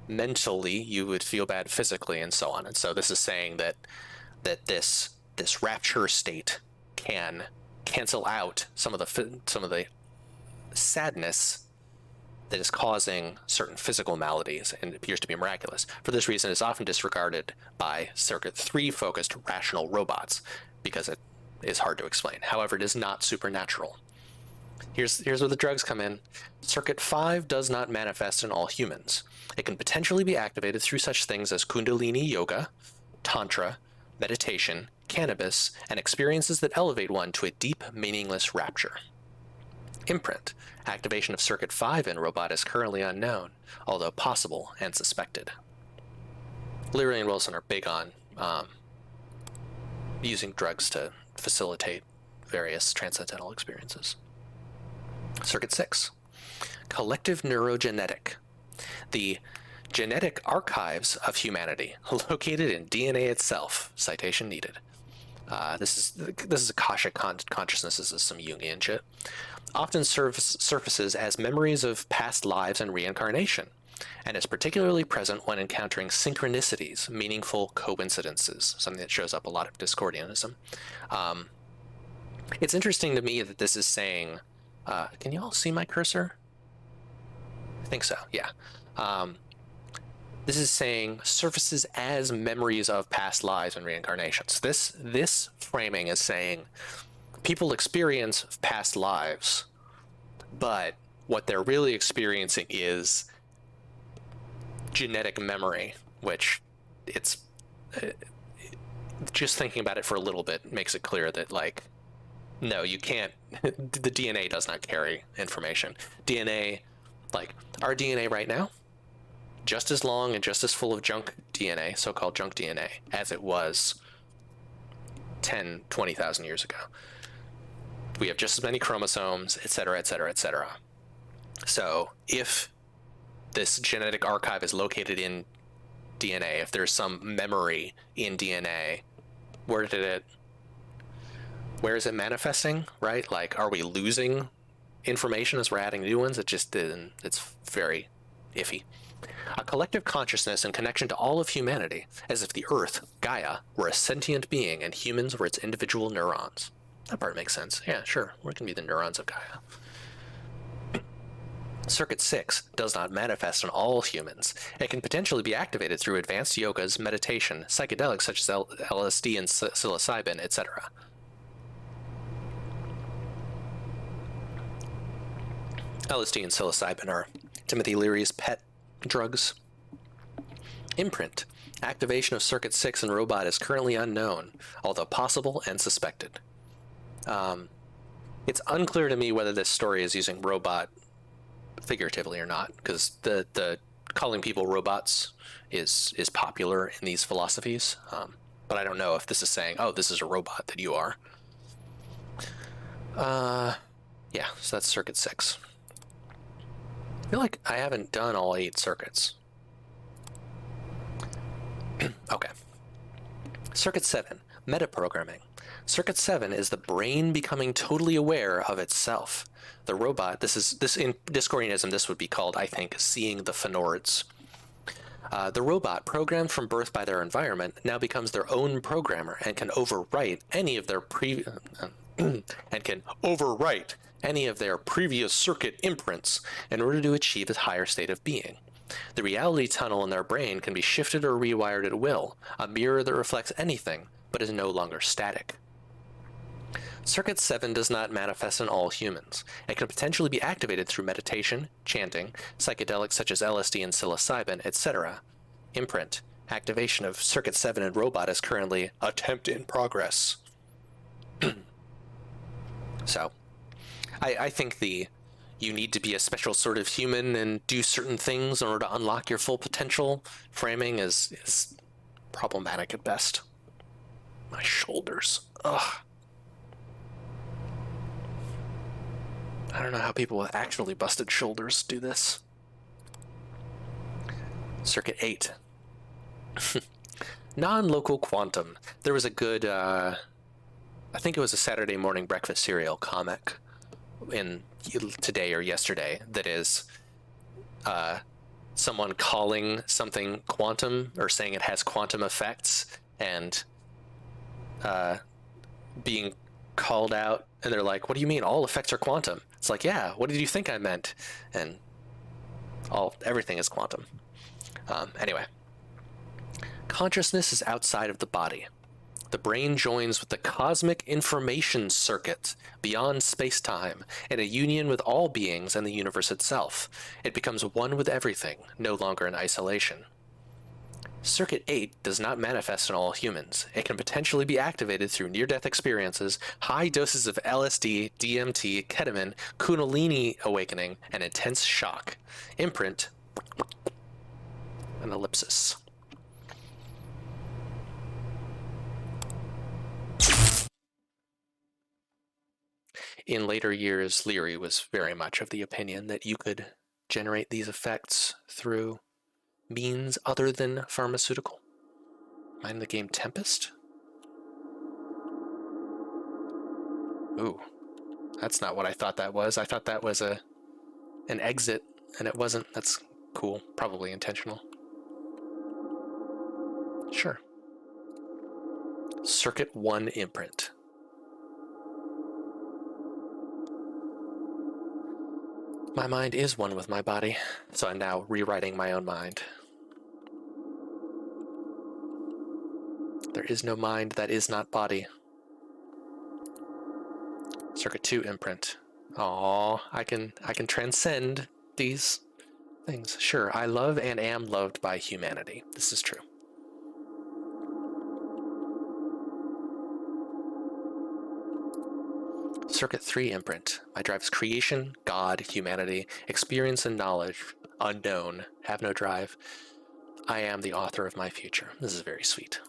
mentally, you would feel bad physically, and so on. And so this is saying that this rapture state can cancel out some of the sadness that is causing certain physical maladies, and it appears to be miraculous. For this reason, it's often disregarded by Circuit 3 focused rational robots because it is hard to explain. However, it is not supernatural. Here's where the drugs come in. Circuit 5 does not manifest in all humans. It can potentially be activated through such things as Kundalini yoga, Tantra, meditation, cannabis, and experiences that elevate one to a deep, meaningless rapture. Imprint. Activation of Circuit 5 in robot is currently unknown, although possible and suspected. Leary and Wilson are big on using drugs to facilitate various transcendental experiences. Circuit 6. Collective neurogenetic. The genetic archives of humanity, located in DNA itself. Citation needed. This is Akashic consciousness. This is some Jungian shit. Often surfaces as memories of past lives and reincarnation, and is particularly present when encountering synchronicities, meaningful coincidences, something that shows up a lot of Discordianism. It's interesting to me that this is saying, can you all see my cursor? I think so, yeah. This is saying surfaces as memories of past lives and reincarnations. This framing is saying people experience past lives, but what they're really experiencing is genetic memory, which it's just thinking about it for a little bit makes it clear that, like, no, you can't. The DNA does not carry information. DNA, like our DNA right now, just as long and just as full of junk DNA, so-called junk DNA, as it was 10, 20,000 years ago. We have just as many chromosomes, etc., etc., etc. So if this genetic archive is located in DNA, if there's some memory in DNA, where is it manifesting, right? Like, are we losing information as we're adding new ones? It's very iffy. A collective consciousness in connection to all of humanity, as if the Earth, Gaia, were a sentient being and humans were its individual neurons. That part makes sense. Yeah, sure. We can be the neurons of Gaia. Circuit 6 does not manifest in all humans. It can potentially be activated through advanced yogas, meditation, psychedelics such as LSD and psilocybin, etc. LSD and psilocybin are Timothy Leary's pet drugs. Imprint. Activation of Circuit 6 in robot is currently unknown, although possible and suspected. It's unclear to me whether this story is using robot figuratively or not, because the calling people robots is popular in these philosophies, but I don't know if this is saying, oh, this is a robot that you are. Yeah, so that's Circuit 6. I feel like I haven't done all 8 circuits. Okay. Circuit 7, metaprogramming. Circuit 7 is the brain becoming totally aware of itself. The robot, this in Discordianism, this would be called, I think, seeing the Fenords. The robot, programmed from birth by their environment, now becomes their own programmer and can overwrite any of their previous circuit imprints in order to achieve a higher state of being. The reality tunnel in their brain can be shifted or rewired at will, a mirror that reflects anything, but is no longer static. Circuit 7 does not manifest in all humans. It can potentially be activated through meditation, chanting, psychedelics such as LSD and psilocybin, etc. Imprint. Activation of Circuit 7 in robot is currently attempt in progress. So, I think you need to be a special sort of human and do certain things in order to unlock your full potential framing is problematic at best. My shoulders. Ugh. I don't know how people with actually busted shoulders do this. Circuit 8. Non-local quantum. There was a good, I think it was a Saturday morning breakfast cereal comic in today or yesterday that is someone calling something quantum or saying it has quantum effects and being called out, and they're like, what do you mean all effects are quantum? It's like, yeah, what did you think I meant? And everything is quantum. Anyway, consciousness is outside of the body. The brain joins with the cosmic information circuit beyond space-time in a union with all beings and the universe itself. It becomes one with everything, no longer in isolation. Circuit 8 does not manifest in all humans. It can potentially be activated through near-death experiences, high doses of LSD, DMT, ketamine, kundalini awakening, and intense shock. Imprint. An ellipsis. In later years, Leary was very much of the opinion that you could generate these effects through means other than pharmaceutical. Mind the game Tempest? Ooh, that's not what I thought that was. I thought that was an exit, and it wasn't. That's cool. Probably intentional. Sure. Circuit 1 imprint. My mind is one with my body, so I'm now rewriting my own mind. There is no mind that is not body. Circuit 2 imprint. Aww, I can transcend these things. Sure, I love and am loved by humanity. This is true. Circuit 3 imprint. My drive is creation, God, humanity, experience and knowledge, unknown, have no drive. I am the author of my future. This is very sweet.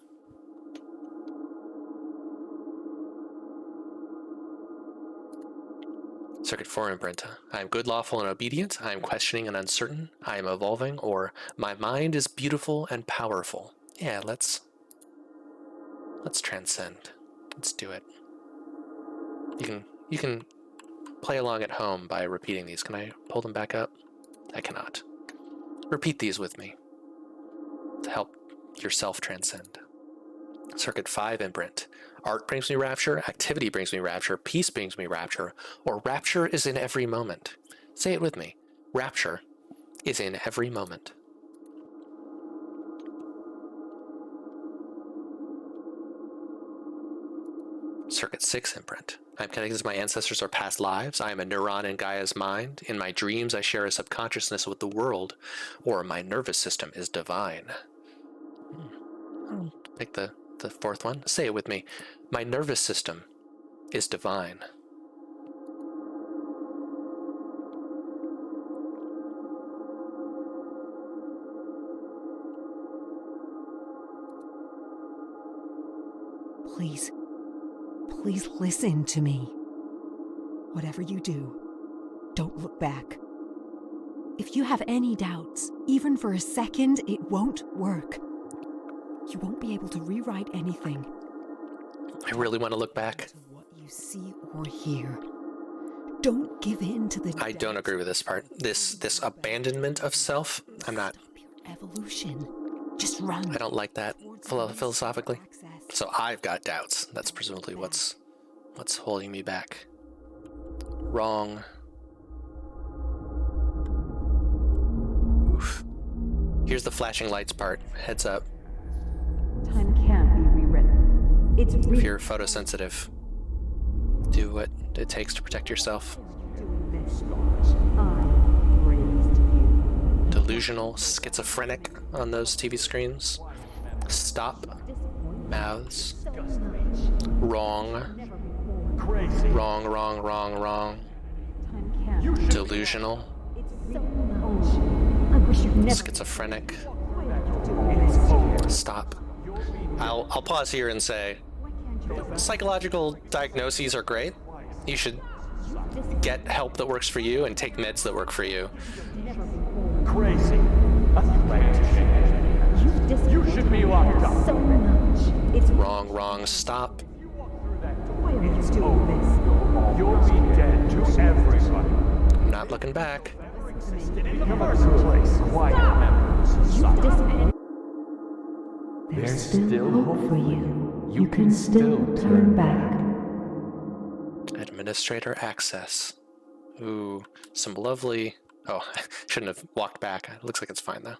Circuit 4 imprint. I am good, lawful, and obedient. I am questioning and uncertain. I am evolving, or my mind is beautiful and powerful. Yeah, let's transcend. Let's do it. You can play along at home by repeating these. Can I pull them back up? I cannot. Repeat these with me to help yourself transcend. Circuit 5 imprint. Art brings me rapture, activity brings me rapture, peace brings me rapture, or rapture is in every moment. Say it with me. Rapture is in every moment. Circuit 6 imprint. I'm connected to my ancestors or past lives. I am a neuron in Gaia's mind. In my dreams, I share a subconsciousness with the world, or my nervous system is divine. I'll pick the fourth one. Say it with me. My nervous system is divine. Please listen to me. Whatever you do, don't look back. If you have any doubts, even for a second, it won't work. You won't be able to rewrite anything. I really want to look back. To what you see or hear. Don't give in to the I don't agree with this part. This abandonment of self, I'm not. Evolution. Just run. I don't like that philosophically. So I've got doubts. That's presumably what's holding me back. Wrong. Oof. Here's the flashing lights part. Heads up. Time can't be rewritten. It's If you're photosensitive, do what it takes to protect yourself. I raised you. Delusional, schizophrenic on those TV screens. Stop. Mouths. Wrong. Crazy. Wrong, wrong, wrong, wrong. Time can't. Delusional. So much. I wish you'd never. Schizophrenic. Stop. I'll pause here and say, psychological diagnoses are great. You should get help that works for you and take meds that work for you. Crazy. A threat to humanity. You should be locked up. So much. It's Wrong, wrong, stop. why are you doing this? You'll be dead to everybody. I'm not looking back. Come on, place. Quiet members of society. There's still hope for you. You can still turn back. Administrator access. Ooh, some lovely... Oh, I shouldn't have walked back. It looks like it's fine, though.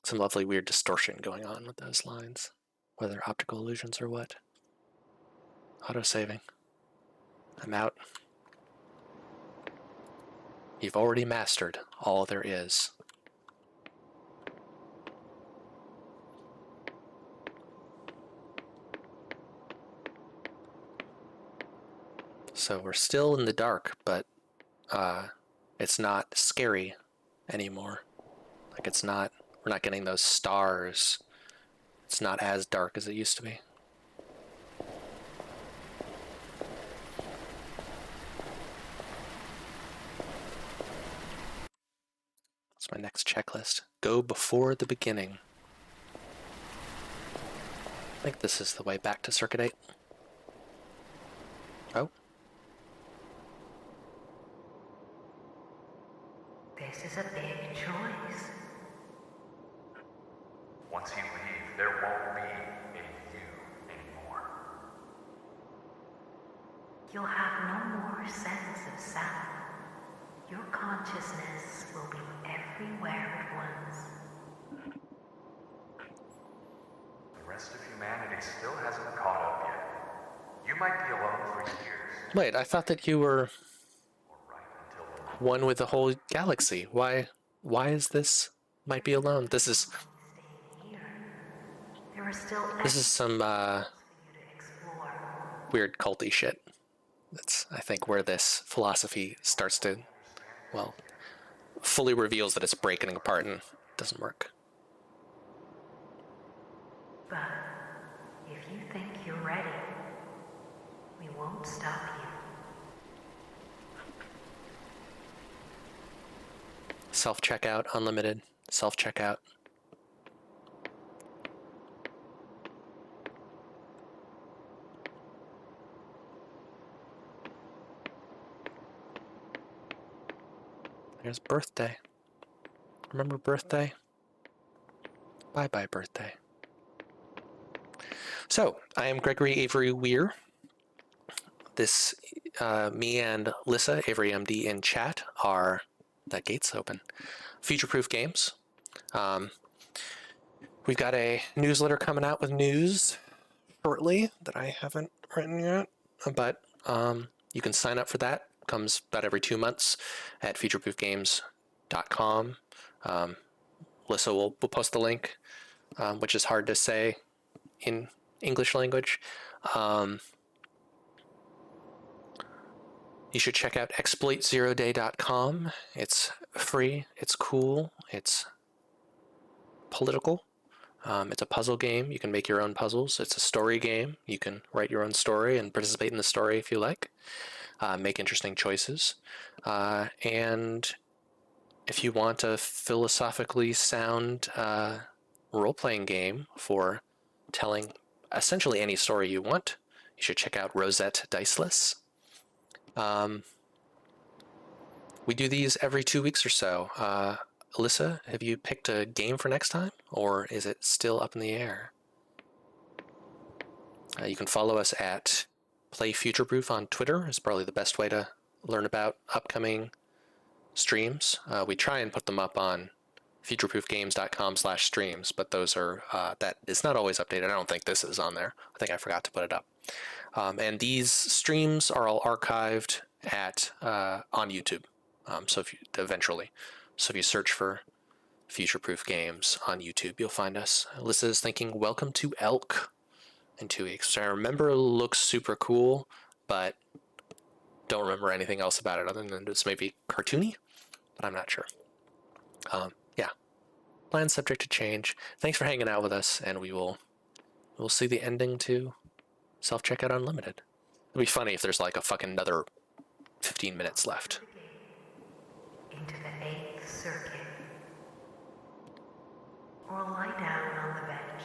Some lovely weird distortion going on with those lines. Whether optical illusions or what. Auto-saving. I'm out. You've already mastered all there is. So we're still in the dark, but it's not scary anymore. Like it's not, we're not getting those stars. It's not as dark as it used to be. That's my next checklist. Go before the beginning. I think this is the way back to Circuit 8. Oh. This is a big choice. Once you leave, there won't be a you anymore. You'll have no more sense of self. Your consciousness will be everywhere at once. The rest of humanity still hasn't caught up yet. You might be alone for years, Wait, I thought that you were or right until the one with the whole galaxy. Why is this might be alone? This is There are still some for you to explore. weird culty shit. That's, I think, where this philosophy starts to, well, fully reveals that it's breaking apart and doesn't work. But if you think you're ready, we won't stop you. Self-checkout, unlimited. Self-checkout. There's birthday. Remember birthday? Bye-bye birthday. So, I am Gregory Avery Weir. This, me and Lissa, Avery MD in chat, are, that gate's open, Future-Proof Games. We've got a newsletter coming out with news shortly that I haven't written yet, but you can sign up for that. Comes about every 2 months at futureproofgames.com. Lissa will post the link, which is hard to say in English language. You should check out exploitzeroday.com. It's free, it's cool, it's political. It's a puzzle game. You can make your own puzzles. It's a story game. You can write your own story and participate in the story if you like. Make interesting choices. And if you want a philosophically sound role-playing game for telling essentially any story you want, you should check out Rosette Diceless. We do these every 2 weeks or so. Alyssa, have you picked a game for next time, or is it still up in the air? You can follow us at Play Futureproof on Twitter. It's probably the best way to learn about upcoming streams. We try and put them up on futureproofgames.com/streams, but those are that is not always updated. I don't think this is on there. I think I forgot to put it up. And these streams are all archived at on YouTube. So if you search for Future Proof Games on YouTube, you'll find us. Alyssa is thinking, welcome to Elk in 2 weeks. Which I remember looks super cool, but don't remember anything else about it other than it's maybe cartoony, but I'm not sure. Yeah, plans subject to change. Thanks for hanging out with us, and we'll see the ending to Self-Checkout Unlimited. It'll be funny if there's like a fucking another 15 minutes left. Into the 8th circuit. Or lie down on the bench,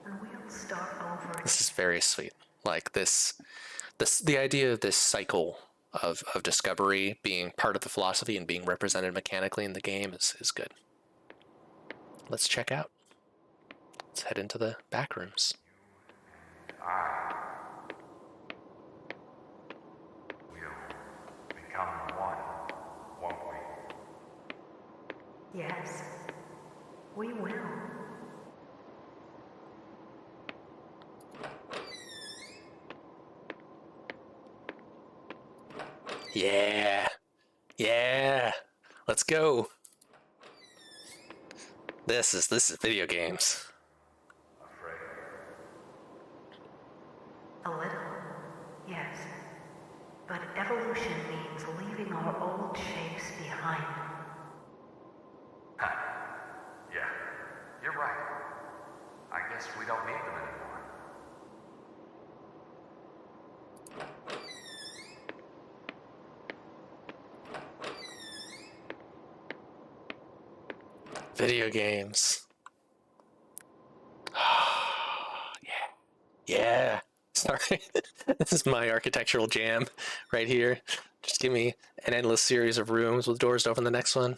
and we'll start over. This is very sweet. Like the idea of this cycle of discovery being part of the philosophy and being represented mechanically in the game is good. Let's check out. Let's head into the back rooms. We'll become one, won't we? Yes, we will. Yeah. Let's go. This is video games. A little, yes. But evolution means leaving our old shapes behind. Yeah, you're right. I guess we don't need them anymore. Video games. Yeah. Sorry. This is my architectural jam right here. Just give me an endless series of rooms with doors to open the next one.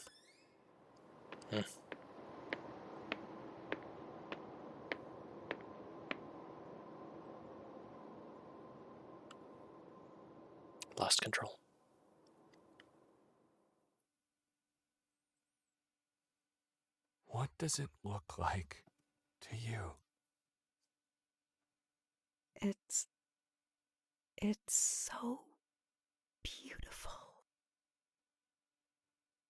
Lost control. What does it look like to you? It's so beautiful.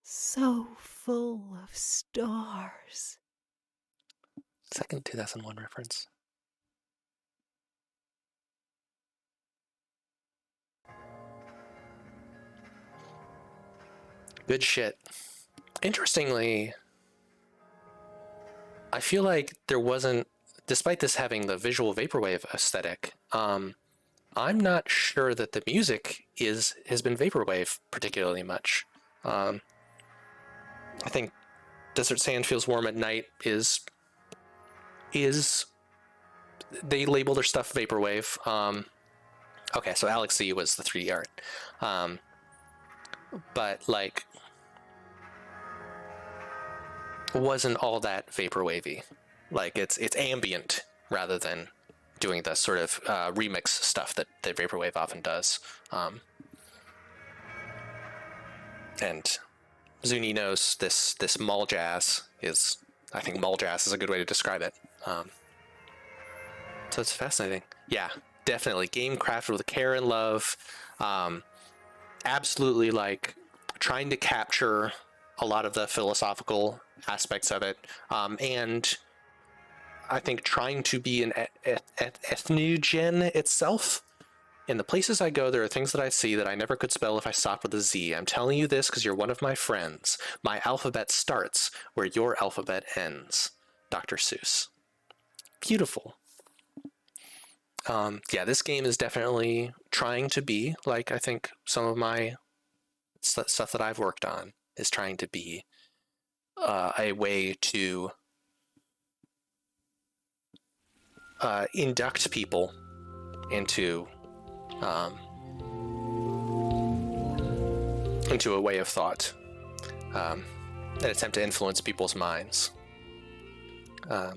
So full of stars. Second 2001 reference. Good shit. Interestingly, I feel like there wasn't, despite this having the visual vaporwave aesthetic, I'm not sure that the music has been vaporwave particularly much. I think Desert Sand Feels Warm at Night is they label their stuff vaporwave. Okay, so Alex Z was the 3D art. But like wasn't all that vaporwavy. Like it's ambient rather than doing the sort of remix stuff that vaporwave often does. And Zuni knows this mall jazz is, I think mall jazz is a good way to describe it. So it's fascinating. Yeah, definitely game crafted with care and love. Absolutely like trying to capture a lot of the philosophical aspects of it, and I think trying to be an ethnogen itself. In the places I go, there are things that I see that I never could spell if I stopped with a Z. I'm telling you this because you're one of my friends. My alphabet starts where your alphabet ends. Dr. Seuss. Beautiful. Yeah, this game is definitely trying to be, like I think some of my stuff that I've worked on is trying to be a way to induct people into a way of thought, an attempt to influence people's minds. I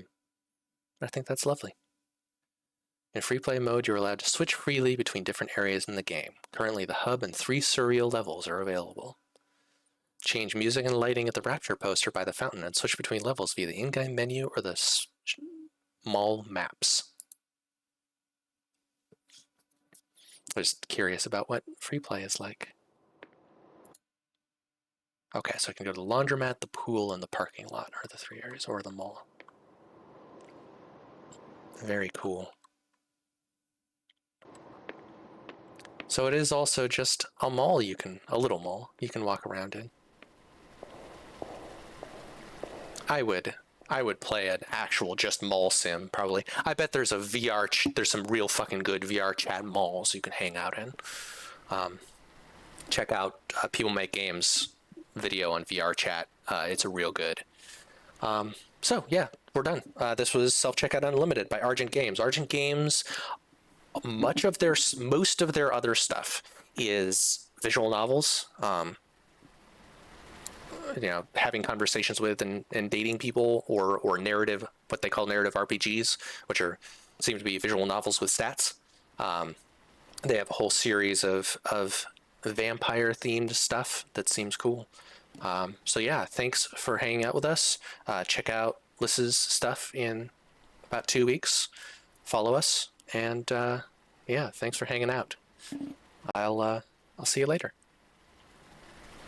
think that's lovely. In free play mode, you're allowed to switch freely between different areas in the game. Currently, the hub and 3 surreal levels are available. Change music and lighting at the Rapture poster by the fountain and switch between levels via the in-game menu or the mall maps. I'm just curious about what free play is like. Okay, so I can go to the laundromat, the pool, and the parking lot are the 3 areas, or the mall. Very cool. So it is also just a mall a little mall you can walk around in. I would play an actual just mall sim, probably. I bet there's a there's some real fucking good VR chat malls you can hang out in. Check out People Make Games video on VR chat. It's a real good. So yeah, we're done. This was Self-Checkout Unlimited by Argent Games. Argent Games, most of their other stuff is visual novels. Having conversations with and dating people, or narrative, what they call narrative RPGs, which seem to be visual novels with stats. They have a whole series of vampire themed stuff that seems cool. So yeah, thanks for hanging out with us. Check out Liz's stuff in about 2 weeks. Follow us, and yeah, thanks for hanging out. I'll see you later.